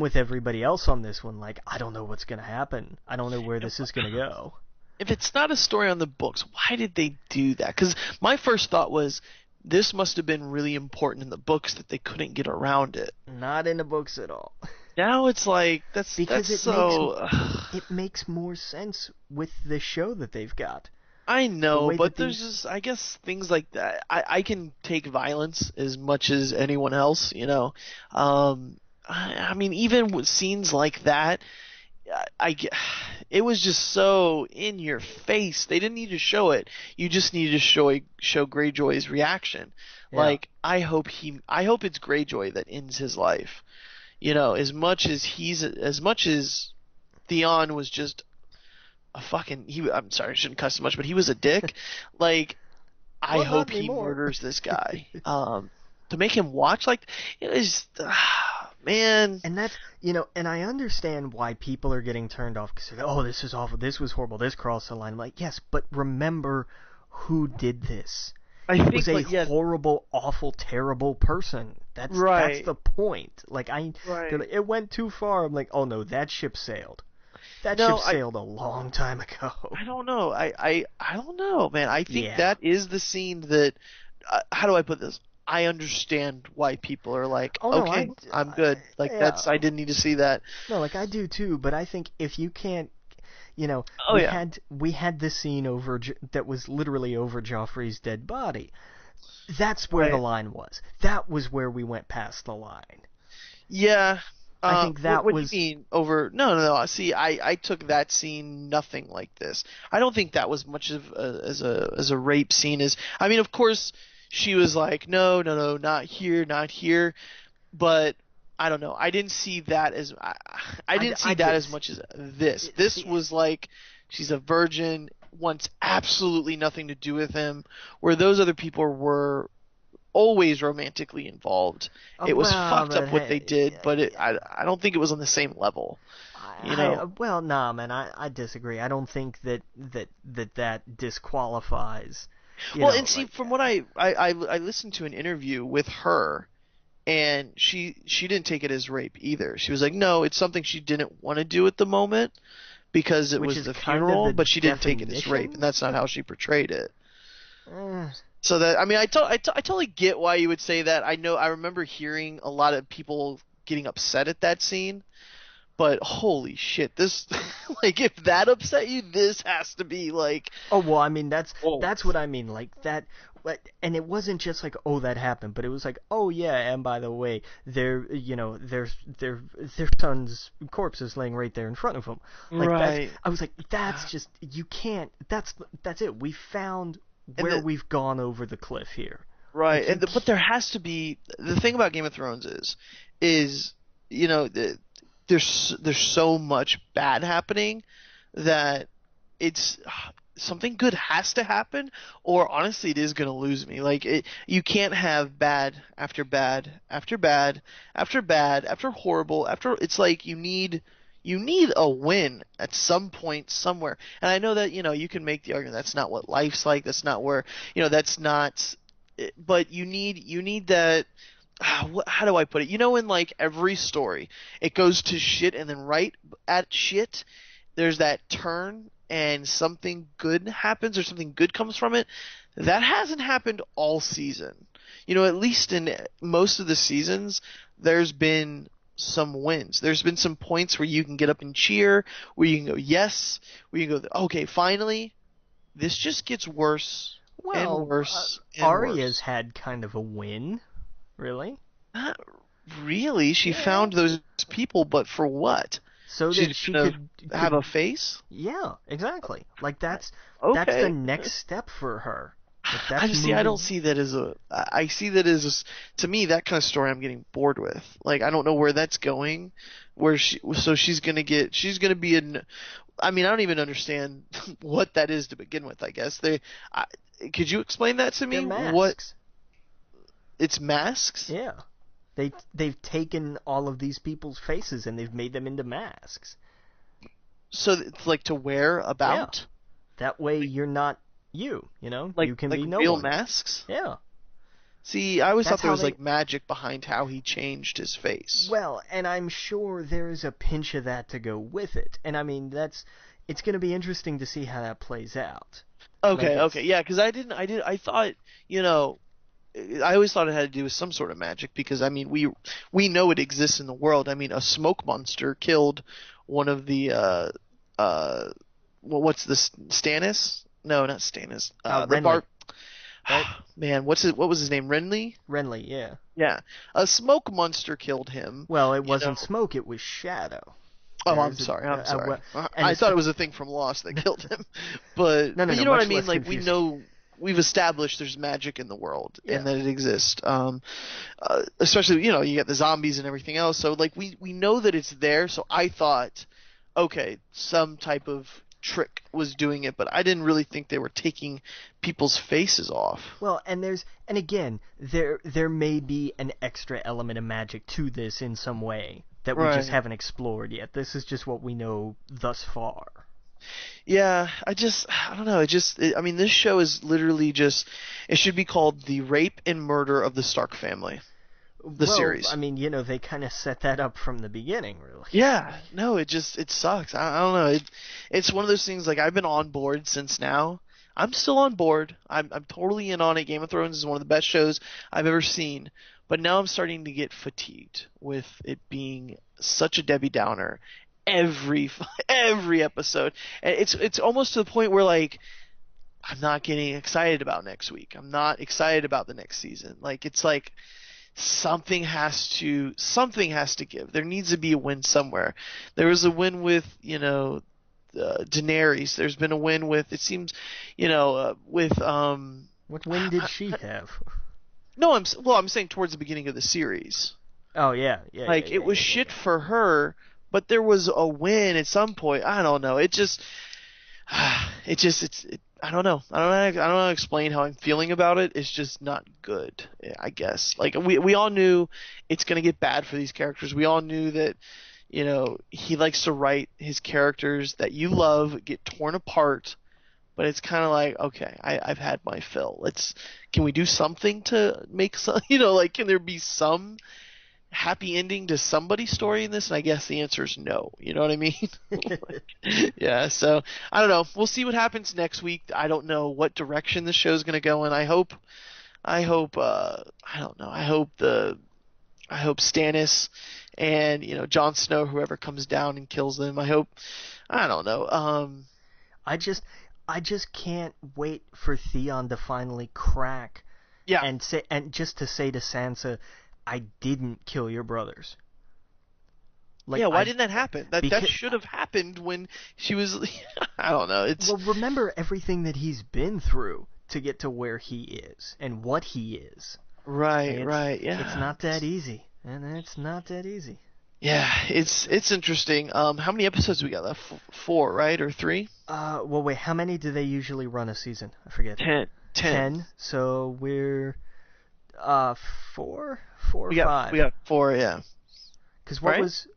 with everybody else on this one. Like, I don't know what's going to happen. I don't know where this is going to go. If it's not a story on the books, why did they do that? Because my first thought was, this must have been really important in the books that they couldn't get around it. Not in the books at all. Now it's like, it makes more sense with the show that they've got. I know, but there's just, I guess, things like that. I can take violence as much as anyone else, I mean, even with scenes like that, it was just so in your face. They didn't need to show it. You just needed to show Greyjoy's reaction. Yeah. Like, I hope it's Greyjoy that ends his life. As much as Theon was just I'm sorry, I shouldn't cuss so much, but he was a dick. Like, I hope he murders this guy. To make him watch, like, it's man. And that's, and I understand why people are getting turned off, because, oh, this is awful, this was horrible, this crossed the line. I'm like, yes, but remember who did this. It was a horrible, awful, terrible person. That's the point. Like, it went too far. I'm like, oh no, that ship sailed. That ship sailed a long time ago. I don't know. I don't know, man. I think that is the scene that... how do I put this? I understand why people are like, okay, I'm good. Like, I didn't need to see that. No, like, I do too, but I think if you can't... we had this scene that was literally over Joffrey's dead body. That's where the line was. That was where we went past the line. Yeah. I think that what was... do you mean over... No. See, I took that scene nothing like this. I don't think that was much of as a rape scene as... I mean, of course, she was like, no, not here. But I don't know. I didn't see that as... I didn't see that as much as this. This was like, she's a virgin, wants absolutely nothing to do with him, where those other people were always romantically involved. It was Well, fucked but up what they hey, did, but I don't think it was on the same level. You know. well, nah, man, I disagree. I don't think that disqualifies. You Well, and know, see, like, from what I listened to an interview with her, and she didn't take it as rape either. She was like, no, it's something she didn't want to do at the moment because it which was is the kind of funeral, the but she didn't take it as rape, and definition. that's not how she portrayed it. Eh, So that I mean, I totally get why you would say that. I remember hearing a lot of people getting upset at that scene, but holy shit, this like if that upset you, this has to be like, Oh well, I mean oh, that's what I mean, like that. And it wasn't just like, oh, that happened, but it was like, oh yeah, and by the way, their son's corpse is laying right there in front of him. Like that's, right. I was like, that's just, you can't. That's it. We found And where the we've gone over the cliff here. right, Like you, but there has to be the thing about Game of Thrones is you know there's so much bad happening that it's something good has to happen, or honestly, it is gonna lose me. Like you can't have bad after bad after bad after bad after horrible after. It's like you need a win at some point somewhere. And I know that you can make the argument that's not what life's like. That's not where that's not. But you need that. How do I put it? In like every story, it goes to shit, and then right at shit, there's that turn and something good happens or something good comes from it. That hasn't happened all season. At least in most of the seasons, there's been some wins. There's been some points where you can get up and cheer, where you can go yes, where you can go okay, finally. This just gets worse and well, worse and Arya's worse. had kind of a win, really. Not really. She Yeah. found those people, but for what? So She's that she gonna have could a face? Yeah, exactly. Like that's the Okay. next step for her. Like I that's just see. I don't moving. see that as a. I see that as to me that kind of story. I'm getting bored with. Like I don't know where that's going. So she's gonna be in. I mean, I don't even understand what that is to begin with. I guess I, could you explain that to They're me? What masks. it's masks? Yeah. They've taken all of these people's faces and they've made them into masks. So it's like to wear Yeah. about, That way you're not you, like You can like be no real one. masks. Yeah. See, I always thought That's there how was they like magic behind how he changed his face. Well, and I'm sure there is a pinch of that to go with it. And I mean, it's going to be interesting to see how that plays out. Like Okay, okay, it's yeah, because I thought, I always thought it had to do with some sort of magic because I mean we know it exists in the world. I mean, a smoke monster killed one of the uh well, what's the Stannis? No, not Stannis. The Renly, Bar right? Man, what was his name? Renly? Renly, yeah. Yeah. A smoke monster killed him, Well, it you know. wasn't smoke; it was shadow. Oh, I'm There's sorry. I'm sorry. and I it's thought it was a thing from Lost that killed him, but no, no, no, you know what I much mean. less Like we confusing. know we've established there's magic in the world and Yeah. that it exists. Especially you get the zombies and everything else. So like we know that it's there. So I thought, okay, some type of trick was doing it, but I didn't really think they were taking people's faces off. Well, and again, there may be an extra element of magic to this in some way that we just Right. haven't explored yet. This is just what we know thus far. Yeah, I don't know. I mean, this show is literally just, it should be called The Rape and Murder of the Stark Family, the Well, I series. mean, they kind of set that up from the beginning, really. Yeah, no, it sucks. I don't know. It's one of those things like I've been on board since now. I'm still on board. I'm totally in on it. Game of Thrones is one of the best shows I've ever seen. But now I'm starting to get fatigued with it being such a Debbie Downer every every episode. And it's almost to the point where like I'm not getting excited about next week. I'm not excited about the next season. Like it's like something has to give. There needs to be a win somewhere. There was a win with Daenerys. There's been a win with it seems with What win did she have? no I'm saying towards the beginning of the series. Oh yeah, yeah, yeah, Like yeah, it was yeah, yeah. shit for her, but there was a win at some point. I don't know. It just I don't know. I don't know how to explain how I'm feeling about it. It's just not good, I guess. Like we all knew it's gonna get bad for these characters. We all knew that, he likes to write his characters that you love get torn apart, but it's kind of like, okay, I've had my fill. Can we do something to make some, like, can there be some happy ending to somebody's story in this? And I guess the answer is no. You know what I mean? Yeah. So I don't know. We'll see what happens next week. I don't know what direction the show's going to go in. I hope. I don't know. I hope Stannis and Jon Snow, whoever comes down and kills them. I hope. I don't know. I just can't wait for Theon to finally crack. Yeah. And just to say to Sansa, I didn't kill your brothers. Like, yeah, why didn't that happen? That should have happened when she was. I don't know. Well, remember everything that he's been through to get to where he is and what he is. Right. Yeah. It's not that easy, and it's not that easy. Yeah, it's interesting. How many episodes we got left? 4, right, or 3? Well, wait. How many do they usually run a season? I forget. 10. So we're 4 or 5. We got 4, yeah. Because what right? was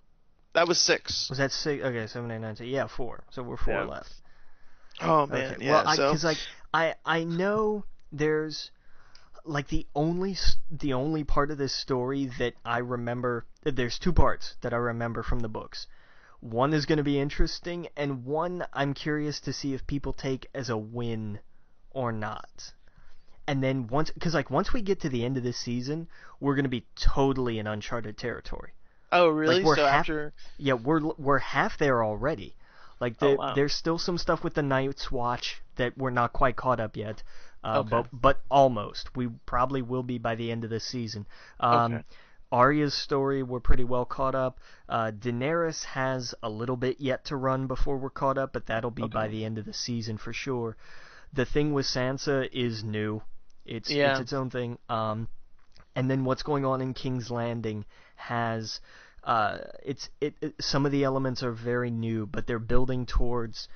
that was 6? Was that 6? Okay, 7, 8, 9, 10. Yeah, 4. So we're 4 left. Oh man, okay. yeah. Well, because I know there's like the only part of this story that I remember. There's 2 parts that I remember from the books. One is going to be interesting, and one I'm curious to see if people take as a win or not. And then once we get to the end of this season, we're going to be totally in uncharted territory. Oh, really? Like so after... Yeah, we're half there already. Like there's still some stuff with the Night's Watch that we're not quite caught up yet. Okay. But almost. We probably will be by the end of this season. Okay. Arya's story, we're pretty well caught up. Daenerys has a little bit yet to run before we're caught up, but that'll be by the end of the season for sure. The thing with Sansa is new. It's its own thing. And then what's going on in King's Landing has some of the elements are very new, but they're building towards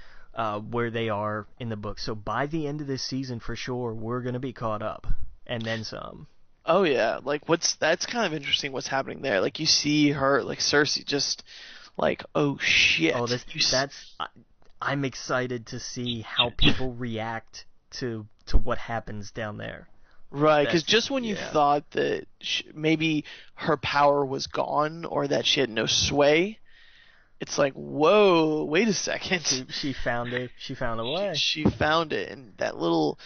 where they are in the book. So by the end of this season, for sure, we're gonna be caught up, and then some. Oh yeah, like that's kind of interesting. What's happening there? Like you see her, like Cersei, just like, oh shit. Oh, I'm excited to see how people react to what happens down there. Right, because just when you thought that maybe her power was gone or that she had no sway, it's like, whoa, wait a second. She found it. She found a way. She found it, and that little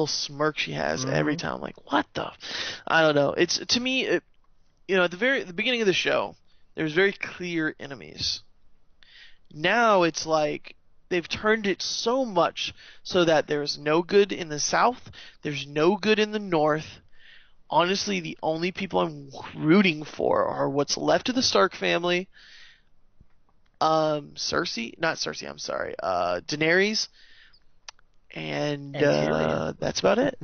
smirk she has every time. I'm like, what the? I don't know. It's to me, at the beginning of the show, there's very clear enemies. Now it's like they've turned it so much so that there's no good in the south, there's no good in the north. Honestly, the only people I'm rooting for are what's left of the Stark family. Daenerys, and that's about it.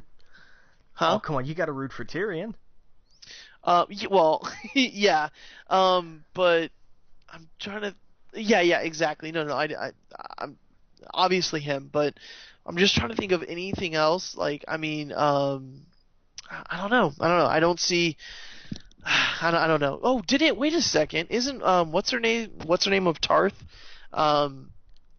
Huh? Oh, come on, you got to root for Tyrion. Well, yeah. But I'm trying to. Yeah, exactly. No, I'm obviously him, but I'm just trying to think of anything else. Like, I mean, I don't know. I don't see. I don't know. Oh, wait a second. Isn't what's her name of Tarth,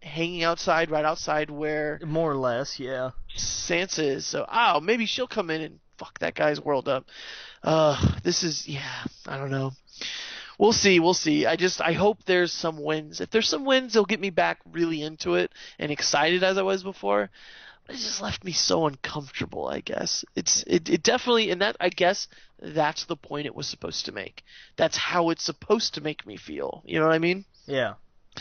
hanging right outside where more or less, yeah, Sansa is. So, maybe she'll come in and fuck that guy's world up. This is, I don't know. We'll see. I hope there's some wins. If there's some wins, they'll get me back really into it and excited as I was before. But it just left me so uncomfortable, I guess. It definitely, and that, I guess, that's the point it was supposed to make. That's how it's supposed to make me feel. You know what I mean? Yeah.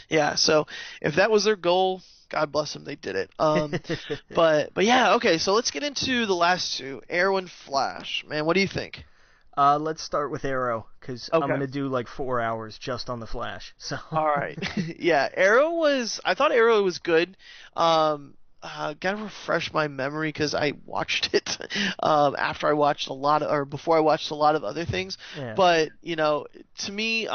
Yeah, so if that was their goal, God bless them, they did it. But yeah, okay, so let's get into the last 2, Arrow and Flash. Man, what do you think? Let's start with Arrow, because okay. I'm going to do like 4 hours just on the Flash. So. All right. Yeah, I thought Arrow was good. Gotta refresh my memory because I watched it before I watched a lot of other things. Yeah. But to me,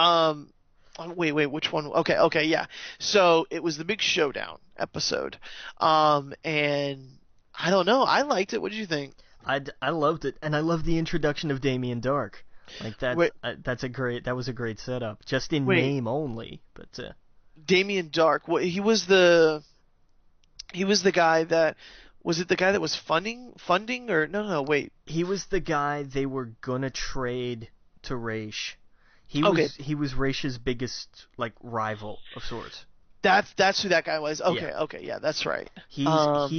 Wait, which one? Okay, yeah. So it was the big showdown episode, and I don't know. I liked it. What did you think? I loved it, and I love the introduction of Damien Dark. Like Wait, that was a great setup, just in wait. name only. But Damien Dark. What he was the guy that was it the guy that was funding or no wait. he was the guy they were gonna trade to Raish. Okay, He was Raish's biggest like rival of sorts. that's who that guy was. Yeah. Okay, yeah, that's right. He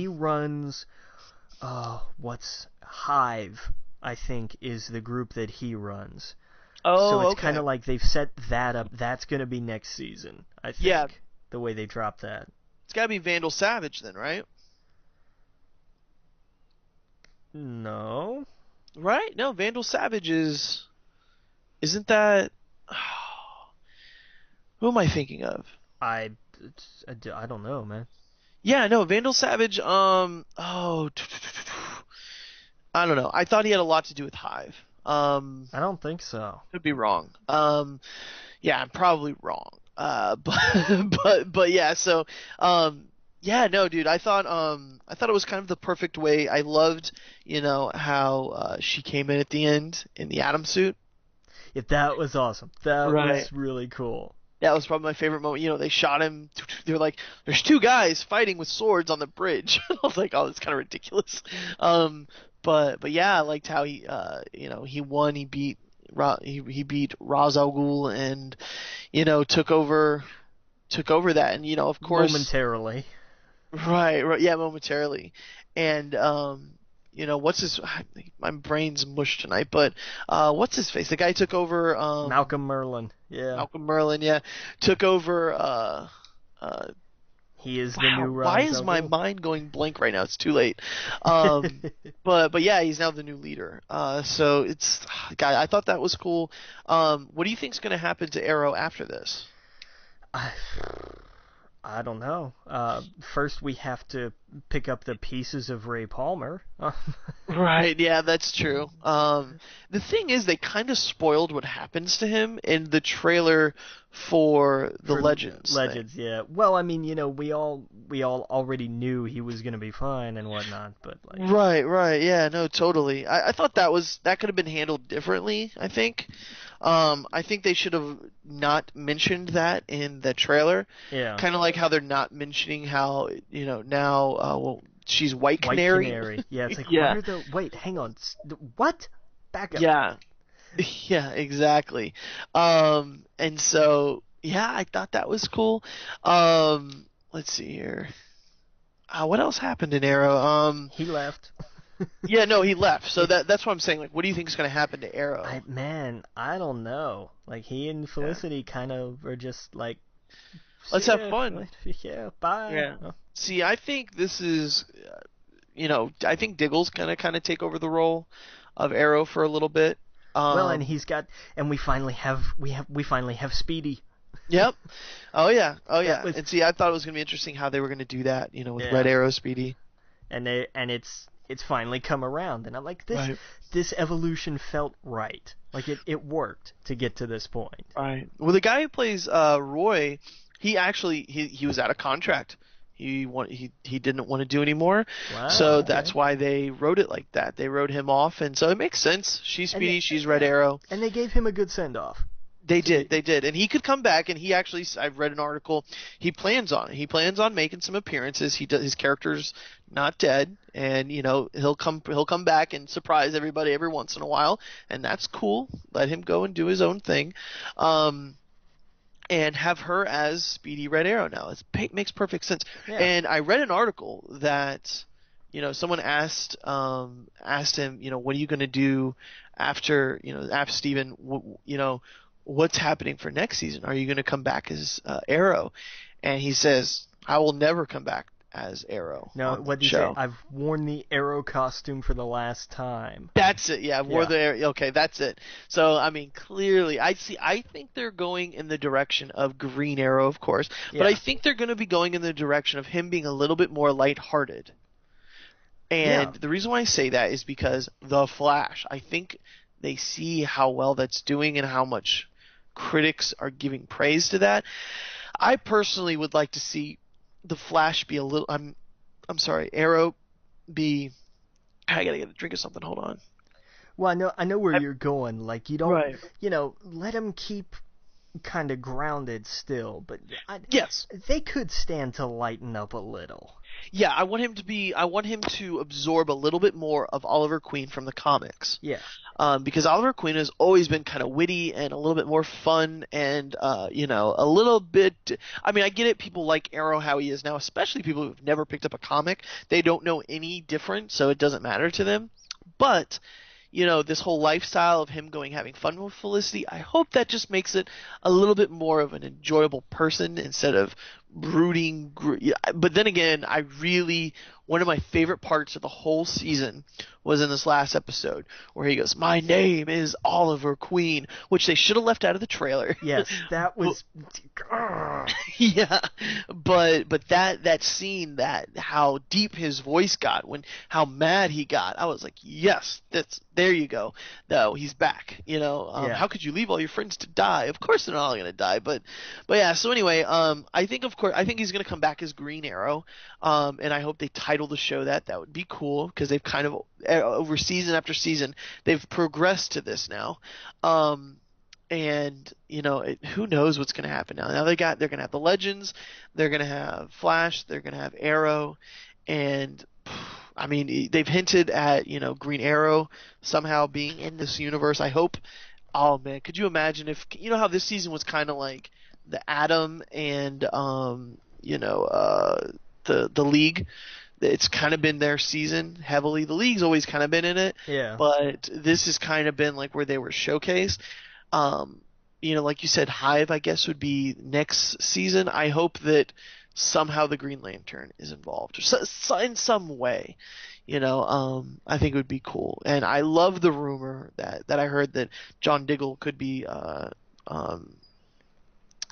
runs what's Hive, I think, is the group that he runs. So it's Okay. kind of like they've set that up. That's going to be next season, I think. Yeah, The way they dropped that. it's got to be Vandal Savage then, right? No. Right? No, Vandal Savage isn't that who am I thinking of? I I don't know, man. Yeah, no, Vandal Savage. I don't know. I thought he had a lot to do with Hive. I don't think so. Could be wrong. Yeah, I'm probably wrong. But but yeah. So, yeah, no, dude. I thought it was kind of the perfect way. I loved, how she came in at the end in the Atom suit. Yeah, that was awesome. That Right. was really cool. That was probably my favorite moment. They shot him. They're like, "There's two guys fighting with swords on the bridge." I was like, "Oh, that's kind of ridiculous." But yeah, I liked how he won. He beat he beat Ra's al Ghul and took over that. And of course, Momentarily. right, yeah, momentarily. And what's his? My brain's mush tonight. But what's his face? The guy took over. Malcolm Merlin. Yeah. Malcolm Merlin, yeah, took over. He is the Wow, new Ra's why is al my Ghul. mind going blank right now? It's too late. But yeah, he's now the new leader. So it's, guy, I thought that was cool. What do you think's going to happen to Arrow after this? I, I don't know. First, we have to pick up the pieces of Ray Palmer. Right, yeah, that's true. The thing is, they kind of spoiled what happens to him in the trailer for the For Legends. Legends, yeah. Well, I mean, we all already knew he was gonna be fine and whatnot, but like, Right, yeah, no, totally. I thought that could have been handled differently, I think. I think they should have not mentioned that in the trailer. yeah. Kind of like how they're not mentioning how, now, well, she's White White Canary. Canary. Yeah, it's like, Yeah. wait, hang on. What? Back up. Yeah. Yeah, exactly. And so, yeah, I thought that was cool. Let's see here. What else happened in Arrow? He left. Yeah, no, he left. So that's what I'm saying. Like, what do you think is going to happen to Arrow? I don't know. Like, he and Felicity kind of are just like, Let's "See have ya, fun." Yeah, bye. Yeah. Oh, See, I think this is, I think Diggle's gonna kind of take over the role of Arrow for a little bit. Well, and we finally have Speedy. Yep. Oh yeah. That was- And see, I thought it was gonna be interesting how they were gonna do that. With Yeah. Red Arrow, Speedy. and it's finally come around, and I'm like, Right. this evolution felt right. Like it worked to get to this point. Right. Well, the guy who plays Roy, he actually he was out of contract. He didn't want to do anymore. Wow, So okay. that's why they wrote it like that. They wrote him off, and so it makes sense. She's And Speedy, they- she's Red Arrow. And they gave him a good send off. They did, and he could come back, and he actually, I've read an article, he plans on it. He plans on making some appearances. His character's not dead, and he'll come back and surprise everybody every once in a while, and that's cool. Let him go and do his own thing, and have her as Speedy Red Arrow now. It makes perfect sense. Yeah. And I read an article that someone asked him, what are you going to do after Steven, what's happening for next season? Are you going to come back as Arrow? And he says, I will never come back as Arrow. No, on what the did you say? show. I've worn the Arrow costume for the last time. That's it. Yeah, Yeah. okay, that's it. So I mean, clearly, I think they're going in the direction of Green Arrow, of course, but I Yeah. think they're going to be going in the direction of him being a little bit more lighthearted. And Yeah. the reason why I say that is because The Flash. I think they see how well that's doing and how much critics are giving praise to that. I personally would like to see the Flash be a little. I'm sorry, Arrow be. I gotta get a drink of something. Hold on. Well, I know where you're going. Like, you don't, Right. let him keep kind of grounded still, but Yes. they could stand to lighten up a little. Yeah, I want him to absorb a little bit more of Oliver Queen from the comics. Yeah. Because Oliver Queen has always been kind of witty and a little bit more fun and, a little bit. I mean, I get it. People like Arrow how he is now, especially people who've never picked up a comic. They don't know any different, so it doesn't matter to them. But, this whole lifestyle of him having fun with Felicity, I hope that just makes it a little bit more of an enjoyable person instead of brooding. But then again, one of my favorite parts of the whole season was in this last episode where he goes, "My name is Oliver Queen," which they should have left out of the trailer. Yes, that was. Yeah, but that scene, how deep his voice got, how mad he got, I was like, yes, there you go. No, he's back. Yeah. How could you leave all your friends to die? Of course they're not all gonna die, but yeah. So anyway, I think he's gonna come back as Green Arrow, and I hope they title the show that. That would be cool because they've kind of over season after season they've progressed to this now. And who knows what's going to happen now? Now they're going to have the Legends, they're going to have Flash, they're going to have Arrow, and I mean they've hinted at Green Arrow somehow being in this universe. I hope. Oh man, could you imagine if how this season was kind of like the Atom and the League. It's kind of been their season heavily. The League's always kind of been in it, Yeah. but this has kind of been like where they were showcased. Like you said, Hive, I guess, would be next season. I hope that somehow the Green Lantern is involved in some way. I think it would be cool. And I love the rumor that I heard that John Diggle could be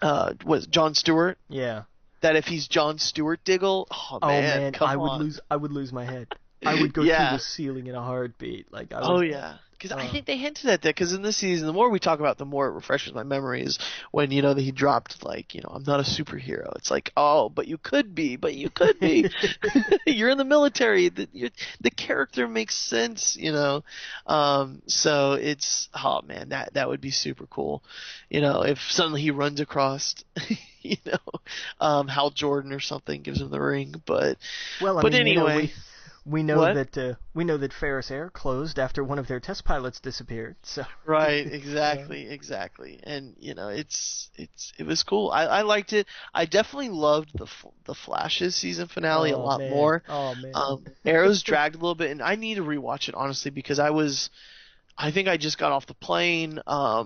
was John Stewart. Yeah. That if he's John Stewart Diggle, oh man, come on. I would lose my head. I would go through the ceiling in a heartbeat. Like yeah. Because I think they hinted at that. Because in this season, the more we talk about, the more it refreshes my memories. When that he dropped I'm not a superhero. It's like, oh, but you could be. You're in the military. The character makes sense. So it's man, that would be super cool. If suddenly he runs across. Hal Jordan or something gives him the ring. But anyway. We know that Ferris Air closed after one of their test pilots disappeared. So right, exactly, and it was cool. I liked it. I definitely loved the Flash's season finale a lot more. Oh man, Arrow's dragged a little bit, and I need to rewatch it honestly because I think I just got off the plane. I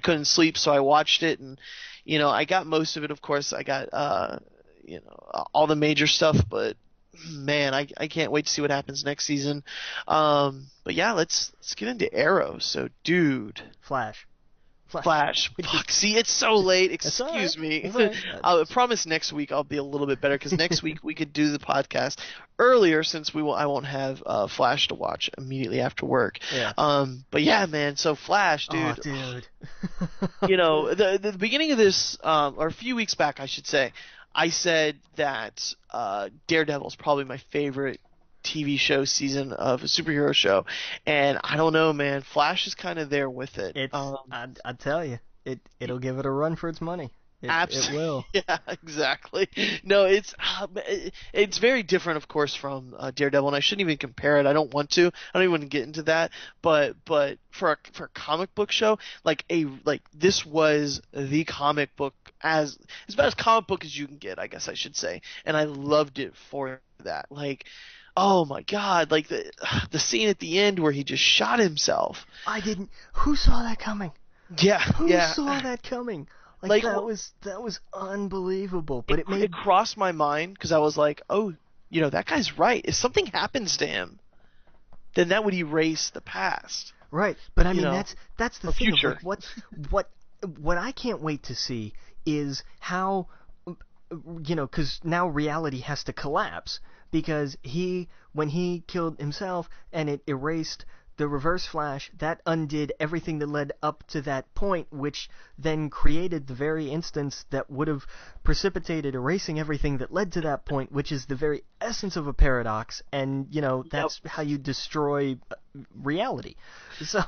couldn't sleep, so I watched it, and I got most of it. Of course, I got all the major stuff, but. Man, I can't wait to see what happens next season. But yeah, let's get into Arrow. So, dude, Flash. Fuck, see, it's so late. Excuse me. Right. I promise next week I'll be a little bit better because next week we could do the podcast earlier since I won't have Flash to watch immediately after work. Yeah. But yeah, man. So Flash, dude. Oh, dude. The beginning of this, or a few weeks back, I should say. I said that Daredevil's probably my favorite TV show season of a superhero show, and I don't know, man. Flash is kind of there with it. I tell you, it'll give it a run for its money. Absolutely. It will. Yeah, exactly. No, it's very different, of course, from Daredevil, and I shouldn't even compare it. I don't want to. I don't even want to get into that. But for a comic book show, this was the comic book as about as comic book as you can get, I guess I should say, and I loved it for that. Oh my God! The scene at the end where he just shot himself. I didn't. Who saw that coming? Yeah. Who saw that coming? That was unbelievable. But it crossed my mind because I was like, oh, that guy's right. If something happens to him, then that would erase the past. Right. But I mean, that's the thing. Future. What I can't wait to see is how, because now reality has to collapse because when he killed himself and it erased the Reverse Flash, that undid everything that led up to that point, which then created the very instance that would have precipitated erasing everything that led to that point, which is the very essence of a paradox, and, that's how you destroy reality. So...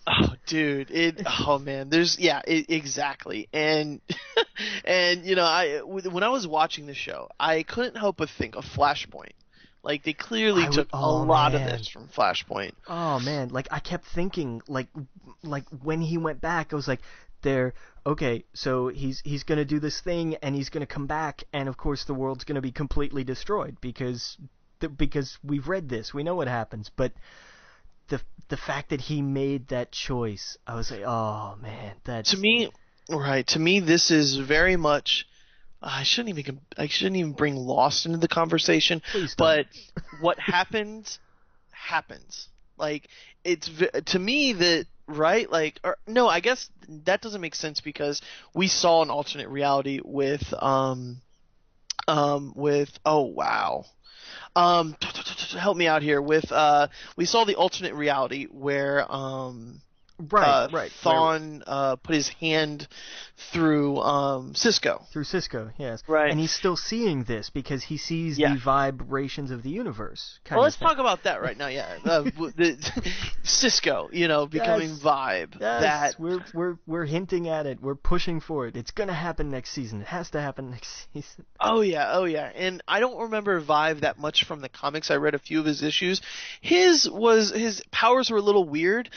Oh, dude, oh man, exactly. And, when I was watching the show, I couldn't help but think of Flashpoint. Like, they clearly took a lot of this from Flashpoint. Oh, man, like, I kept thinking, like when he went back, I was like, okay, so he's gonna do this thing, and he's gonna come back, and of course the world's gonna be completely destroyed, because we've read this, we know what happens, but... The fact that he made that choice, I was like, oh man, that's... To me, this is very much... I shouldn't even bring Lost into the conversation. Please don't. But what happens. Like, it's to me that, right? Like, no, I guess that doesn't make sense because we saw an alternate reality with help me out here with we saw the alternate reality where right Thawne put his hand through Cisco. Through Cisco, yes. Right. And he's still seeing this because he sees the vibrations of the universe. Well, let's talk about that right now. Yeah, Cisco, becoming Vibe. Yes, we're hinting at it. We're pushing for it. It's gonna happen next season. It has to happen next season. Oh yeah. And I don't remember Vibe that much from the comics. I read a few of his issues. His powers were a little weird.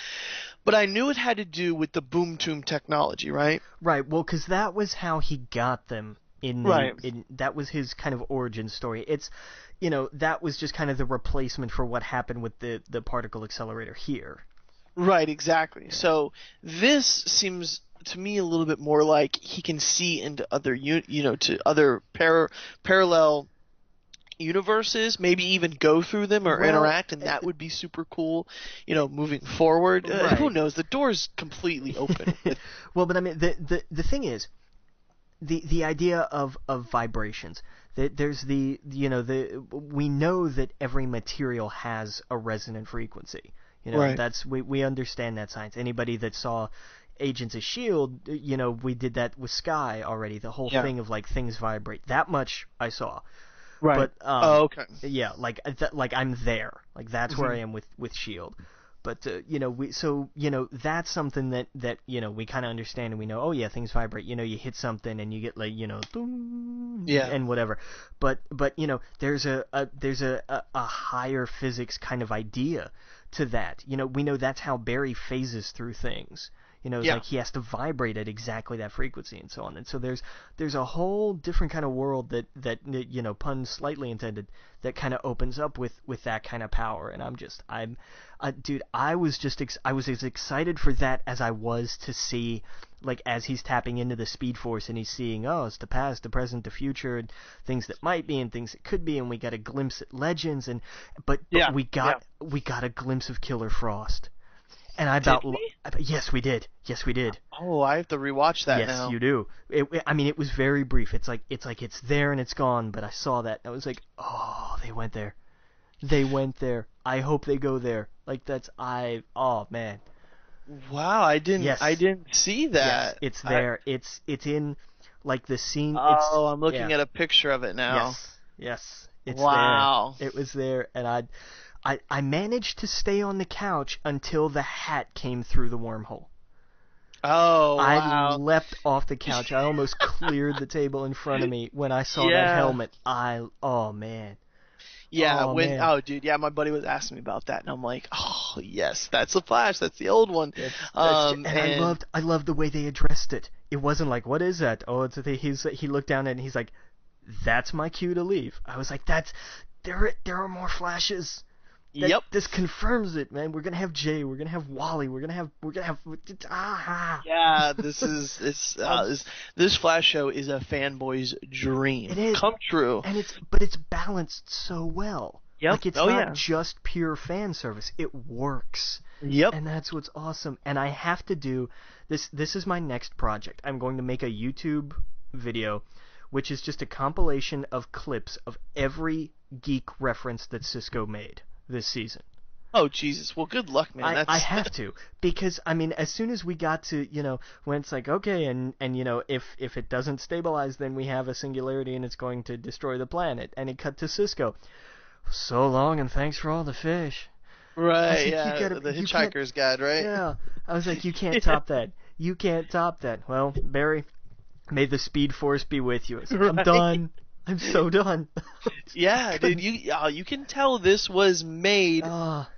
But I knew it had to do with the boom tomb technology, right? Right. Well, because that was how he got them. That was his kind of origin story. It's, that was just kind of the replacement for what happened with the particle accelerator here. Right. Exactly. So this seems to me a little bit more like he can see into other, to other parallel universes, maybe even go through them or interact, and that would be super cool, moving forward. Right. Who knows? The door's completely open. Well, but I mean, the thing is, the idea of vibrations. There's we know that every material has a resonant frequency. Right. We understand that science. Anybody that saw Agents of S.H.I.E.L.D., we did that with Sky already. The whole thing of like things vibrate. That much I saw. Right. But, okay. Yeah, like I'm there. Like that's where I am with Shield. But that's something that we kind of understand, and we know. Oh yeah, things vibrate. You hit something and you get like boom, and whatever. But there's a higher physics kind of idea to that. We know that's how Barry phases through things. Like he has to vibrate at exactly that frequency and so on. And so there's a whole different kind of world that pun slightly intended, that kind of opens up with that kind of power. And I was as excited for that as I was to see, like, as he's tapping into the Speed Force and he's seeing, it's the past, the present, the future, and things that might be and things that could be, and we got a glimpse at Legends, but we got a glimpse of Killer Frost. And yes, we did. Oh, I have to rewatch that now. Yes, you do. It was very brief. It's like it's there and it's gone. But I saw that and I was like, oh, they went there. I hope they go there. Like oh man. Wow, I didn't see that. Yes, it's there. It's in like the scene. I'm looking at a picture of it now. Yes. It's wow. there. It was there, and I managed to stay on the couch until the hat came through the wormhole. Oh, wow. I leapt off the couch. I almost cleared the table in front of me when I saw that helmet. Oh, man. Yeah, dude, my buddy was asking me about that, and I'm like, oh, yes, that's the Flash. That's the old one. And I loved the way they addressed it. It wasn't like, what is that? Oh, it's a thing. He looked down and he's like, that's my cue to leave. I was like, there are more Flashes. This confirms it, man. We're gonna have Jay. We're gonna have Wally. We're gonna have. Yeah, this Flash show is a fanboy's dream. It is. Come true. And it's balanced so well. Yep. Like it's not just pure fan service. It works. Yep. And that's what's awesome. And I have to do this. This is my next project. I'm going to make a YouTube video, which is just a compilation of clips of every Geek reference that Cisco made this season. Oh Jesus! Well, good luck, man. I have to, because I mean, as soon as we got to, when it's like, okay, and if it doesn't stabilize, then we have a singularity and it's going to destroy the planet, and it cut to Cisco. So long and thanks for all the fish. Right, like, yeah, the Hitchhiker's Guide, right? Yeah, I was like, you can't top that. You can't top that. Well, Barry, may the Speed Force be with you. I was like, I'm done. I'm so done. Yeah, dude, you can tell this was made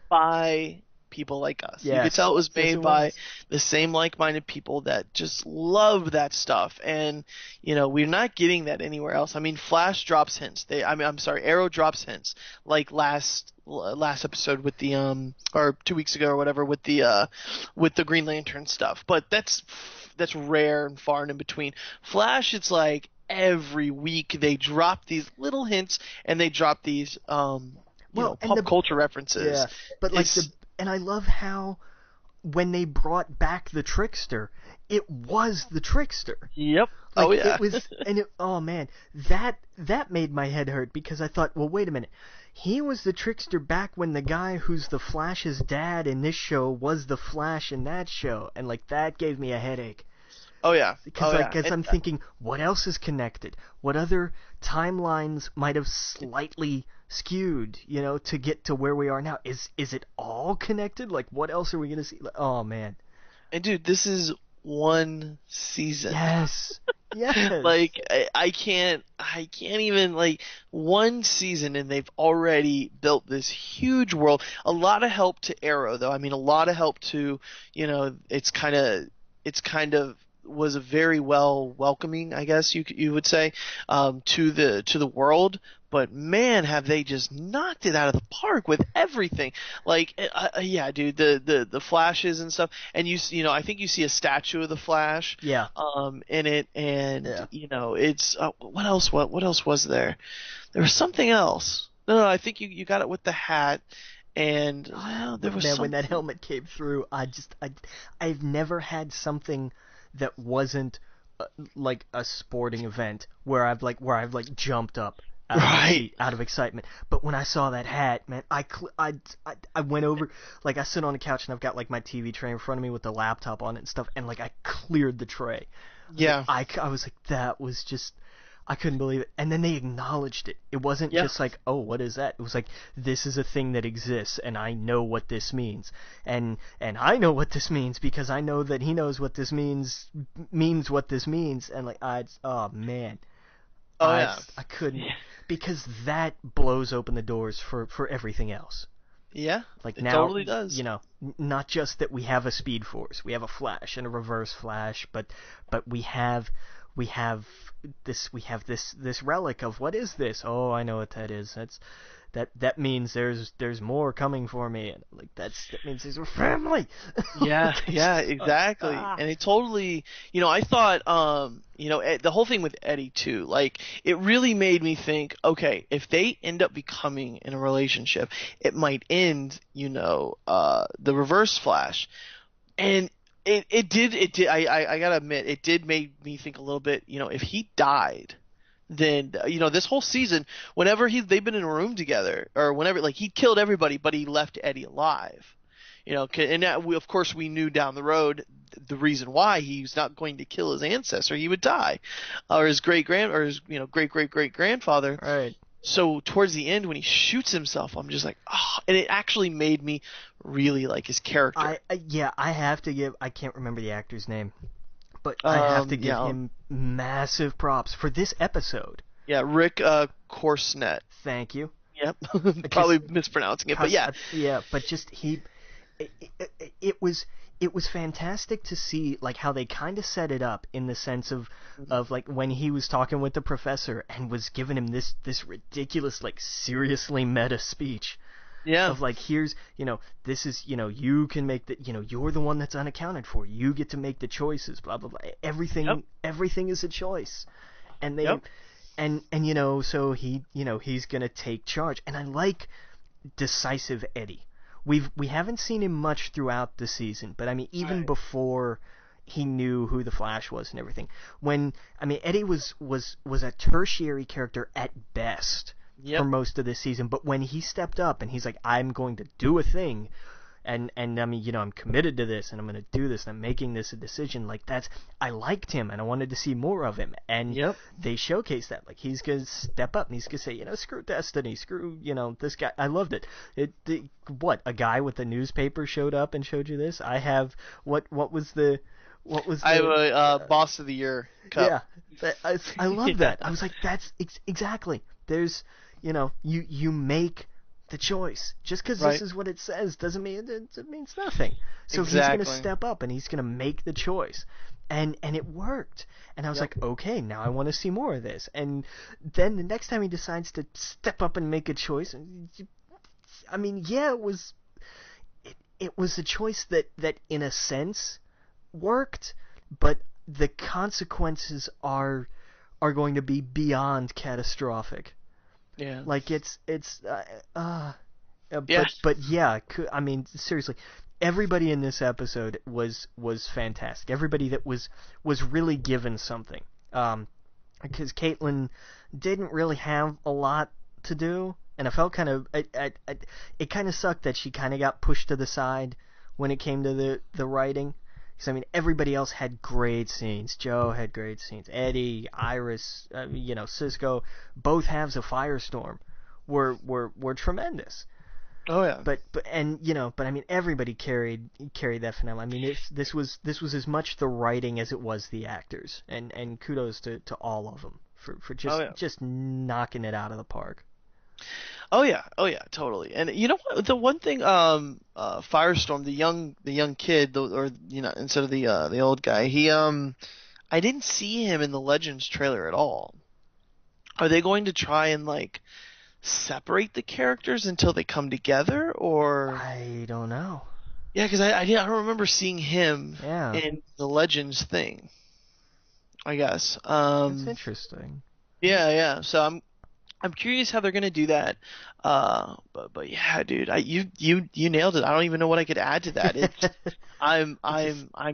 by people like us. Yes. You could tell it was made Yes, by the same like-minded people that just love that stuff, and we're not getting that anywhere else. I mean, Flash drops hints. I'm sorry, Arrow drops hints, like last episode with the or 2 weeks ago or whatever with the Green Lantern stuff. But that's rare and far and in between. Flash, it's like every week they drop these little hints and they drop these pop culture references. Yeah, but and I love how when they brought back the Trickster, it was the Trickster. Yep. Like, oh yeah. It was, and oh man, that made my head hurt, because I thought, well, wait a minute. He was the Trickster back when the guy who's the Flash's dad in this show was the Flash in that show, and like that gave me a headache. Oh yeah. Because I'm thinking, what else is connected? What other timelines might have slightly skewed, to get to where we are now? Is it all connected? Like, what else are we gonna see? Oh man. And dude, this is one season. Yes. Yes. Like I can't even, like, one season and they've already built this huge world. A lot of help to Arrow though. I mean, a lot of help to, it's kind of was a very welcoming, I guess you would say, to the world. But man, have they just knocked it out of the park with everything. Like, yeah, dude, the flashes and stuff, and I think you see a statue of the Flash, in it, and it's what else was there? There was something else. No, I think you got it with the hat. And there was something. When that helmet came through, I've never had something that wasn't like a sporting event where I've jumped up out of excitement. But when I saw that hat, man, I went over, like, I sit on the couch and I've got like my TV tray in front of me with the laptop on it and stuff, and like I cleared the tray. Yeah. I was like, that was just, I couldn't believe it. And then they acknowledged it. It wasn't just like, oh, what is that? It was like, this is a thing that exists, and I know what this means. And I know what this means because I know that he knows what this means what this means. And like, oh man. I couldn't, because that blows open the doors for everything else. Yeah, like it now, totally does. Not just that we have a Speed Force, we have a Flash and a Reverse Flash, but we have this relic of, what is this? Oh, I know what that is. That means there's more coming for me. And like that means there's a family. Yeah, exactly. And it totally, I thought, the whole thing with Eddie too, like, it really made me think, okay, if they end up becoming in a relationship, it might end, the Reverse Flash. And it did, I gotta admit, it did make me think a little bit, if he died, then, this whole season, whenever they've been in a room together, or whenever, like, he killed everybody, but he left Eddie alive. And of course we knew down the road the reason why. He's not going to kill his ancestor; he would die, or his great great grandfather. Right. So towards the end, when he shoots himself, I'm just like, oh, and it actually made me really like his character. I have to give. I can't remember the actor's name, but I have to give him massive props for this episode. Yeah, Rick Corsnett. Thank you. Yep, probably mispronouncing it, but yeah. Yeah, but just it was fantastic to see, like, how they kind of set it up, in the sense of like when he was talking with the professor and was giving him this ridiculous, like, seriously meta speech. Yeah. Of like, here's, this is, you can make the, you're the one that's unaccounted for. You get to make the choices, blah, blah, blah. Everything is a choice. And they, and so he, he's going to take charge. And I like decisive Eddie. We haven't seen him much throughout the season, but I mean, even before he knew who the Flash was and everything, Eddie was a tertiary character at best for most of this season. But when he stepped up and he's like, I'm going to do a thing, and I mean, you know, I'm committed to this, and I'm going to do this, and I'm making this a decision. Like, I liked him, and I wanted to see more of him. And they showcased that. Like, he's going to step up, and he's going to say, you know, screw Destiny, screw, you know, this guy. I loved it. What, a guy with a newspaper showed up and showed you this? I have, what was the... I have a Boss of the Year cup. Yeah, I love that. I was like, that's exactly. There's, you know, you make the choice. Just because this is what it says doesn't mean it means nothing. So he's going to step up and he's going to make the choice. And it worked. And I was like, okay, now I want to see more of this. And then the next time he decides to step up and make a choice, I mean, yeah, it was a choice that in a sense worked, but the consequences are going to be beyond catastrophic. Yeah. Like but yeah, I mean, seriously, everybody in this episode was fantastic. Everybody that was really given something. Because Caitlin didn't really have a lot to do, and I felt kind of it kind of sucked that she kind of got pushed to the side when it came to the writing. Because, I mean, everybody else had great scenes. Joe had great scenes. Eddie, Iris, you know, Cisco, both halves of Firestorm were tremendous. Oh yeah. But I mean, everybody carried that finale. I mean, this was as much the writing as it was the actors, and kudos to all of them for just knocking it out of the park. Oh yeah, totally. And you know what? The one thing, Firestorm, the young kid, or you know, instead of the old guy, he I didn't see him in the Legends trailer at all. Are they going to try and like separate the characters until they come together, or I don't know. Yeah, because I don't remember seeing him in the Legends thing. I guess. That's interesting. Yeah. So I'm curious how they're gonna do that. But yeah, dude, you nailed it. I don't even know what I could add to that. I'm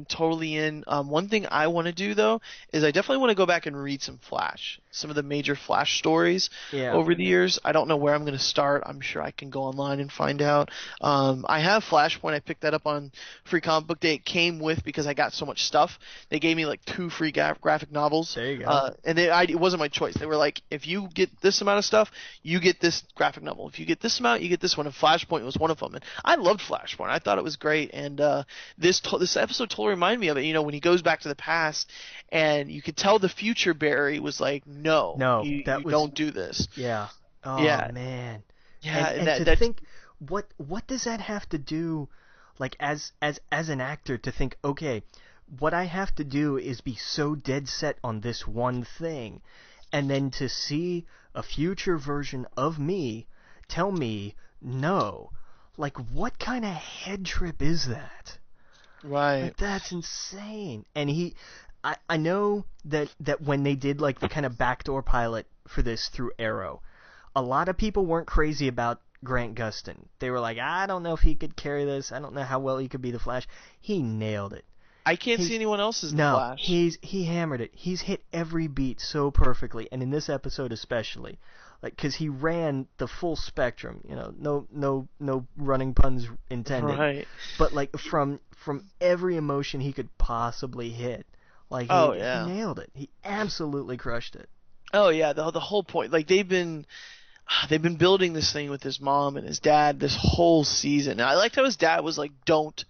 totally in. One thing I want to do though is I definitely want to go back and read some of the major Flash stories over the years. I don't know where I'm gonna start. I'm sure I can go online and find out. I have Flashpoint. I picked that up on Free Comic Book Day. It came with because I got so much stuff. They gave me like 2 free graphic novels. There you go. And it wasn't my choice. They were like, if you get this amount of stuff, you get this graphic novel. If you get this amount, you get this one. And Flashpoint was one of them. And I loved Flashpoint. I thought it was great. And this episode totally reminded me of it. You know, when he goes back to the past, and you could tell the future Barry was like, no, you don't do this. Yeah. Oh yeah. Man. Yeah. And to think, what does that have to do, like as an actor, to think, okay, what I have to do is be so dead set on this one thing, and then to see a future version of me tell me no. Like, what kind of head trip is that? Right. Like, that's insane. And I know that when they did like the kind of backdoor pilot for this through Arrow, a lot of people weren't crazy about Grant Gustin. They were like, I don't know if he could carry this. I don't know how well he could be the Flash. He nailed it. I can't see anyone else as the Flash. He hammered it. He's hit every beat so perfectly, and in this episode especially, like, because he ran the full spectrum. You know, no running puns intended. Right. But like from every emotion he could possibly hit, like he nailed it. He absolutely crushed it. Oh yeah, the whole point. Like they've been building this thing with his mom and his dad this whole season. And I liked how his dad was like, don't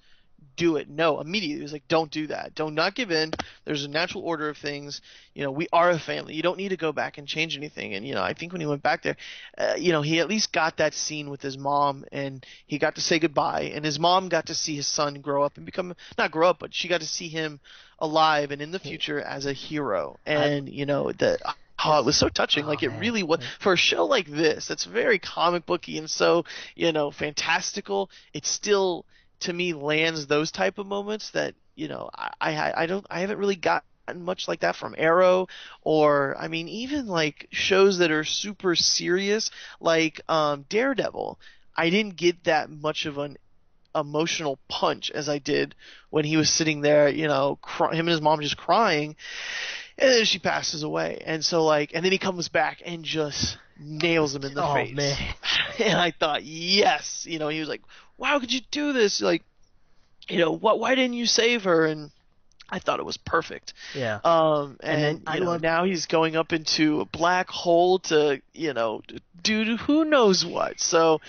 do it. No, immediately. He was like, don't do that. Don't not give in. There's a natural order of things. You know, we are a family. You don't need to go back and change anything. And, you know, I think when he went back there, you know, he at least got that scene with his mom, and he got to say goodbye. And his mom got to see his son grow up and become, not grow up, but she got to see him alive and in the future as a hero. And, you know, oh, it was so touching. Like, it really was. For a show like this, that's very comic booky and so, you know, fantastical, it still, to me, lands those type of moments that, you know, I haven't really gotten much like that from Arrow, or, I mean, even like shows that are super serious, like Daredevil. I didn't get that much of an emotional punch as I did when he was sitting there, you know, him and his mom just crying. and then she passes away. And so like, and then he comes back and just nails him in the Oh face. man. And I thought, yes, he was like, "Wow, how could you do this? Like, what? Why didn't you save her?" And I thought it was perfect. Yeah. And then And I love now he's going up into a black hole to do who knows what. So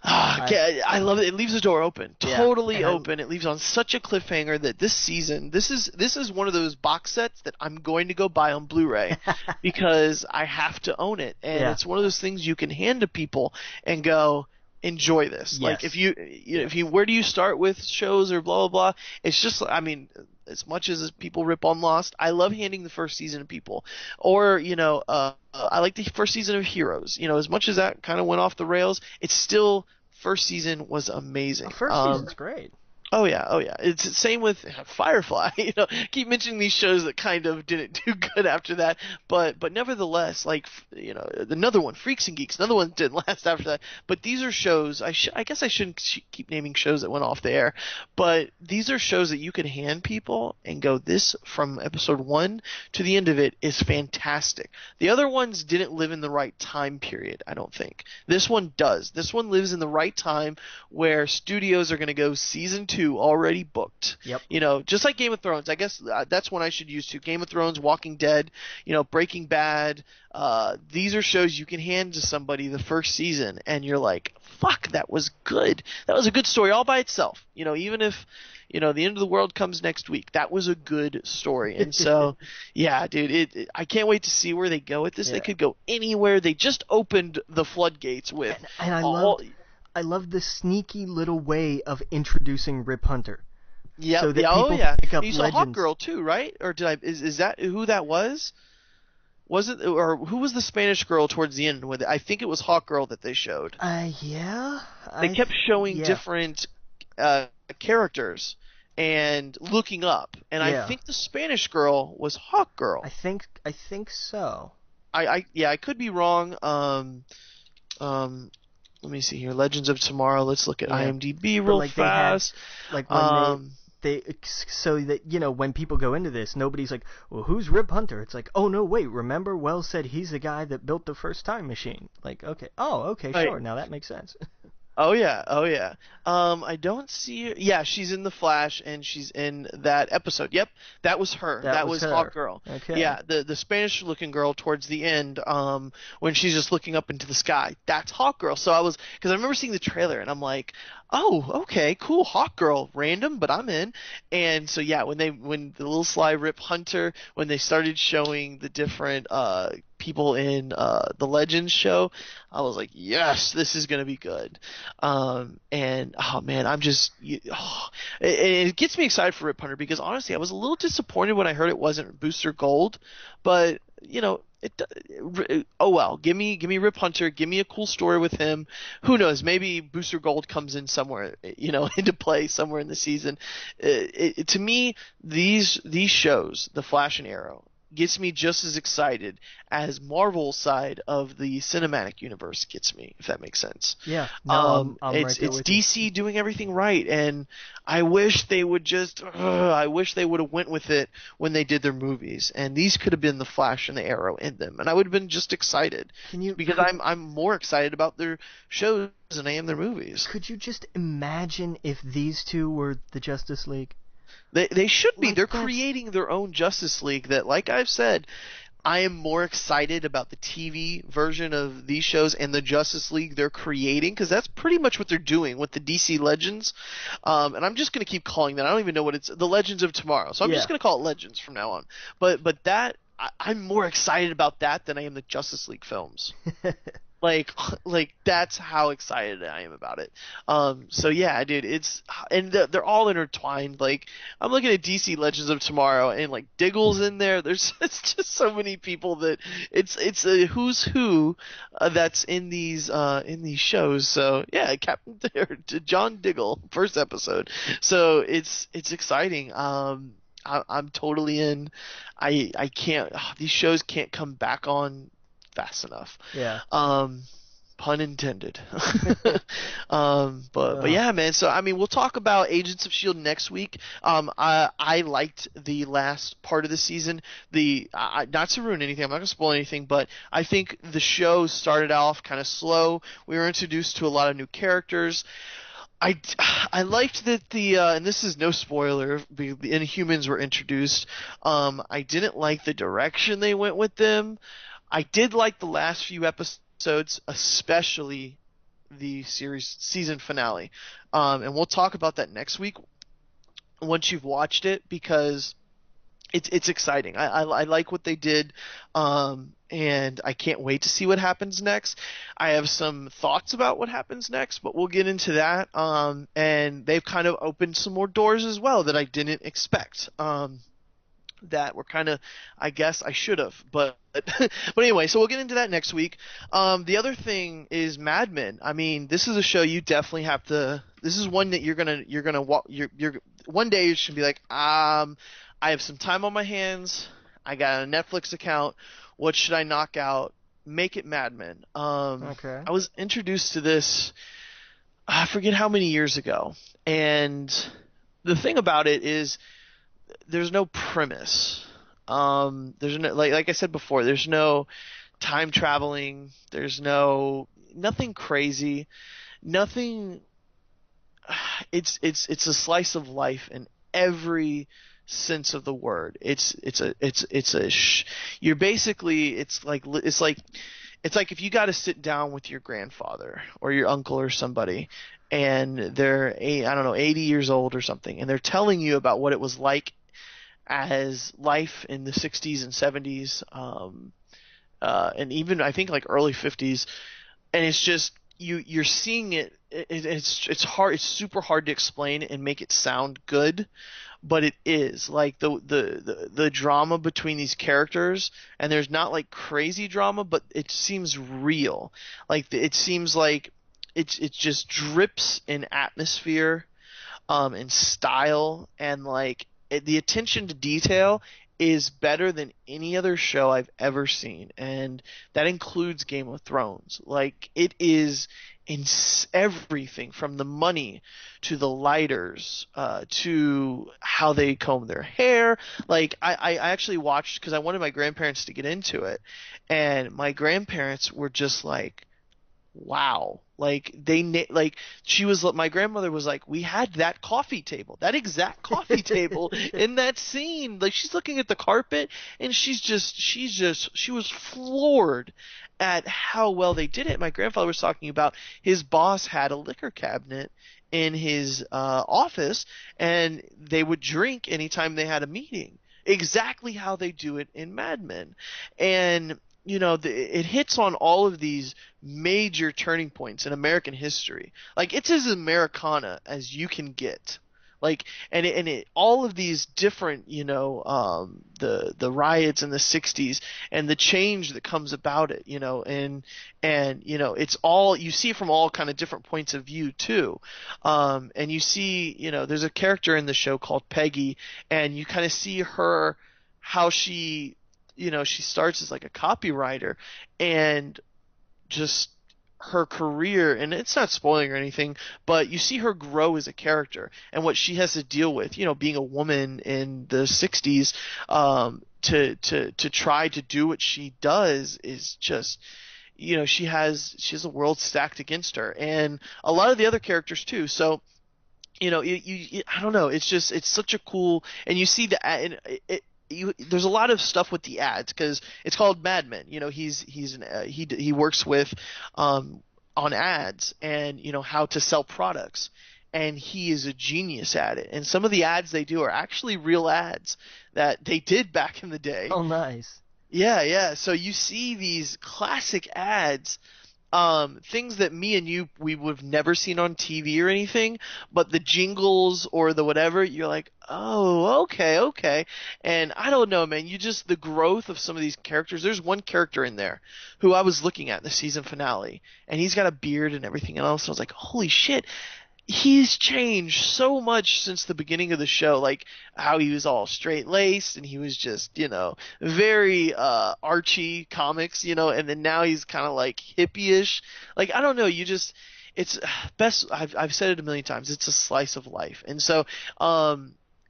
I love it. It leaves the door open, Yeah, totally and open. It leaves on such a cliffhanger that this season, this is one of those box sets that I'm going to go buy on Blu-ray because I have to own it, and Yeah. it's one of those things you can hand to people and go, enjoy this. Yes. Like if you where do you start with shows or blah blah blah? It's just, I mean, as much as people rip on Lost, I love handing the first season to people. Or I like the first season of Heroes. As much as that kind of went off the rails, it's still, first season was amazing. First season's great. Oh yeah. It's the same with Firefly. Keep mentioning these shows that kind of didn't do good after that, but nevertheless, like another one, Freaks and Geeks, another one didn't last after that. But these are shows. I guess I shouldn't keep naming shows that went off the air, but these are shows that you can hand people and go, this from episode 1 to the end of it is fantastic. The other ones didn't live in the right time period, I don't think. This one does. This one lives in the right time where studios are going to go season 2 already booked. Yep. Just like Game of Thrones. I guess that's one I should use too. Game of Thrones, Walking Dead, Breaking Bad. These are shows you can hand to somebody the first season, and you're like, fuck, that was good. That was a good story all by itself. Even if the end of the world comes next week, that was a good story. And so, yeah, dude, I can't wait to see where they go with this. Yeah. They could go anywhere. They just opened the floodgates with and I love the sneaky little way of introducing Rip Hunter. Yeah. So that Oh people yeah. pick up You saw Hawk legends. Girl too, right? Or did I? Is that who that was? Was it, or who was the Spanish girl towards the end? With I think it was Hawk Girl that they showed. Yeah. They kept showing yeah. different characters and looking up, and Yeah. I think the Spanish girl was Hawk Girl. I think so. I could be wrong. Let me see here. Legends of Tomorrow. Let's look at Yeah. IMDb But, real like, fast. When they so that when people go into this, nobody's like, well, who's Rip Hunter? It's like, oh no, wait, remember Wells said he's the guy that built the first time machine. Like, okay, okay, Right. sure, now that makes sense. Oh yeah. I don't see her. Yeah, she's in The Flash, and she's in that episode. Yep, that was her. That was her. Hawk Girl. Okay. Yeah, the Spanish looking girl towards the end, when she's just looking up into the sky. That's Hawk Girl. So because I remember seeing the trailer, and I'm like, oh, okay, cool, Hawk Girl, random, but I'm in. And so yeah, when the little sly Rip Hunter, when they started showing the different people in the Legends show, I was like, yes, this is gonna be good. And oh man, it gets me excited for Rip Hunter, because honestly, I was a little disappointed when I heard it wasn't Booster Gold, but oh well, give me Rip Hunter, give me a cool story with him. Who knows, maybe Booster Gold comes in somewhere, into play somewhere in the season. To me, these shows, The Flash and Arrow, gets me just as excited as Marvel's side of the cinematic universe gets me, if that makes sense. Yeah. No, I'm right there it's with you. DC doing everything right, and I wish they would I wish they would have went with it when they did their movies, and these could have been the Flash and the Arrow in them, and I would have been just excited. Because I'm more excited about their shows than I am their movies. Could you just imagine if these two were the Justice League? They should be. Like, They're creating their own Justice League that, like I've said, I am more excited about the TV version of these shows and the Justice League they're creating, because that's pretty much what they're doing with the DC Legends. And I'm just going to keep calling that. I don't even know what it's. The Legends of Tomorrow. So I'm just going to call it Legends from now on. But that, I'm more excited about that than I am the Justice League films. Like that's how excited I am about it. So yeah, dude, and they're all intertwined. Like, I'm looking at DC Legends of Tomorrow, and like Diggle's in there. It's just so many people that it's a who's who that's in these shows. So yeah, Captain John Diggle, first episode. So it's exciting. I'm totally in. I can't. These shows can't come back on fast enough. Yeah. Pun intended. But yeah, man. So I mean, we'll talk about Agents of Shield next week. I liked the last part of the season. Not to ruin anything, I'm not gonna spoil anything, but I think the show started off kind of slow. We were introduced to a lot of new characters. I liked that and this is no spoiler, the Inhumans were introduced. I didn't like the direction they went with them. I did like the last few episodes, especially the season finale. And we'll talk about that next week once you've watched it, because it's exciting. I like what they did, and I can't wait to see what happens next. I have some thoughts about what happens next, but we'll get into that. And they've kind of opened some more doors as well that I didn't expect. That were kind of, I guess I should have, but anyway, so we'll get into that next week. The other thing is Mad Men. I mean, this is a show you definitely have to. This is one that you're gonna one day you should be like, I have some time on my hands. I got a Netflix account. What should I knock out? Make it Mad Men. Okay. I was introduced to this, I forget how many years ago, and the thing about it is, there's no premise. There's no, like I said before, there's no time traveling. There's nothing crazy. Nothing. It's a slice of life in every sense of the word. You're basically, it's like if you got to sit down with your grandfather or your uncle or somebody, and they're 80 years old or something, and they're telling you about what it was like as life in the 60s and 70s, and even I think like early 50s, and it's just you're seeing it. It's hard. It's super hard to explain and make it sound good, but it is like the drama between these characters, and there's not like crazy drama, but it seems real. Like it seems like it just drips in atmosphere, and style, and like the attention to detail is better than any other show I've ever seen, and that includes Game of Thrones. Like, it is in everything from the money to the lighters, to how they comb their hair. Like, I actually watched because I wanted my grandparents to get into it, and my grandparents were just like, wow. Like my grandmother was like, we had that coffee table, that exact coffee table in that scene. Like, she's looking at the carpet, and she was floored at how well they did it. My grandfather was talking about his boss had a liquor cabinet in his office, and they would drink anytime they had a meeting, exactly how they do it in Mad Men. And it hits on all of these major turning points in American history. Like, it's as Americana as you can get. Like, and all of these different, the riots in the 60s and the change that comes about it, and it's all, you see it from all kind of different points of view too. And you see, there's a character in the show called Peggy, and you kind of see her, how she starts as like a copywriter, and just her career, and it's not spoiling or anything, but you see her grow as a character and what she has to deal with, being a woman in the 60s, to try to do what she does is just, she has a world stacked against her, and a lot of the other characters too. So, I don't know, it's such a cool, and you see there's a lot of stuff with the ads because it's called Mad Men. He works with on ads, and how to sell products, and he is a genius at it. And some of the ads they do are actually real ads that they did back in the day. Oh, nice. Yeah. So you see these classic ads, things that me and you, we would have never seen on TV or anything, but the jingles or the whatever, you're like, oh, okay. And I don't know, man, the growth of some of these characters. There's one character in there who I was looking at in the season finale, and he's got a beard and everything else. I was like, holy shit. he's changed so much since the beginning of the show, like how he was all straight laced and he was just, very Archie comics, and then now he's kind of like hippie-ish. Like I don't know, it's best. I've said it a million times. It's a slice of life, and so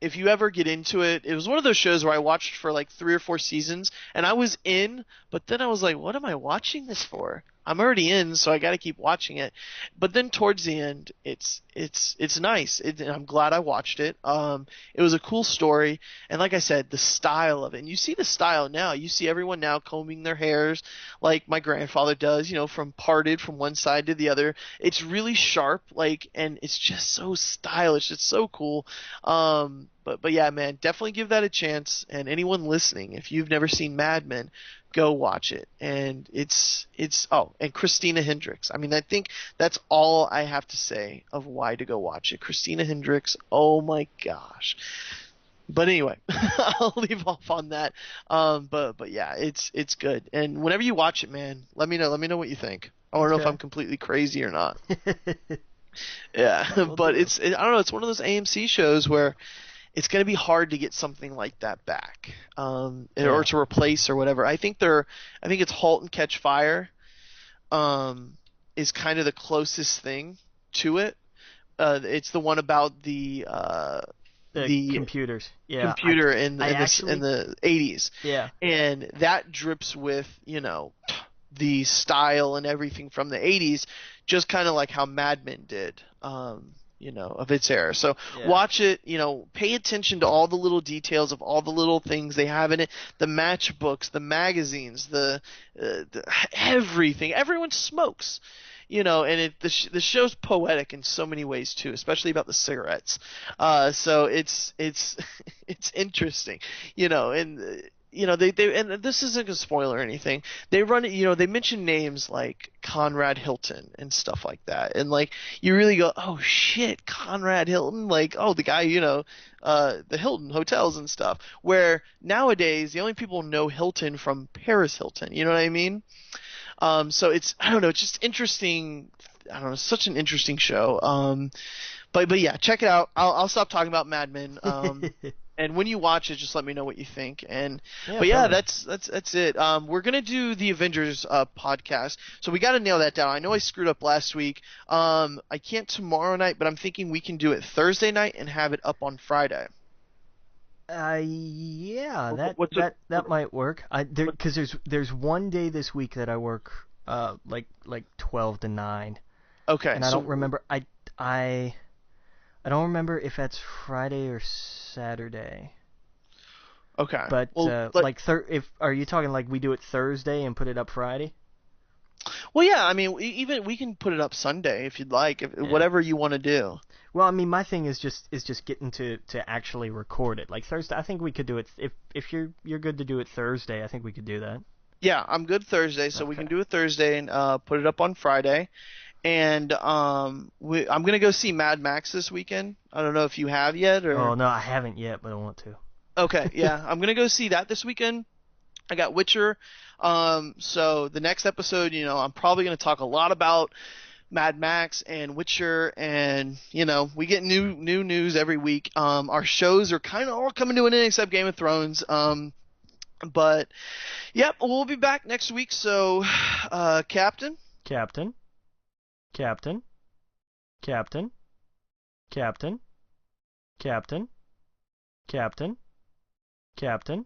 if you ever get into it, it was one of those shows where I watched for like 3 or 4 seasons, and I was in, but then I was like, what am I watching this for? I'm already in, so I got to keep watching it. But then towards the end, it's nice. And I'm glad I watched it. It was a cool story, and like I said, the style of it. And you see the style now. You see everyone now combing their hairs like my grandfather does, from parted from one side to the other. It's really sharp, and it's just so stylish. It's so cool. But yeah, man, definitely give that a chance. And anyone listening, if you've never seen Mad Men, go watch it. And and Christina Hendricks. I mean, I think that's all I have to say of why to go watch it. Christina Hendricks, oh my gosh. But anyway, I'll leave off on that. But yeah, it's good. And whenever you watch it, man, let me know what you think. I want to know if I'm completely crazy or not. Yeah, but I don't know, it's one of those AMC shows where it's going to be hard to get something like that back, or to replace or whatever. I think it's *Halt and Catch Fire*, is kind of the closest thing to it. It's the one about the computers. Yeah, computer in the 80s. Yeah, and that drips with the style and everything from the 80s, just kind of like how Mad Men did. Of its era. So watch it, pay attention to all the little details of all the little things they have in it, the matchbooks, the magazines, the everything. Everyone smokes, and the show's poetic in so many ways too, especially about the cigarettes. So it's it's interesting, and they and this isn't gonna spoil or anything. They run it, they mention names like Conrad Hilton and stuff like that, and like you really go, oh shit, Conrad Hilton, like the guy, the Hilton hotels and stuff. Where nowadays the only people know Hilton from Paris Hilton, you know what I mean? So I don't know, it's just interesting. I don't know, such an interesting show. But yeah, check it out. I'll stop talking about Mad Men. And when you watch it, just let me know what you think. But yeah, that's it. We're gonna do the Avengers podcast, so we got to nail that down. I know I screwed up last week. I can't tomorrow night, but I'm thinking we can do it Thursday night and have it up on Friday. Yeah, that might work. Because there's one day this week that I work like 12 to 9. Okay. And I don't remember. I don't remember if that's Friday or Saturday. Okay. But are you talking like we do it Thursday and put it up Friday? Well, yeah. I mean, even we can put it up Sunday if you'd like, whatever you want to do. Well, I mean, my thing is just getting to actually record it. Like Thursday, I think we could do it. If you're good to do it Thursday, I think we could do that. Yeah, I'm good Thursday, so we can do it Thursday and put it up on Friday. And I'm gonna go see Mad Max this weekend. I don't know if you have yet or. Oh no, I haven't yet, but I want to. Okay, yeah, I'm gonna go see that this weekend. I got Witcher. So the next episode, I'm probably gonna talk a lot about Mad Max and Witcher, and we get new news every week. Our shows are kind of all coming to an end except Game of Thrones. But yep, we'll be back next week. So, Captain. Captain. Captain. Captain. Captain. Captain. Captain. Captain.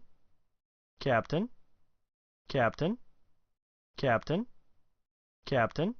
Captain. Captain. Captain. Captain.